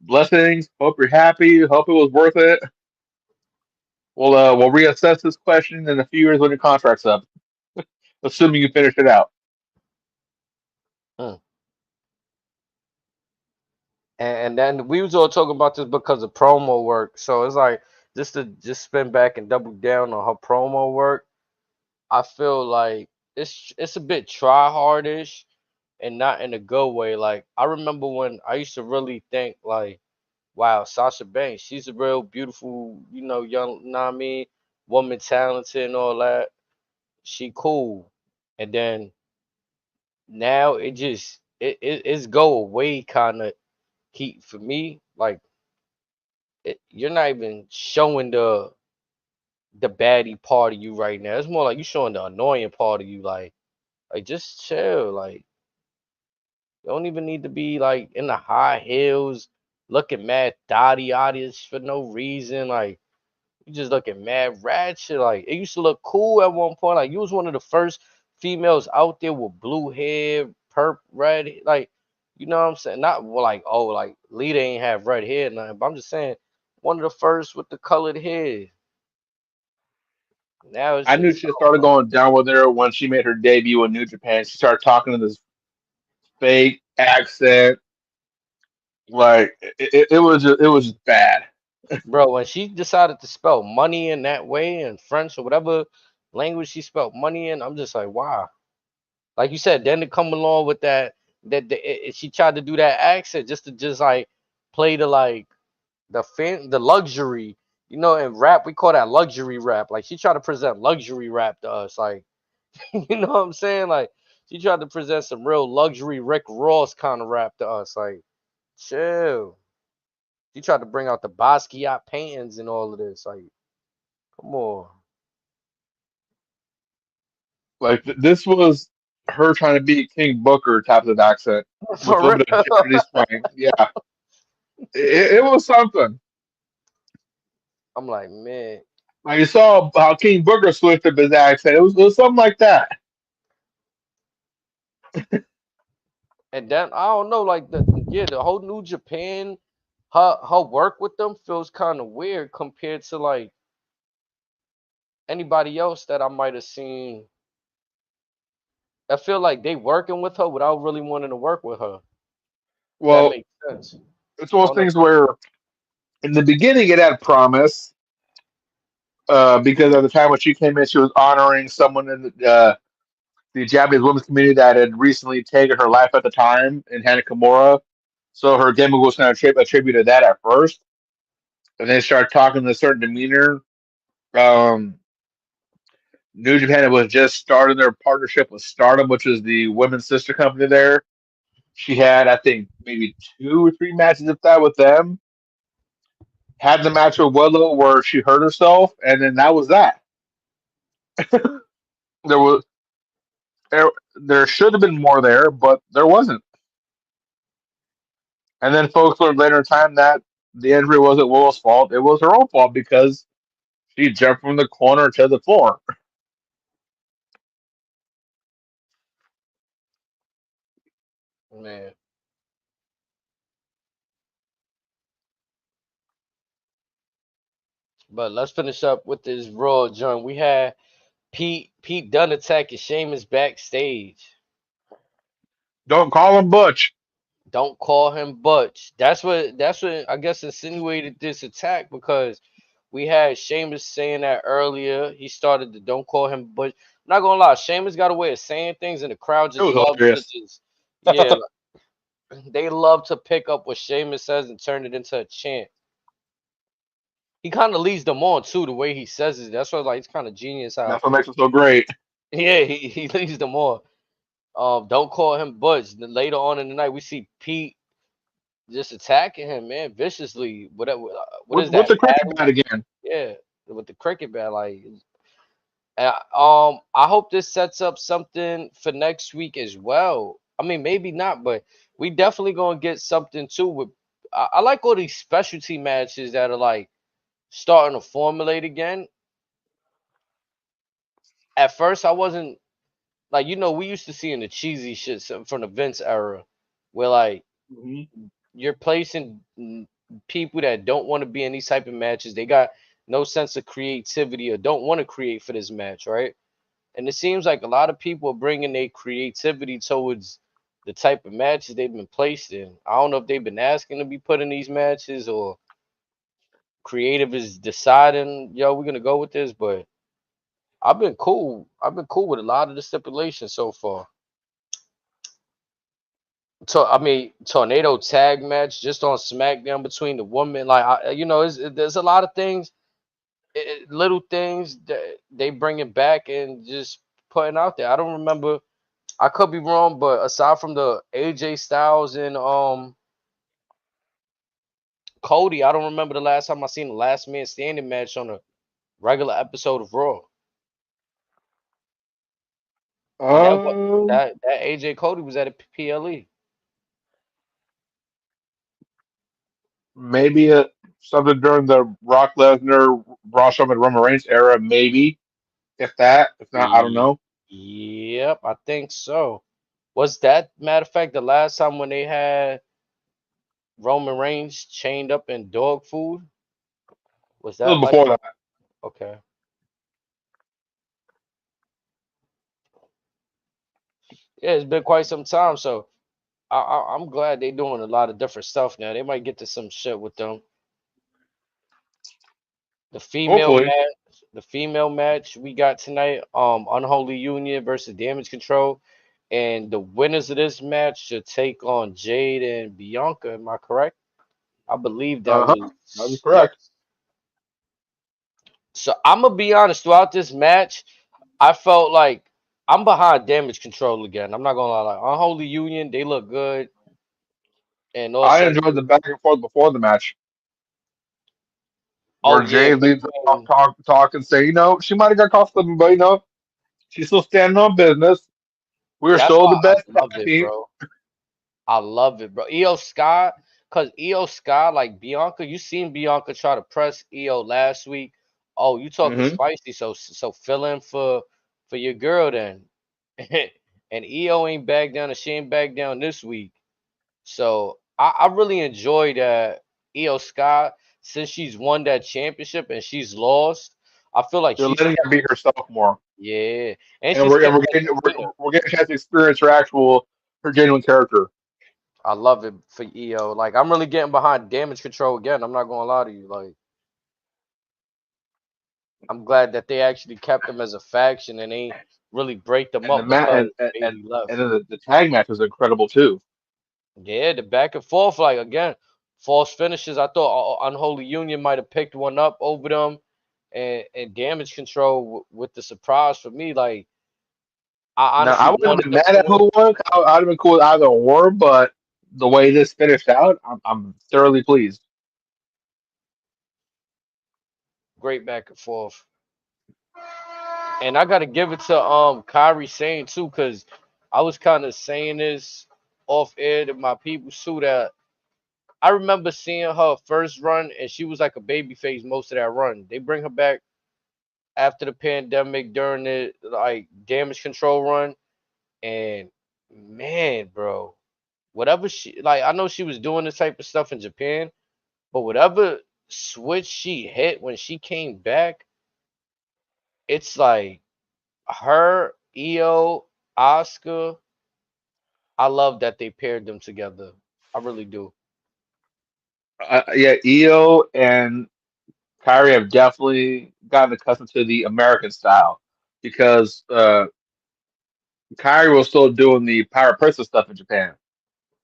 blessings. Hope you're happy. Hope it was worth it. We'll reassess this question in a few years when your contract's up, assuming you finish it out. Mm. And then we was all talking about this because of promo work. So it's like just to just spin back and double down on her promo work. I feel like it's a bit try hardish and not in a good way. Like I remember when I used to really think like, wow, Sasha Banks, she's a real beautiful, young, know what I mean, woman, talented and all that. She cool. And then now it's go away kind of heat for me. Like you're not even showing the baddie part of you right now. It's more like you showing the annoying part of you. Like just chill. Like you don't even need to be like in the high heels, looking mad dotty oddish for no reason. Like you just looking mad ratchet. Like it used to look cool at one point. Like you was one of the first females out there with blue hair, perp red. Like you know what I'm saying? Not like oh like Lita ain't have red hair, nothing. But I'm just saying one of the first with the colored hair. Now it's I knew just she started going down with her when she made her debut in New Japan. She started talking to this fake accent. Like it was just bad. bro. When she decided to spell money in that way in French or whatever language she spelled money in, I'm just like wow. Like you said, then to come along with she tried to do that accent just to just like play the like the luxury, in rap we call that luxury rap. Like she tried to present luxury rap to us, like you know what I'm saying? Like she tried to present some real luxury Rick Ross kind of rap to us. Like chill. She tried to bring out the Basquiat paintings and all of this. Like come on, Like this was her trying to be King Booker type of accent with a for little bit of real. Jersey swing. Yeah, it was something. I'm like man. Like you saw how King Booker switched up his accent. It was something like that. And then I don't know, like the whole New Japan, her work with them feels kind of weird compared to like anybody else that I might have seen. I feel like they working with her without really wanting to work with her. If that Well, makes sense. it's one I of those don't know. things where in the beginning it had promise because at the time when she came in, she was honoring someone in the Japanese women's community that had recently taken her life at the time in Hana Kimura. So her gimmick was kind of attributed to that at first, and then started talking to a certain demeanor. Um, New Japan was just starting their partnership with Stardom, which is the women's sister company there. She had, I think, maybe 2 or 3 matches, if that, with them. Had the match with Willow where she hurt herself, and then that was that. There was there should have been more there, but there wasn't. And then folks learned later in time that the injury wasn't Willow's fault; it was her own fault because she jumped from the corner to the floor. Man. But let's finish up with this Raw joint. We had Pete Dunne attacking Sheamus backstage. Don't call him Butch. Don't call him Butch. That's what I guess insinuated this attack because we had Sheamus saying that earlier. He started to don't call him Butch. I'm not gonna lie, Sheamus got a way of saying things and the crowd It just was loves to hilarious. just yeah, they love to pick up what Sheamus says and turn it into a chant. He kind of leads them on too, the way he says it. That's why like it's kind of genius how That's what makes it so great. yeah, he leads them on. Don't call him Butch. Then later on in the night, we see Pete just attacking him, man, viciously. What is With that the cricket paddle? bat again. Yeah, with the cricket bat. Like, I hope this sets up something for next week as well. I mean, maybe not, but we definitely gonna get something too. With I like all these specialty matches that are like starting to formulate again. At first, I wasn't like we used to see in the cheesy shit from the Vince era, where like Hmm. you're placing people that don't want to be in these type of matches. They got no sense of creativity or don't want to create for this match, right? And it seems like a lot of people are bringing their creativity towards the type of matches they've been placed in. I don't know if they've been asking to be put in these matches or creative is deciding, yo, we're gonna go with this. But I've been cool. I've been cool with a lot of the stipulations so far. So I mean, tornado tag match just on SmackDown between the women. Like there's a lot of things, little things that they bring it back and just putting out there. I don't remember. I could be wrong, but aside from the AJ Styles and Cody, I don't remember the last time I seen the Last Man Standing match on a regular episode of Raw. And that what Um, that AJ Cody was at a PLE. maybe something during the Brock Lesnar, Braun Strowman, Roman Reigns era. Maybe if that. If not, I don't know. Yep, I think so. Was that matter of fact the last time when they had Roman Reigns chained up in dog food? Was It was that like before that. okay? Yeah, it's been quite some time, so I'm glad they're doing a lot of different stuff now. They might get to some shit with them. The female Hopefully. match, the female match we got tonight, Unholy Union versus Damage Control, and the winners of this match should take on Jade and Bianca. Am I correct? I believe that Huh. That is was yes. correct. So I'm gonna be honest. Throughout this match, I felt like I'm behind Damage Control again. I'm not gonna lie. Like Unholy Union, they look good, and I also, enjoyed the back and forth before the match, oh where yeah, Jay leads the talk, and say, she might have got caught slipping, but she's still standing on business. We're that's still why the I best love tag it, team. bro. I love it, bro. Io Sky, cause Io Sky, like Bianca, you seen Bianca try to press Io last week. Oh, you talking Hmm. spicy, so fill in for your girl then. And Io ain't back down, and she ain't back down this week. So I really enjoy that Io Sky since she's won that championship and she's lost. I feel like They're she's letting her be kept herself more, yeah, and and she's we're and kept we're as getting a winner. we're getting a chance to experience her genuine character. I love it for EO. Like I'm really getting behind Damage Control again. I'm not gonna lie to you. Like I'm glad that they actually kept them as a faction and they really break them And the up mat because and Bailey left. and then the tag match was incredible too. Yeah, the back and forth, like again, false finishes. I thought Unholy Union might have picked one up over them, and damage control with the surprise for me. Like I Now, I honestly wouldn't have wanted been them mad to at win. who won. I'd have been cool with either or, but the way this finished out, I'm thoroughly pleased. Great back and forth. And I gotta give it to Kyrie Sane too, cause I was kind of saying this off air to my people too that I remember seeing her first run and she was like a baby face most of that run. They bring her back after the pandemic during the like damage control run, and man, bro, whatever she like, I know she was doing this type of stuff in Japan, but whatever switch she hit when she came back, it's like her, EO, Oscar. I love that they paired them together. I really do. Yeah, Io and Kyrie have definitely gotten accustomed to the American style because Kyrie was still doing the Pirate Princess stuff in Japan,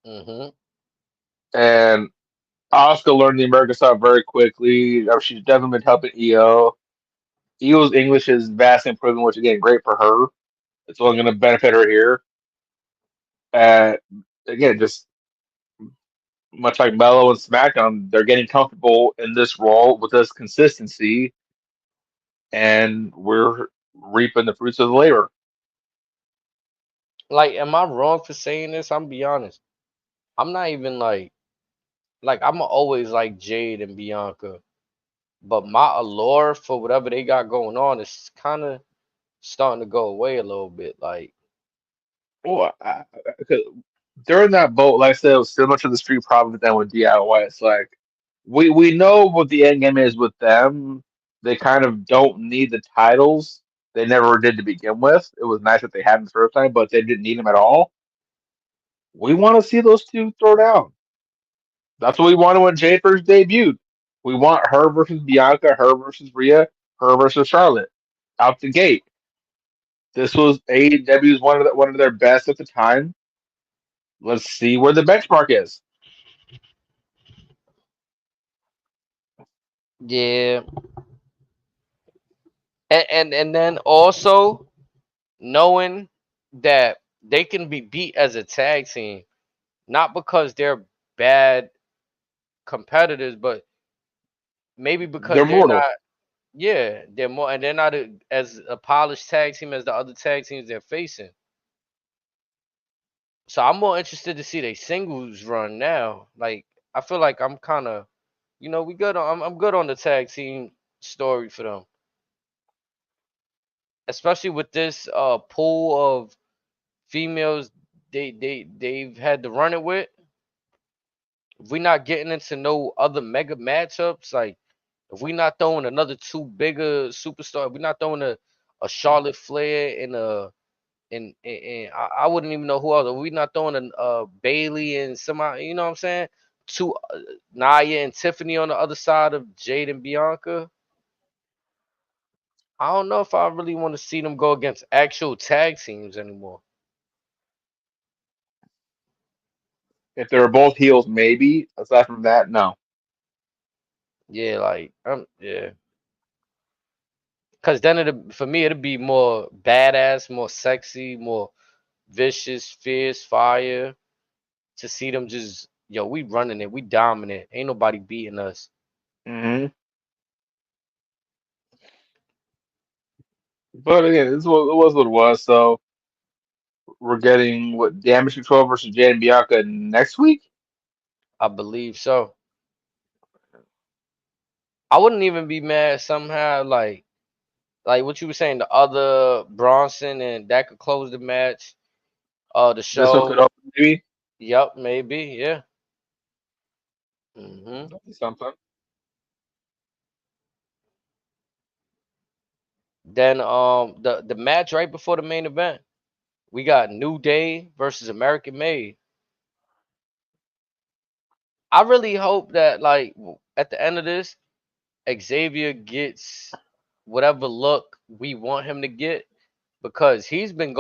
Hmm. and Oscar learned the American style very quickly. She's definitely been helping Io. Io's English is vastly improving, which again, great for her. It's only going to benefit her here. And again, just much like Melo and SmackDown, they're getting comfortable in this role with this consistency, and we're reaping the fruits of the labor. Like, am I wrong for saying this? I'm be honest. I'm not even like I'm always like Jade and Bianca, but my allure for whatever they got going on is kind of starting to go away a little bit. Like, Well, 'cause during that boat, like I said, it was similar to the Street Profits than with DIY. It's like we know what the end game is with them. They kind of don't need the titles. They never did to begin with. It was nice that they had them the first time, but they didn't need them at all. We want to see those two throw down. That's what we wanted when Jade first debuted. We want her versus Bianca, her versus Rhea, her versus Charlotte. Out the gate. This was AEW's one of their best at the time. Let's see where the benchmark is. yeah, and then also knowing that they can be beat as a tag team, not because they're bad competitors, but maybe because They're they're mortal. not. Yeah, they're more, and they're not as a polished tag team as the other tag teams they're facing. So I'm more interested to see their singles run now. Like I feel like I'm kind of, we good on. I'm good on the tag team story for them, especially with this pool of females they've had to run it with. If we not getting into no other mega matchups, like if we not throwing another two bigger superstar, if we not throwing a Charlotte Flair and I wouldn't even know who else. If we not throwing a Bailey and somebody, you know what I'm saying? Two Naya and Tiffany on the other side of Jade and Bianca. I don't know if I really want to see them go against actual tag teams anymore. If they were both heels, maybe. Aside from that, no. Yeah, like yeah. Cause then for me it'd be more badass, more sexy, more vicious, fierce, fire to see them just we running it, we dominant. Ain't nobody beating us. Hmm. But again, it was what it was. So we're getting what Damage Control versus Jade and Bianca next week. I believe so. I wouldn't even be mad somehow like what you were saying, the other Bronson and that could close the match, the This one could show. open maybe. Yup, maybe, yeah. Hmm. That'd be something. Then the match right before the main event, we got New Day versus American Made. I really hope that like at the end of this, Xavier gets whatever look we want him to get because he's been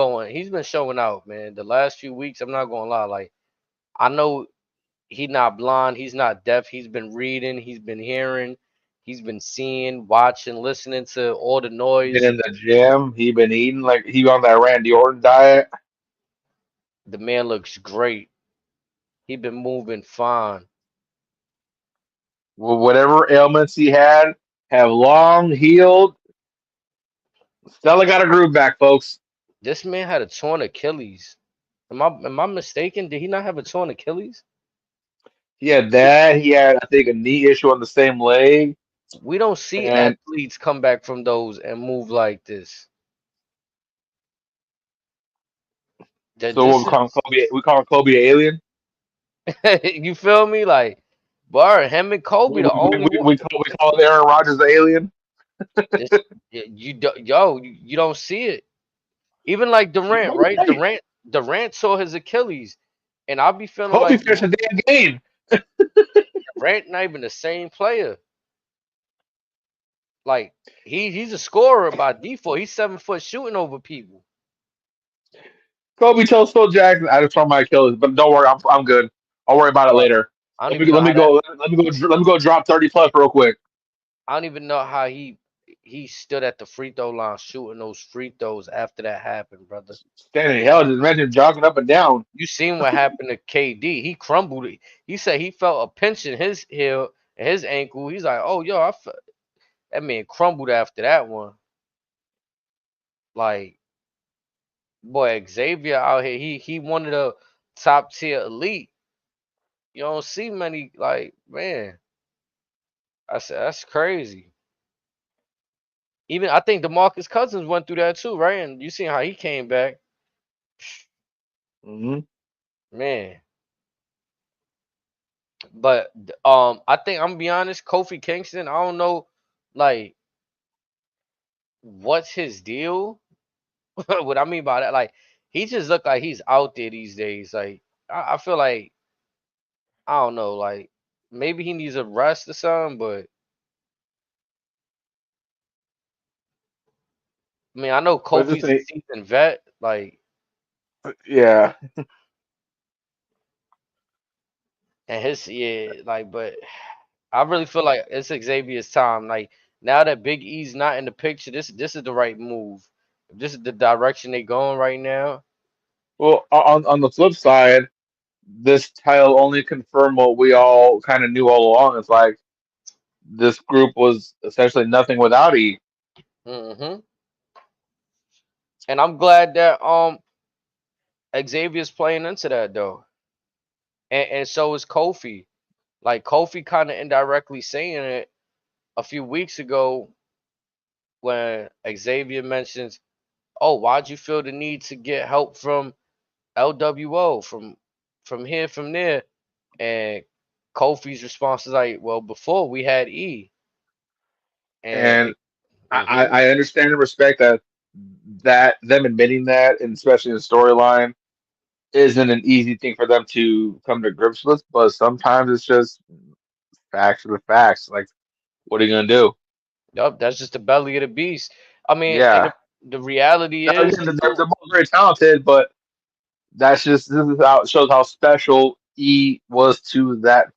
showing out, man. The last few weeks, I'm not gonna lie, like I know he's not blind, he's not deaf, he's been reading, he's been hearing, He's been seeing, watching, listening to all the Been noise. in the gym. He been eating like he on that Randy Orton diet. The man looks great. He been moving fine. Whatever ailments he had have long healed. Stella got a groove back, folks. This man had a torn Achilles. Am I mistaken? Did he not have a torn Achilles? He had that. He had, I think, a knee issue on the same leg. We don't see And athletes come back from those and move like this. That so what this we call him is Kobe. We call him Kobe the Alien. you feel me? Like, bar him and Kobe, We, the we, only we, one. we call Aaron Rodgers the Alien. This you don't see it. Even like You Durant, might be right? right. Durant saw his Achilles, and I'll be feeling Kobe like finished the damn game. Durant not even the same player. Like he's a scorer by default. He's 7 foot shooting over people. Kobe tells Phil Jackson, "I just tore my Achilles, but don't worry, I'm good. I'll worry about it Bro, later. I don't even know Let me how that. go. Let me go drop 30 plus real quick. I don't even know how he stood at the free throw line shooting those free throws after that happened, brother. Standing hell, just imagine him jogging up and down. You seen what happened to KD? He crumbled. He said he felt a pinch in his heel and his ankle. He's like, oh yo, that man crumbled after that one. Like boy, Xavier out here, he one of the top tier elite. You don't see many like man. I said that's crazy. Even I think DeMarcus Cousins went through that too, right? And you seen how he came back, Hmm. man. But I think I'm gonna be honest, Kofi Kingston. I don't know, like what's his deal. What I mean by that, like he just look like he's out there these days. Like I feel like I don't know, like maybe he needs a rest or something. But I mean, I know But this Kofi's a thing, seasoned vet, like, yeah. and his yeah, like, but I really feel like it's Xavier's time. Like now that Big E's not in the picture, this is the right move. If this is the direction they going right now, Well, on the flip side, this title only confirmed what we all kind of knew all along. It's like this group was essentially nothing without E. hmm and I'm glad that Xavier's playing into that though, and so is Kofi. Like Kofi kind of indirectly saying it a few weeks ago when Xavier mentions, "Oh, why'd you feel the need to get help from LWO from here from there?" And Kofi's response is like, "Well, before we had E." And And hmm I understand and respect that them admitting that, and especially in the storyline, isn't an easy thing for them to come to grips with. But sometimes it's just facts are the facts. Like, what are you gonna do? yup, that's just the belly of the beast. I mean, and Yeah. the reality Now is again, they're too. both very talented, but that's just this is how it shows how special E was to that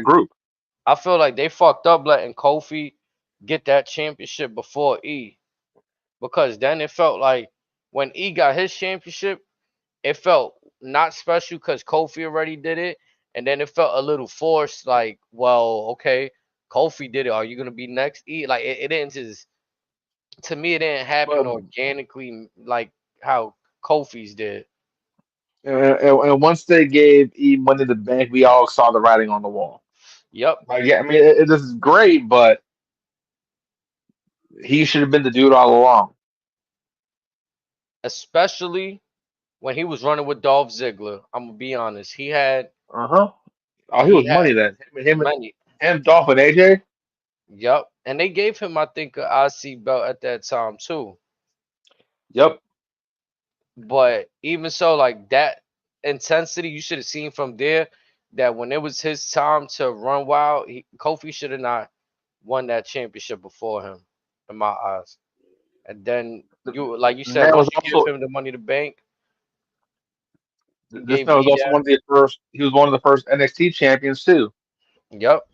group. I feel like they fucked up letting Kofi get that championship before E, because then it felt like when E got his championship, it felt not special because Kofi already did it, and then it felt a little forced. Like, well, okay, Kofi did it. Are you gonna be next? E like it didn't just to me. It didn't happen But organically like how Kofi's did. and once they gave E Money in the Bank, we all saw the writing on the wall. Yep, Like, yeah, I mean, this is great, but he should have been the dude all along. especially when he was running with Dolph Ziggler. I'm gonna be honest. Uh huh. Oh, he He was had money then. money. Him, Dolph, and AJ. Yep, and they gave him I think a IC belt at that time too. Yep. But even so, like that intensity, you should have seen from there that when it was his time to run wild, Kofi should have not won that championship before him, in my eyes. And then you, like you And said, that was once you give also him the money to bank, you this gave man was E also that. one of the first. He was one of the first NXT champions too. Yep.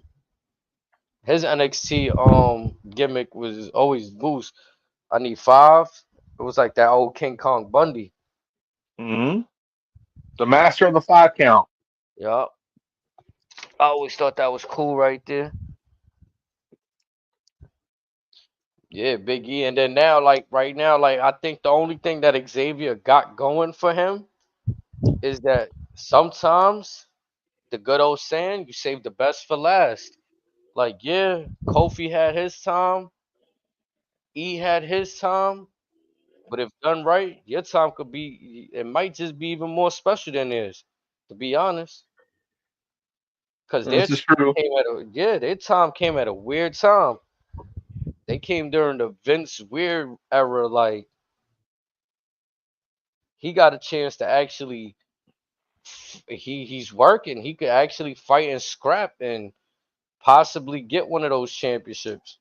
His NXT gimmick was always boost. I need 5. It was like that old King Kong Bundy. Hmm. The master of the 5 count. Yup. I always thought that was cool right there. Yeah, Big E. And then now, like right now, like I think the only thing that Xavier got going for him is that sometimes the good old saying, you save the best for last. Like, yeah, Kofi had his time, E had his time, but if done right, your time could be, it might just be even more special than theirs, to be honest. Because This is true. their time came at a weird time. They came during the Vince Weird era. Like, he got a chance to actually, he's working. He could actually fight and scrap and possibly get one of those championships.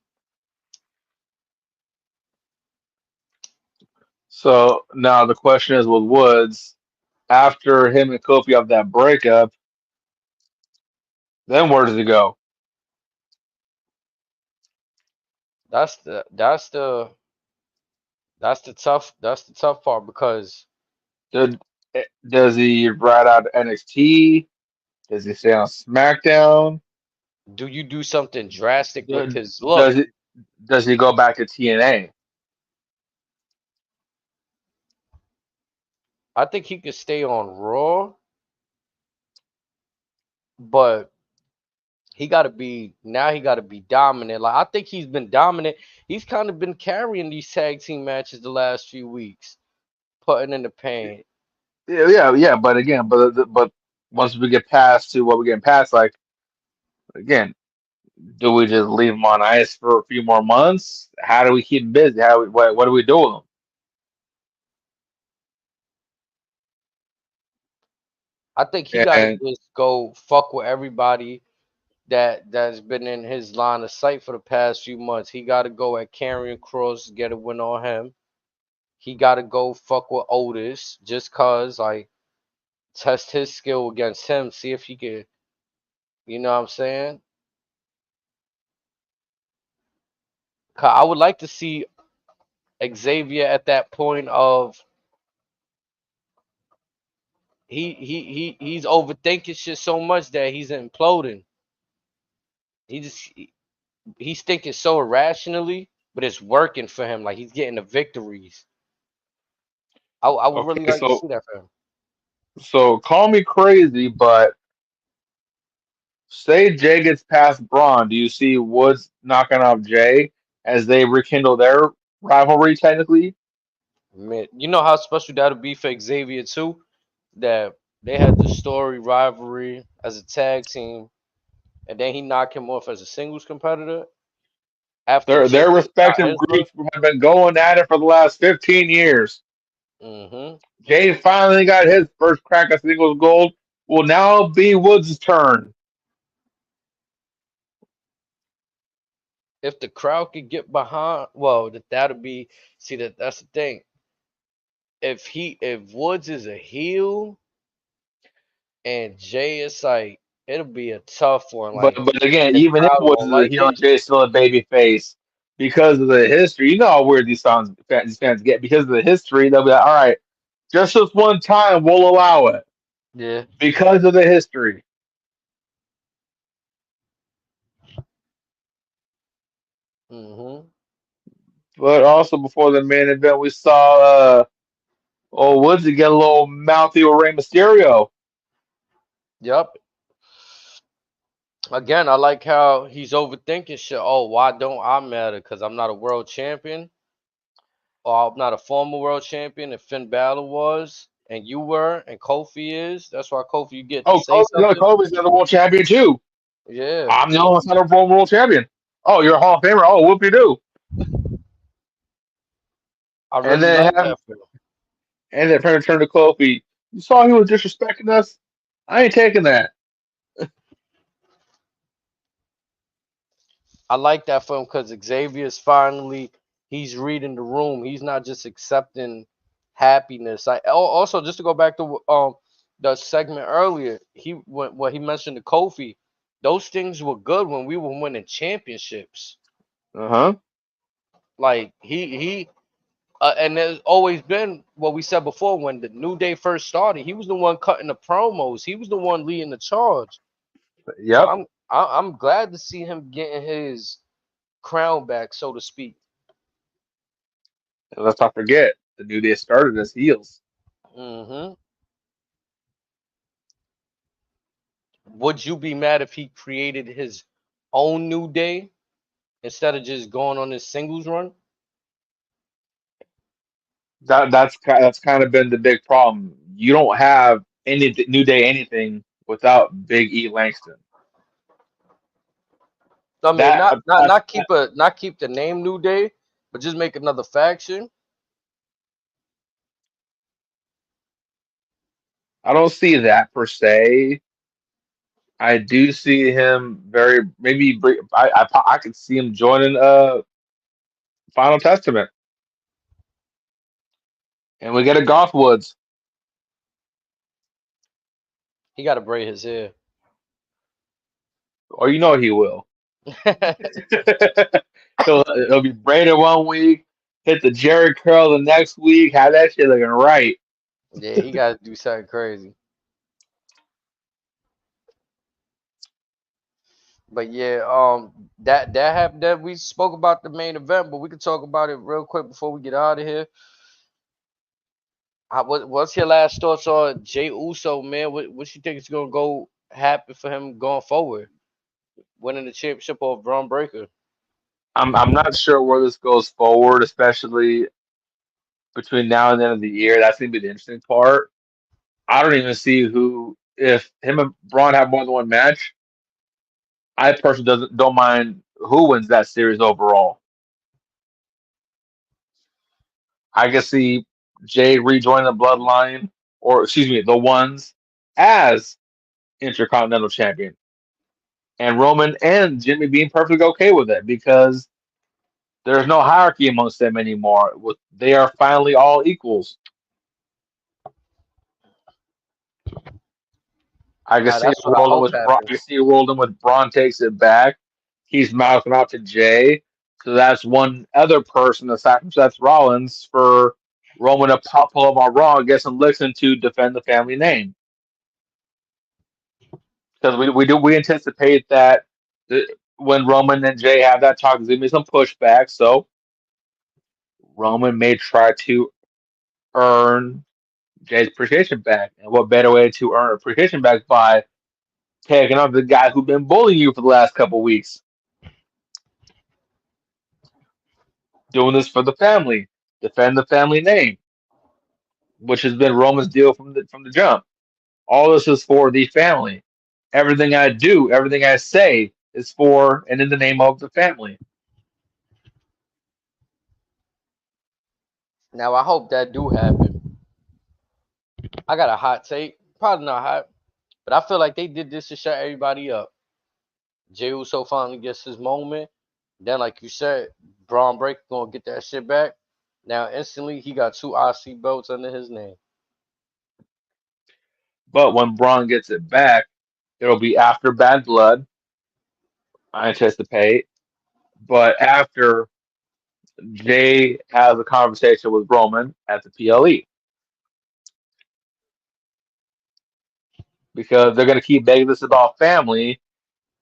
So now the question is with Woods, after him and Kofi have that breakup, then where does he go? That's the that's the that's the tough part because Does, does he ride out NXT? Does he stay on SmackDown? do you do something drastic with Do- his Does look? it? Does he go back to TNA? I think he could stay on Raw, but he got to be dominant. Like I think he's been dominant. He's kind of been carrying these tag team matches the last few weeks, putting in the pain. Yeah, yeah, yeah. But again, but once we get past to what we're getting past, like again, do we just leave him on ice for a few more months? How do we keep him busy? What do we do with I think he him? got to And just go fuck with everybody that's been in his line of sight for the past few months. He got to go at Karrion Cross, get a win on him. He got to go fuck with Otis just cause like test his skill against him, see if he could. You know what I'm saying? 'Cause I would like to see Xavier at that point of he's overthinking shit so much that he's imploding. He just he's thinking so irrationally, but it's working for him. Like he's getting the victories. I would really okay, like to see that for him. so call me crazy, but say Jay gets past Braun, do you see Woods knocking off Jay as they rekindle their rivalry technically? Man, you know how special that'll be for Xavier too. That they had the story rivalry as a tag team, and then he knocked him off as a singles competitor after Their Jay just got respective his run. groups have been going at it for the last 15 years. Hmm. Jay finally got his first crack at singles gold. Will now be Woods' turn. If the crowd could get behind, well, that'll be see that's the thing. If Woods is a heel and Jay is like it'll be a tough one. Like But again, the even if crowd Woods won't is a like heel it. and Jay's still a baby face because of the history, you know how weird these fans get because of the history. They'll be like, all right, just this one time we'll allow it Yeah. because of the history. Hmm. But also before the main event, we saw Woods get a little mouthy with Rey Mysterio. Yep. Again, I like how he's overthinking shit. Oh, why don't I matter? Because I'm not a world champion, or I'm not a former world champion. And Finn Balor was, and you were, and Kofi is. That's why Kofi, you get to Oh, say something. Kobe's the world champion too. Yeah, I'm the only son of former world champion. Oh, you're a Hall of Famer. Oh, whoop de doo. I And really then like have that for him. and then turn to Kofi. You saw he was disrespecting us. I ain't taking that. I like that for him because Xavier's finally he's reading the room. He's not just accepting happiness. Also just to go back to the segment earlier, he when he mentioned the Kofi, those things were good when we were winning championships. Uh-huh. Like and there's always been what we said before when the New Day first started. He was the one cutting the promos. He was the one leading the charge. So Yep. I'm glad to see him getting his crown back, so to speak. And let's not forget, the New Day started as heels. Hmm. Would you be mad if he created his own New Day instead of just going on his singles run? That's kind of been the big problem. You don't have any New Day anything without Big E Langston. I mean, That not keep the name New Day, but just make another faction. I don't see that per se. I do see him very maybe I could see him joining Final Testament, and we get a Golf Woods, He got to braid his hair. or you know he will. He'll be braided one week, hit the Jerry curl the next week, have that shit looking right. Yeah, he got to do something crazy. But yeah, that happened. That we spoke about the main event, but we could talk about it real quick before we get out of here. What's your last thoughts on Jay Uso, man? What you think is gonna go happen for him going forward, winning the championship or Braun Breaker? I'm not sure where this goes forward, especially between now and the end of the year. That's gonna be the interesting part. I don't even see who if him and Braun have more than one match. I personally doesn't don't mind who wins that series overall. I can see Jay rejoining the Bloodline, or excuse me, the Ones as Intercontinental Champion, and Roman and Jimmy being perfectly okay with it because there's no hierarchy amongst them anymore. They are finally all equals. I can Now see it that's what I rolling hope with Braun. I can happens. see it rolling with Braun takes it back. He's mouthing out to Jay. So that's one other person aside from Seth Rollins for Roman to pull up on Raw and get some licks to defend the family name. Because we anticipate that when Roman and Jay have that talk, there's gonna be some pushback. So Roman may try to earn Jay's appreciation back, and what better way to earn appreciation back by taking on the guy who's been bullying you for the last couple weeks, doing this for the family, defend the family name, which has been Roman's deal from the jump. All this is for the family. Everything I do, everything I say is for and in the name of the family. Now I hope that do happen. I got a hot take, probably not hot, but I feel like they did this to shut everybody up. Jey Uso finally gets his moment. Then, like you said, Braun Breaker gonna get that shit back. Now instantly he got two IC belts under his name. But when Braun gets it back, it'll be after Bad Blood, I anticipate. But after Jay has a conversation with Roman at the PLE, because they're going to keep begging this about family.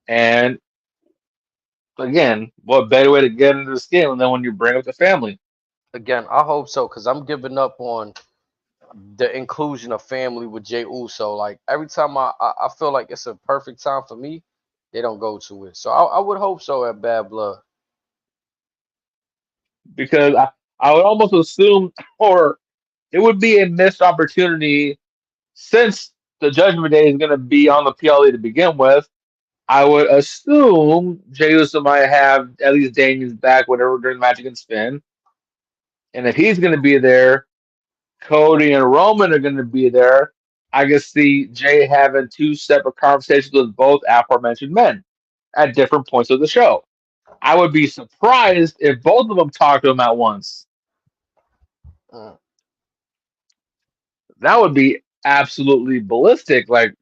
And again, what better way to get into the skin than when you bring up the family? Again, I hope so, cause I'm giving up on the inclusion of family with Jey Uso. Like every time I feel like it's a perfect time for me, they don't go to it. So I would hope so at Bad Blood. Because I would almost assume, or it would be a missed opportunity since the Judgment Day is going to be on the PLE to begin with. I would assume Jey Uso might have at least Daniel's back, whatever during the match against Finn. And if he's going to be there, Cody and Roman are going to be there. I can see Jay having two separate conversations with both aforementioned men at different points of the show. I would be surprised if both of them talked to him at once. Mm. That would be absolutely ballistic. Like,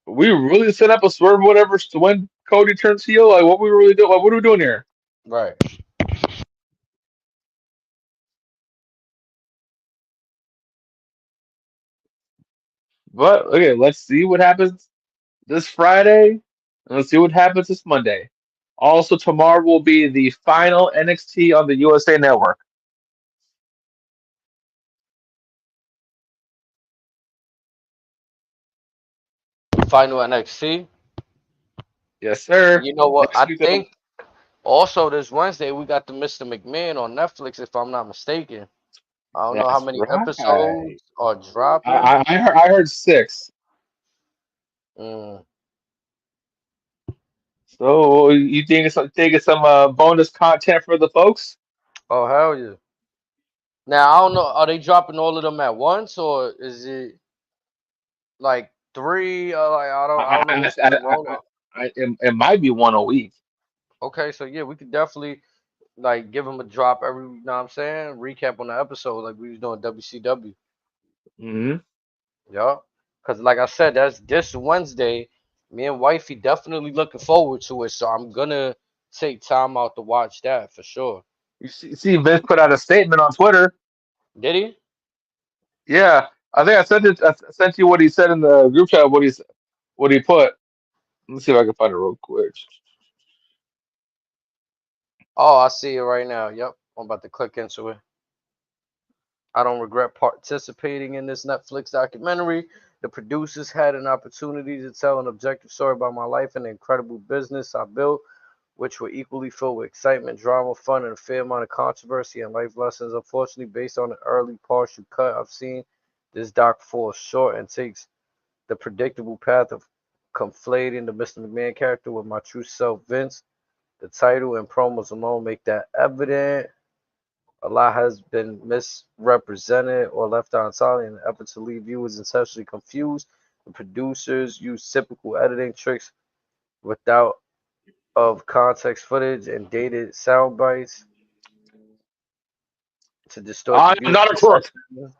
We really set up a swerve, whatever, to when Cody turns heel. Like, what we really do? Like, what are we doing here? Right. But okay, let's see what happens this Friday, and let's see what happens this Monday. Also, tomorrow will be the final NXT on the USA Network. Final NXT. Yes, sir. You know what? Next I week. think also this Wednesday we got the Mr. McMahon on Netflix, if I'm not mistaken. I don't know how That's many right. episodes are dropping. I heard six. Mm. So you think it's some bonus content for the folks? Oh hell yeah! Now I don't know. Are they dropping all of them at once, or is it like three? Like I don't know what's going on. It might be one a week. Okay, so yeah, we could definitely like give them a drop every. You know what I'm saying? Recap on the episode like we was doing WCW. Hmm. Yeah, because like I said, that's this Wednesday. Me and wifey definitely looking forward to it, so I'm gonna take time out to watch that for sure. See, Vince put out a statement on Twitter. Did he? Yeah, I think I sent it. I sent you what he said in the group chat. What he put. Let's see if I can find it real quick. Oh, I see it right now. Yep, I'm about to click into it. I don't regret participating in this Netflix documentary. The producers had an opportunity to tell an objective story about my life and the incredible business I built, which were equally filled with excitement, drama, fun, and a fair amount of controversy and life lessons. Unfortunately, based on the early partial cut I've seen, this doc falls short and takes the predictable path of conflating the Mr. McMahon character with my true self, Vince. The title and promos alone make that evident. A lot has been misrepresented or left out entirely in an effort to leave viewers intentionally confused. The producers use typical editing tricks without of context footage and dated sound bites to distort the I'm viewer's not a crook. perception.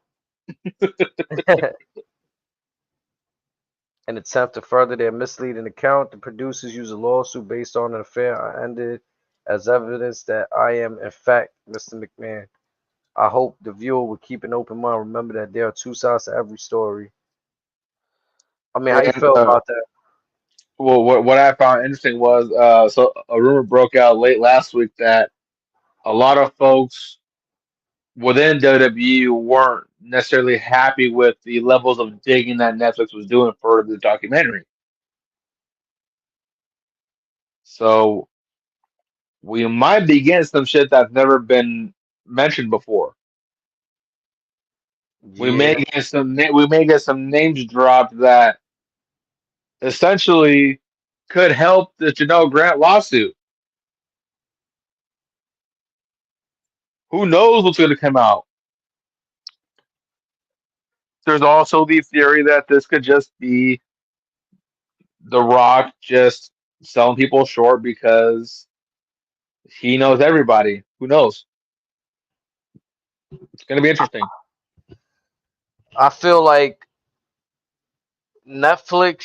In an attempt to further their misleading account, the producers use a lawsuit based on an affair I ended as evidence that I am, in fact, Mr. McMahon. I hope the viewer will keep an open mind. Remember that there are two sides to every story. I mean, how you And feel about that? well, what I found interesting was so a rumor broke out late last week that a lot of folks within WWE weren't necessarily happy with the levels of digging that Netflix was doing for the documentary. So we might be getting some shit that's never been mentioned before. Yeah, We may get some names dropped that essentially could help the Janelle Grant lawsuit. Who knows what's going to come out? There's also the theory that this could just be The Rock just selling people short because he knows everybody. Who knows? It's going to be interesting. I feel like Netflix.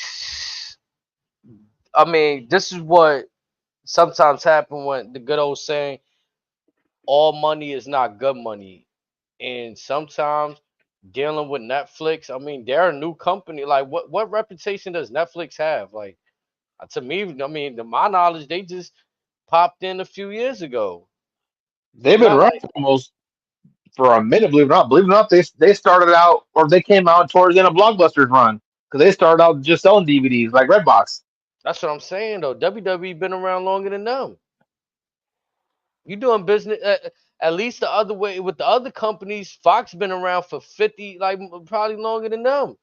I mean, this is what sometimes happen when the good old saying, "All money is not good money," and sometimes dealing with Netflix. I mean, they're a new company. Like, what reputation does Netflix have? Like, to me, I mean, to my knowledge, they just popped in a few years ago. They've It's been not around like for a minute, believe it or not. Believe it or not, they started out or they came out towards the end of Blockbuster's run because they started out just selling DVDs like Redbox. that's what I'm saying though. WWE been around longer than them. You doing business at least the other way with the other companies. Fox been around for 50, like probably longer than them.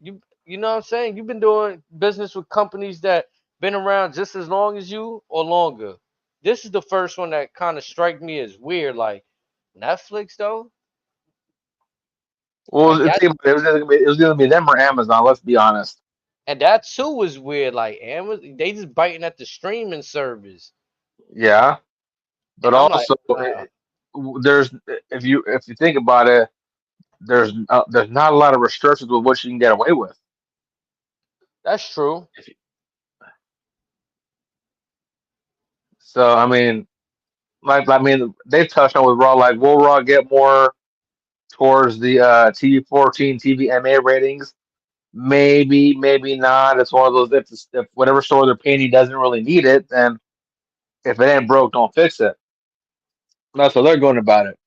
You know what I'm saying? You've been doing business with companies that been around just as long as you or longer. This is the first one that kind of strike me as weird. Like Netflix though, Well, like that, it was going to be them or Amazon. Let's be honest. and that too was weird. Like Amazon, they just biting at the streaming service, Yeah, but and I'm like, also there's if you think about it, there's not a lot of restrictions with what you can get away with. That's true. So I mean, they touched on with Raw. Like, will Raw get more towards the TV 14 TVMA ratings? Maybe, maybe not. It's one of those if whatever store they're painting doesn't really need it, then if it ain't broke, don't fix it. That's how they're going about it.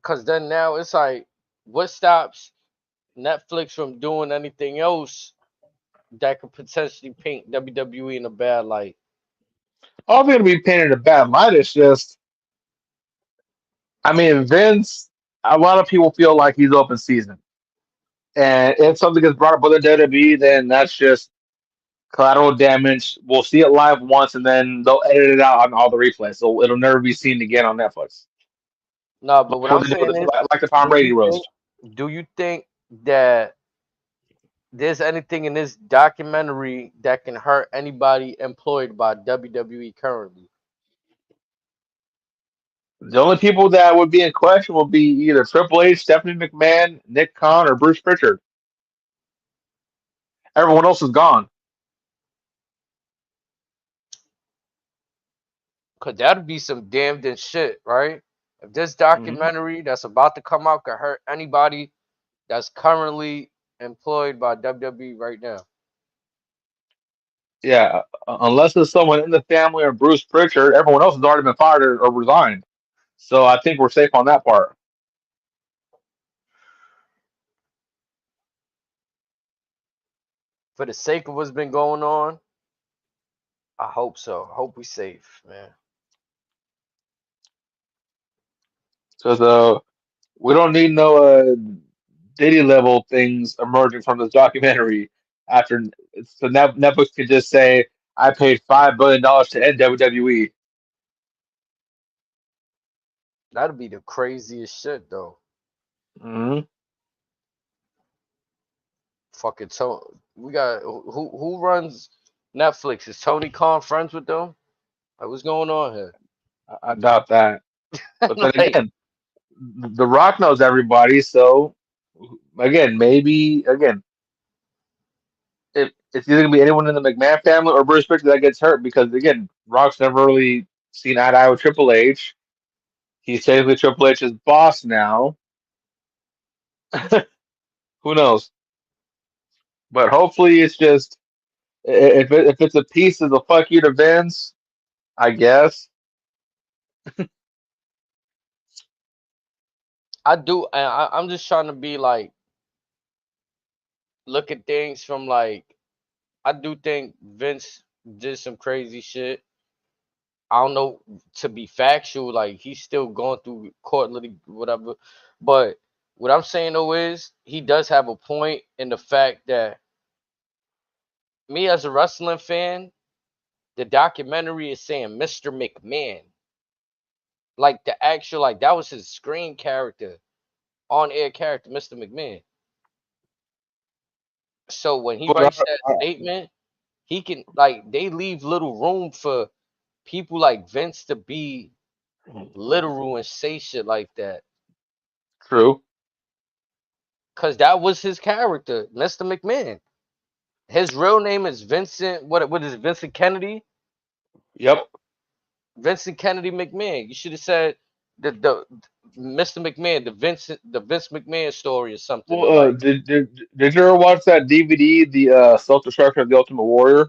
Cause then now it's like, what stops Netflix from doing anything else that could potentially paint WWE in a bad light? All going to be painted a bad light. It's just, I mean, Vince. A lot of people feel like he's open season, and if something gets brought up with the WWE, then that's just collateral damage. We'll see it live once, and then they'll edit it out on all the replays, so it'll never be seen again on Netflix. No, but Like what what I'm they did with saying the, is, like the Tom do Brady you think roast. do you think that there's anything in this documentary that can hurt anybody employed by WWE currently? The only people that would be in question would be either Triple H, Stephanie McMahon, Nick Khan, or Bruce Pritchard. Everyone else is gone. Cause that'd be some damned and shit, right? If this Mhm. documentary that's about to come out could hurt anybody that's currently employed by WWE right now. Yeah, unless it's someone in the family or Bruce Pritchard, everyone else has already been fired or resigned. So I think we're safe on that part. For the sake of what's been going on, I hope so. Hope we safe, man. Because we don't need no Diddy level things emerging from this documentary. After so Netflix can just say, "I paid $5 billion to end WWE." That'd be the craziest shit though. Hmm. Fucking so we got who runs Netflix? Is Tony Khan friends with them? Like, what's going on here? I doubt that. But then Like, again, The Rock knows everybody, so again, maybe again, if it's either gonna be anyone in the McMahon family or Bruce Pritchard that gets hurt because again, Rock's never really seen eye to eye with Triple H. He's technically Triple H's boss now. Who knows? But hopefully, it's just if it's a piece of the fuck you to Vince, I guess. I do. I'm just trying to be like, look at things from like, I do think Vince did some crazy shit. I don't know, to be factual, like he's still going through court whatever. But what I'm saying though is he does have a point in the fact that me as a wrestling fan, the documentary is saying Mr. McMahon. Like the actual, like that was his screen character, on air character, Mr. McMahon. So when he But writes that statement, he can, like, they leave little room for people like Vince to be literal and say shit like that. true. Cause that was his character, Mr. McMahon. His real name is Vincent. What is it, Vincent Kennedy? Yep. Vincent Kennedy McMahon. You should have said the Mr. McMahon, the Vince McMahon story or something. Well, Or like, did you ever watch that DVD, the Self Destruction of the Ultimate Warrior?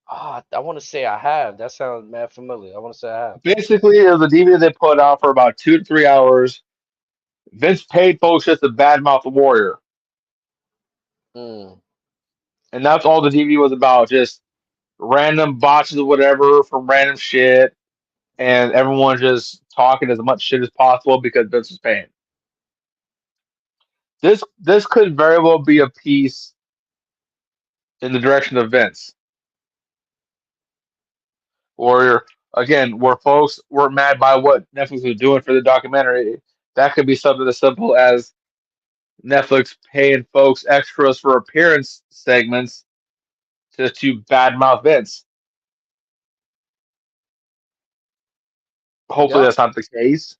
I want to say I have. That sounds mad familiar. I want to say I have. Basically, it was a DVD they put out for about 2 to 3 hours. Vince paid folks just to badmouth the Warrior, Mm. and that's all the DVD was about. Just random botches or whatever from random shit, and everyone just talking as much shit as possible because Vince was paying. This could very well be a piece in the direction of Vince, or again, where folks were mad by what Netflix was doing for the documentary. That could be something as simple as Netflix paying folks extras for appearance segments to badmouth Vince. Hopefully Yep. that's not the case,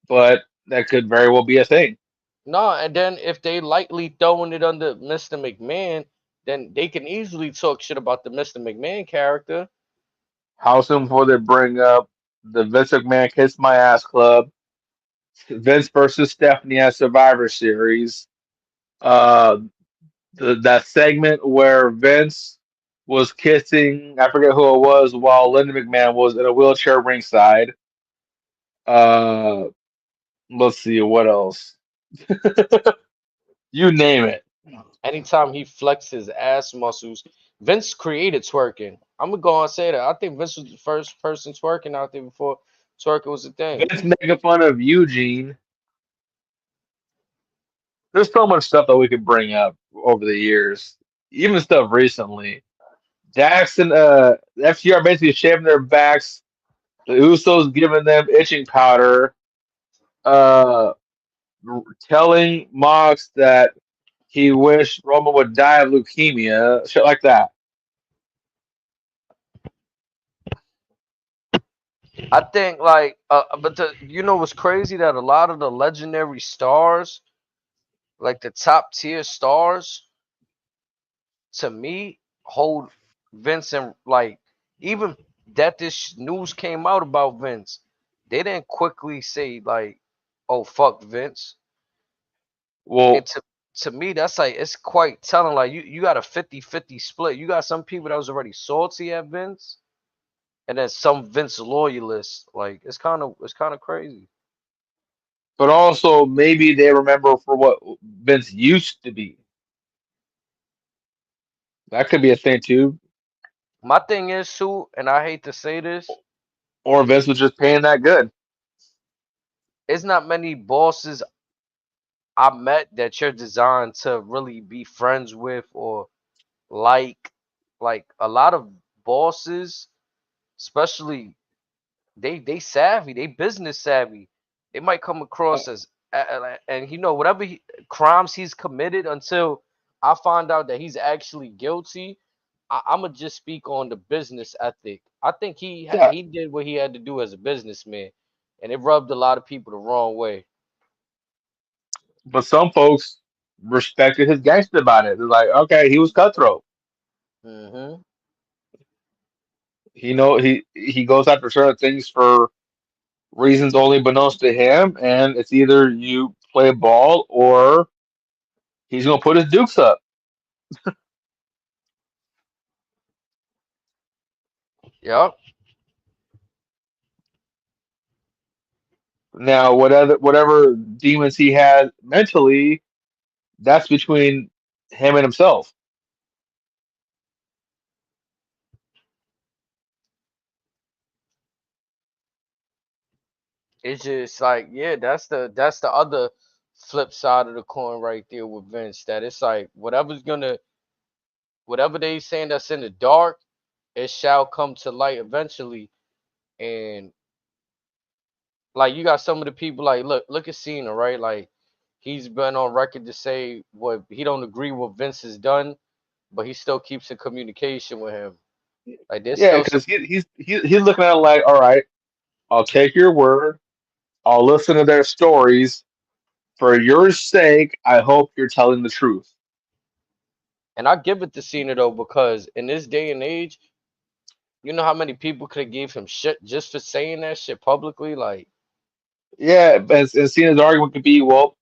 but that could very well be a thing. No, and then if they lightly throwing it under Mr. McMahon, then they can easily talk shit about the Mr. McMahon character. How soon before they bring up the Vince McMahon Kiss My Ass Club, Vince versus Stephanie at Survivor Series, uh, that segment where Vince was kissing, I forget who it was, while Linda McMahon was in a wheelchair ringside. Uh, let's see, what else? You name it. Anytime he flexes his ass muscles, Vince created twerking. I'm gonna go and say that. I think Vince was the first person twerking out there before twerking was a thing. Vince making fun of Eugene. There's so much stuff that we could bring up over the years, even stuff recently. Dax and FTR basically shaving their backs. The Usos giving them itching powder. Uh, telling Mox that he wished Roman would die of leukemia. Shit like that. I think like, but you know what's crazy that a lot of the legendary stars, like the top tier stars, to me hold Vincent like even that this news came out about Vince, they didn't quickly say like, "Oh fuck Vince." And Well, to me that's like it's quite telling like you got a 50-50 split. You got some people that was already salty at Vince and then some Vince loyalists. Like it's kind of crazy. but also maybe they remember for what Vince used to be. That could be a thing too. My thing is too, and I hate to say this, Or Vince was just paying that good. it's not many bosses I met that you're designed to really be friends with or like like a lot of bosses, especially they savvy, they business savvy. They might come across as and whatever crimes he's committed until I find out that he's actually guilty. I'ma just speak on the business ethic. I think Yeah, he did what he had to do as a businessman, and it rubbed a lot of people the wrong way. but some folks respected his gangster about it. They're like, okay, he was cutthroat. Hmm. He goes after certain things for reasons only beknownst to him, and it's either you play ball or he's gonna put his dukes up. Yep. Now, whatever demons he had mentally, that's between him and himself. It's just like, yeah, that's the other flip side of the coin right there with Vince. That it's like whatever they saying that's in the dark, it shall come to light eventually. And like you got some of the people like look at Cena, right? Like he's been on record to say what he don't agree with Vince has done, but he still keeps in communication with him. Like there's Yeah, still some. because he's looking at it like, all right, I'll take your word. I'll listen to their stories. For your sake, I hope you're telling the truth. And I give it to Cena though, because in this day and age, you know how many people could have gave him shit just for saying that shit publicly? Like, Yeah, and Cena's argument could be, well,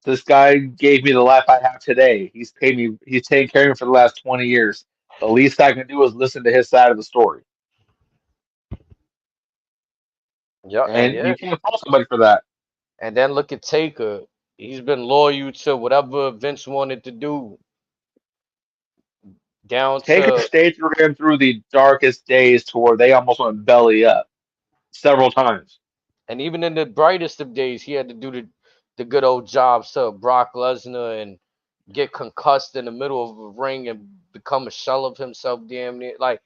this guy gave me the life I have today. He's paid me. He's taken care of me for the last 20 years. The least I can do is listen to his side of the story, yeah, and and yeah. you can't fault somebody for that. And then look at Taker. He's been loyal to whatever Vince wanted to do, down Taker to stayed through him through the darkest days to where they almost went belly up several times. and even in the brightest of days, he had to do the good old jobs to Brock Lesnar and get concussed in the middle of a ring and become a shell of himself damn near. Like,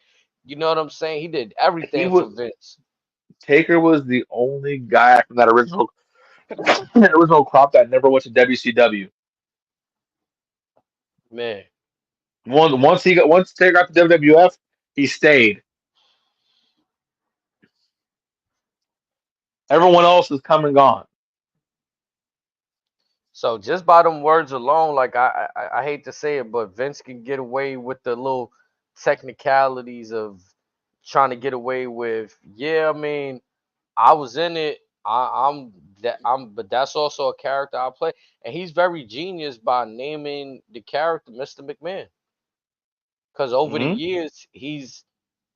you know what I'm saying? He did He everything for was Vince. Taker was the only guy from that original that original crop that never went to WCW. Man. Once Taker got to WWF, he stayed. Everyone else is come and gone. So just by them words alone, like I hate to say it, but Vince can get away with the little technicalities of trying to get away with. Yeah, I mean, I was in it. But that's also a character I play, and he's very genius by naming the character Mr. McMahon, because over the Hmm. years he's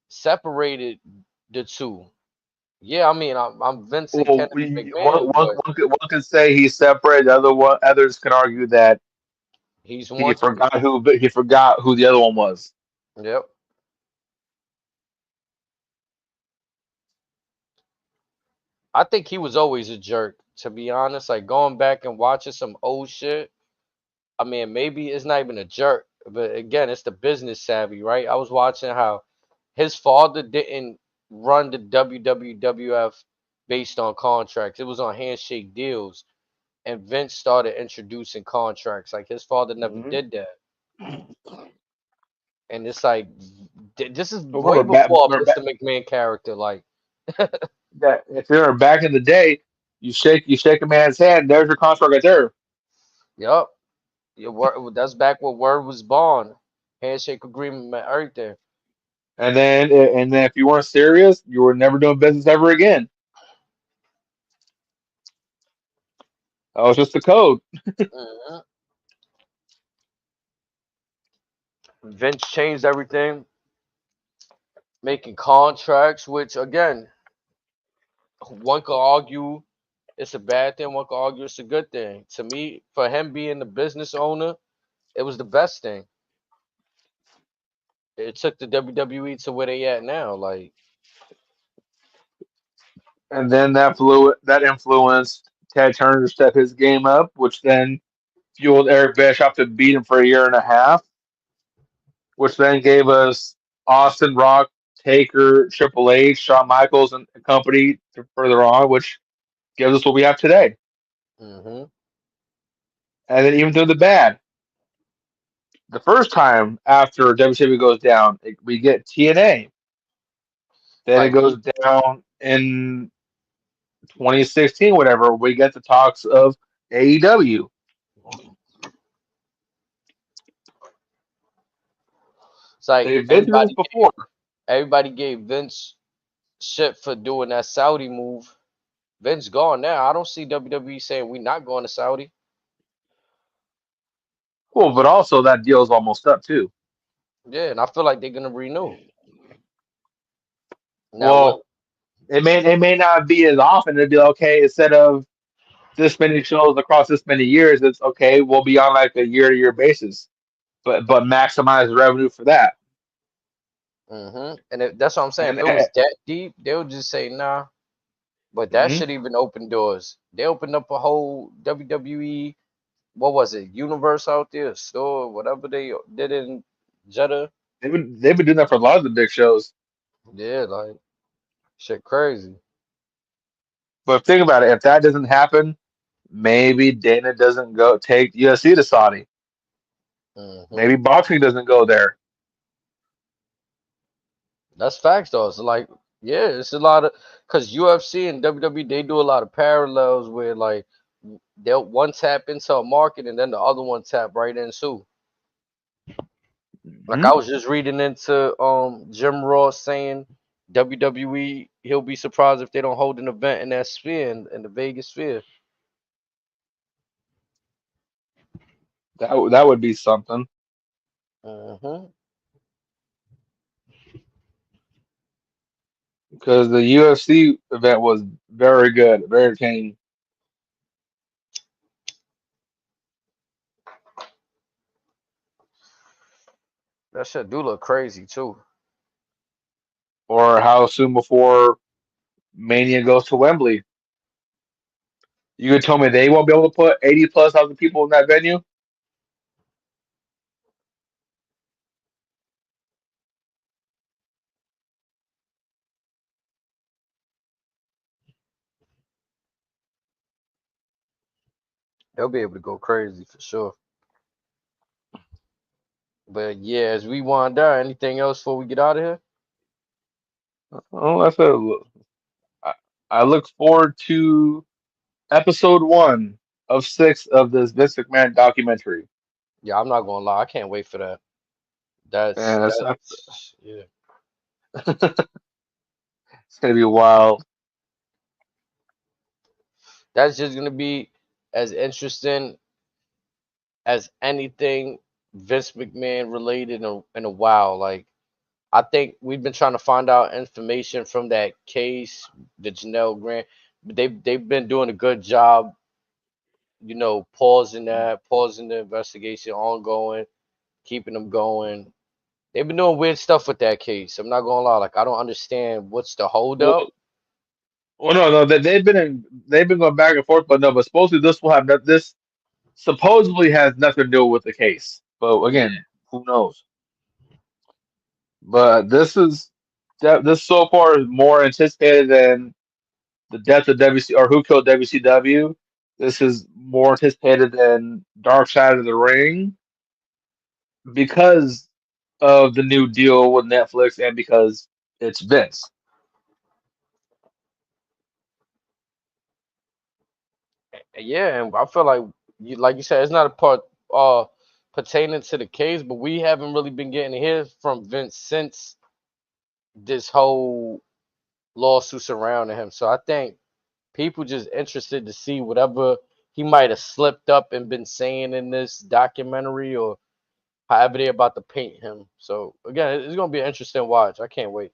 separated the two. Yeah, I mean, I'm Vince and Well, Kenneth McMahon, but one can say he's separate. The other one, others can argue that he's one too. he forgot who the other one was. Yep. I think he was always a jerk, to be honest. Like going back and watching some old shit. I mean, maybe it's not even a jerk, but again, it's the business savvy, right? I was watching how his father didn't run the WWF based on contracts. It was on handshake deals, and Vince started introducing contracts. Like his father never Hmm. did that, and it's like this is But way remember, back, before remember Mr. McMahon character. Like, that if you remember back in the day, you shake a man's hand. There's your contract right there. yup, your word, that's back when word was born. Handshake agreement meant everything. And then if you weren't serious, you were never doing business ever again. That was just the code. Mhm. Vince changed everything, making contracts, which again, one could argue it's a bad thing, one could argue it's a good thing. To me, for him being the business owner, it was the best thing. It took the WWE to where they at now. Like, And then that influenced Ted Turner to step his game up, which then fueled Eric Bischoff to beat him for a year and a half, which then gave us Austin Rock, Taker, Triple H, Shawn Michaels, and company to further on, which gives us what we have today. hmm And then even through the bad, the first time after WWE goes down, we get TNA. Then it like goes down in 2016, whatever. We get the talks of AEW. it's like They've been through this before. everybody gave Vince shit for doing that Saudi move. Vince gone now. I don't see WWE saying we not going to Saudi. Cool, but also that deal's almost up too. Yeah, and I feel like they're gonna renew. Now what? Well, it may not be as often. It'd be like, okay, instead of this many shows across this many years, it's okay. We'll be on like a year to year basis, but maximize the revenue for that. And that's what I'm saying. And If it was that deep, they would just say nah. But that mhm. should even open doors. They opened up a whole WWE, what was it, universe out there, store, whatever they did in Jeddah. they've been doing that for a lot of the big shows. Yeah, like shit crazy. But think about it. If that doesn't happen, maybe Dana doesn't go take UFC to Saudi. hmm Maybe boxing doesn't go there. That's facts though. It's like, yeah, it's a lot of because UFC and WWE they do a lot of parallels where like they'll one tap into a market and then the other one tap right into. Like Hmm. I was just reading into Jim Ross saying WWE he'll be surprised if they don't hold an event in that sphere in the Vegas sphere. That would be something hmm because the UFC event was very good, very entertaining. That shit do look crazy too. Or how soon before Mania goes to Wembley, you could tell me they won't be able to put 80 plus thousand people in that venue? They'll be able to go crazy for sure. But yeah, as we wind down, anything else before we get out of here? Oh, that's a. I, I look forward to episode one. of 6 of this Vince McMahon documentary. Yeah, I'm not gonna lie. I can't wait for that. That's And that's yeah. it's gonna be wild. That's just gonna be as interesting as anything Vince McMahon related in a while. Like I think we've been trying to find out information from that case, the Janelle Grant. But they've been doing a good job, pausing the investigation, ongoing, keeping them going. They've been doing weird stuff with that case. I'm not gonna lie, like I don't understand what's the holdup. Well, well, no, they've been going back and forth, but no, but supposedly this will have this supposedly has nothing to do with the case. But Yeah, again, who knows? But this so far is more anticipated than the death of WC or who killed WCW. This is more anticipated than Dark Side of the Ring because of the new deal with Netflix and because it's Vince. yeah, and I feel like you said, it's not a part pertaining to the case, but we haven't really been getting to hear from Vince since this whole lawsuit surrounding him. So I think people just interested to see whatever he might have slipped up and been saying in this documentary or however they're about to paint him. So again, it's gonna be an interesting watch. I can't wait.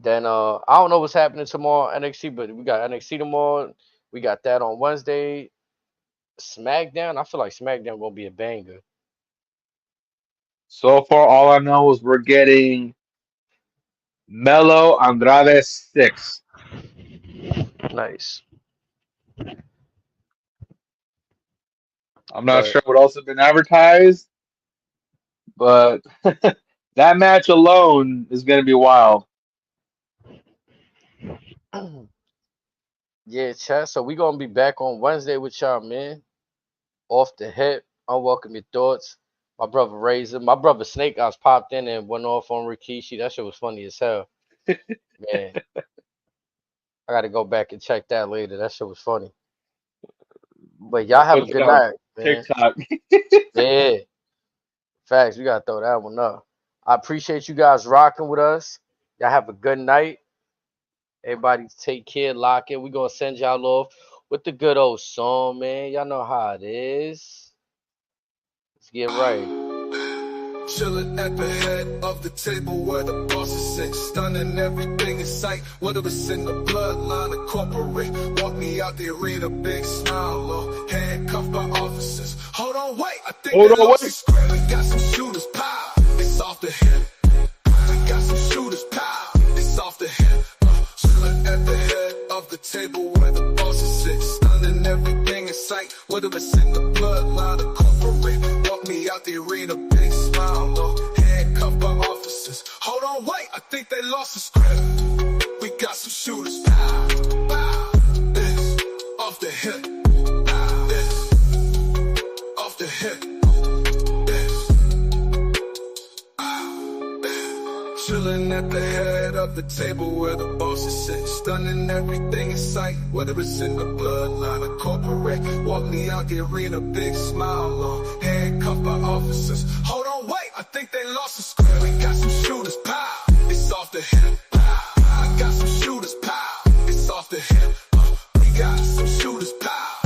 Then I don't know what's happening tomorrow NXT, but we got NXT tomorrow. We got that on Wednesday. SmackDown. I feel like SmackDown gonna be a banger. So far, all I know is we're getting Melo Andrade 6. Nice. I'm not But sure what else has been advertised, but that match alone is going to be wild. yeah, chat. So we gonna be back on Wednesday with y'all, man. Off the hip. Unwelcome your thoughts. My brother Razor, my brother Snake Eyes popped in and went off on Rikishi. That shit was funny as hell. Man, I gotta go back and check that later. That shit was funny. But y'all have a What's good on night, man. TikTok? Yeah. Facts. We gotta throw that one up. I appreciate you guys rocking with us. Y'all have a good night. Everybody take care, lock in. We gonna send y'all off with the good old song, man. Y'all know how it is. Let's get right. Chilling at the head of the table where the bosses sit, stunning everything in sight, whether it's in the bloodline or corporate. Walk me out the arena, big smile, low, handcuffed by officers. Hold on, wait, I think Hold they on, lost wait. the script. We got some shooters, pow, it's off the hip. We got some shooters, pow, it's off the hip. Chilling at the head of the table where the bosses sit, stunning everything in sight, whether it's in the bloodline or corporate. Walk me out the arena, big smile, low, handcuffed by officers. Hold on, wait, I think they lost the script. We got some shooters, pow, pow, this, off the hip, pow, this, off the hip, this, pow, this. Chilling at the head of the table where the bosses sit, stunning everything in sight, whether it's in the bloodline or corporate. Walk me out the arena, big smile on, handcuffed by officers. Hold on, wait, I think they lost the script. We got some shooters, pow, it's off the hip, pow. I got some shooters, pow, it's off the hip. We got some shooters, pow,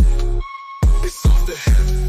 it's off the hip,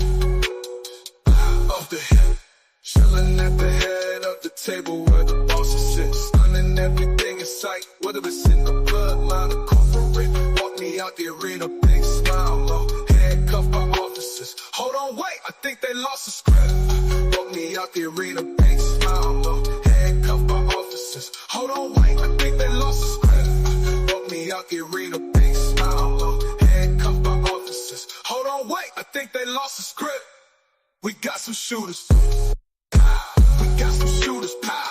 off the hip. Chilling at the head of the table where the bosses sit, stunning everything in sight, whether it's in the bloodline or corporate. Walk me out the arena, big smile, low, handcuffed by officers. Hold on, wait, I think they lost the script. Walk me out the arena, big smile, low, handcuffed by officers. Hold on, wait, I think they lost the script. Walk me out the arena, big smile, low, handcuffed by officers. Hold on, wait, I think they lost the script. We got some shooters. We got some shooters, pow.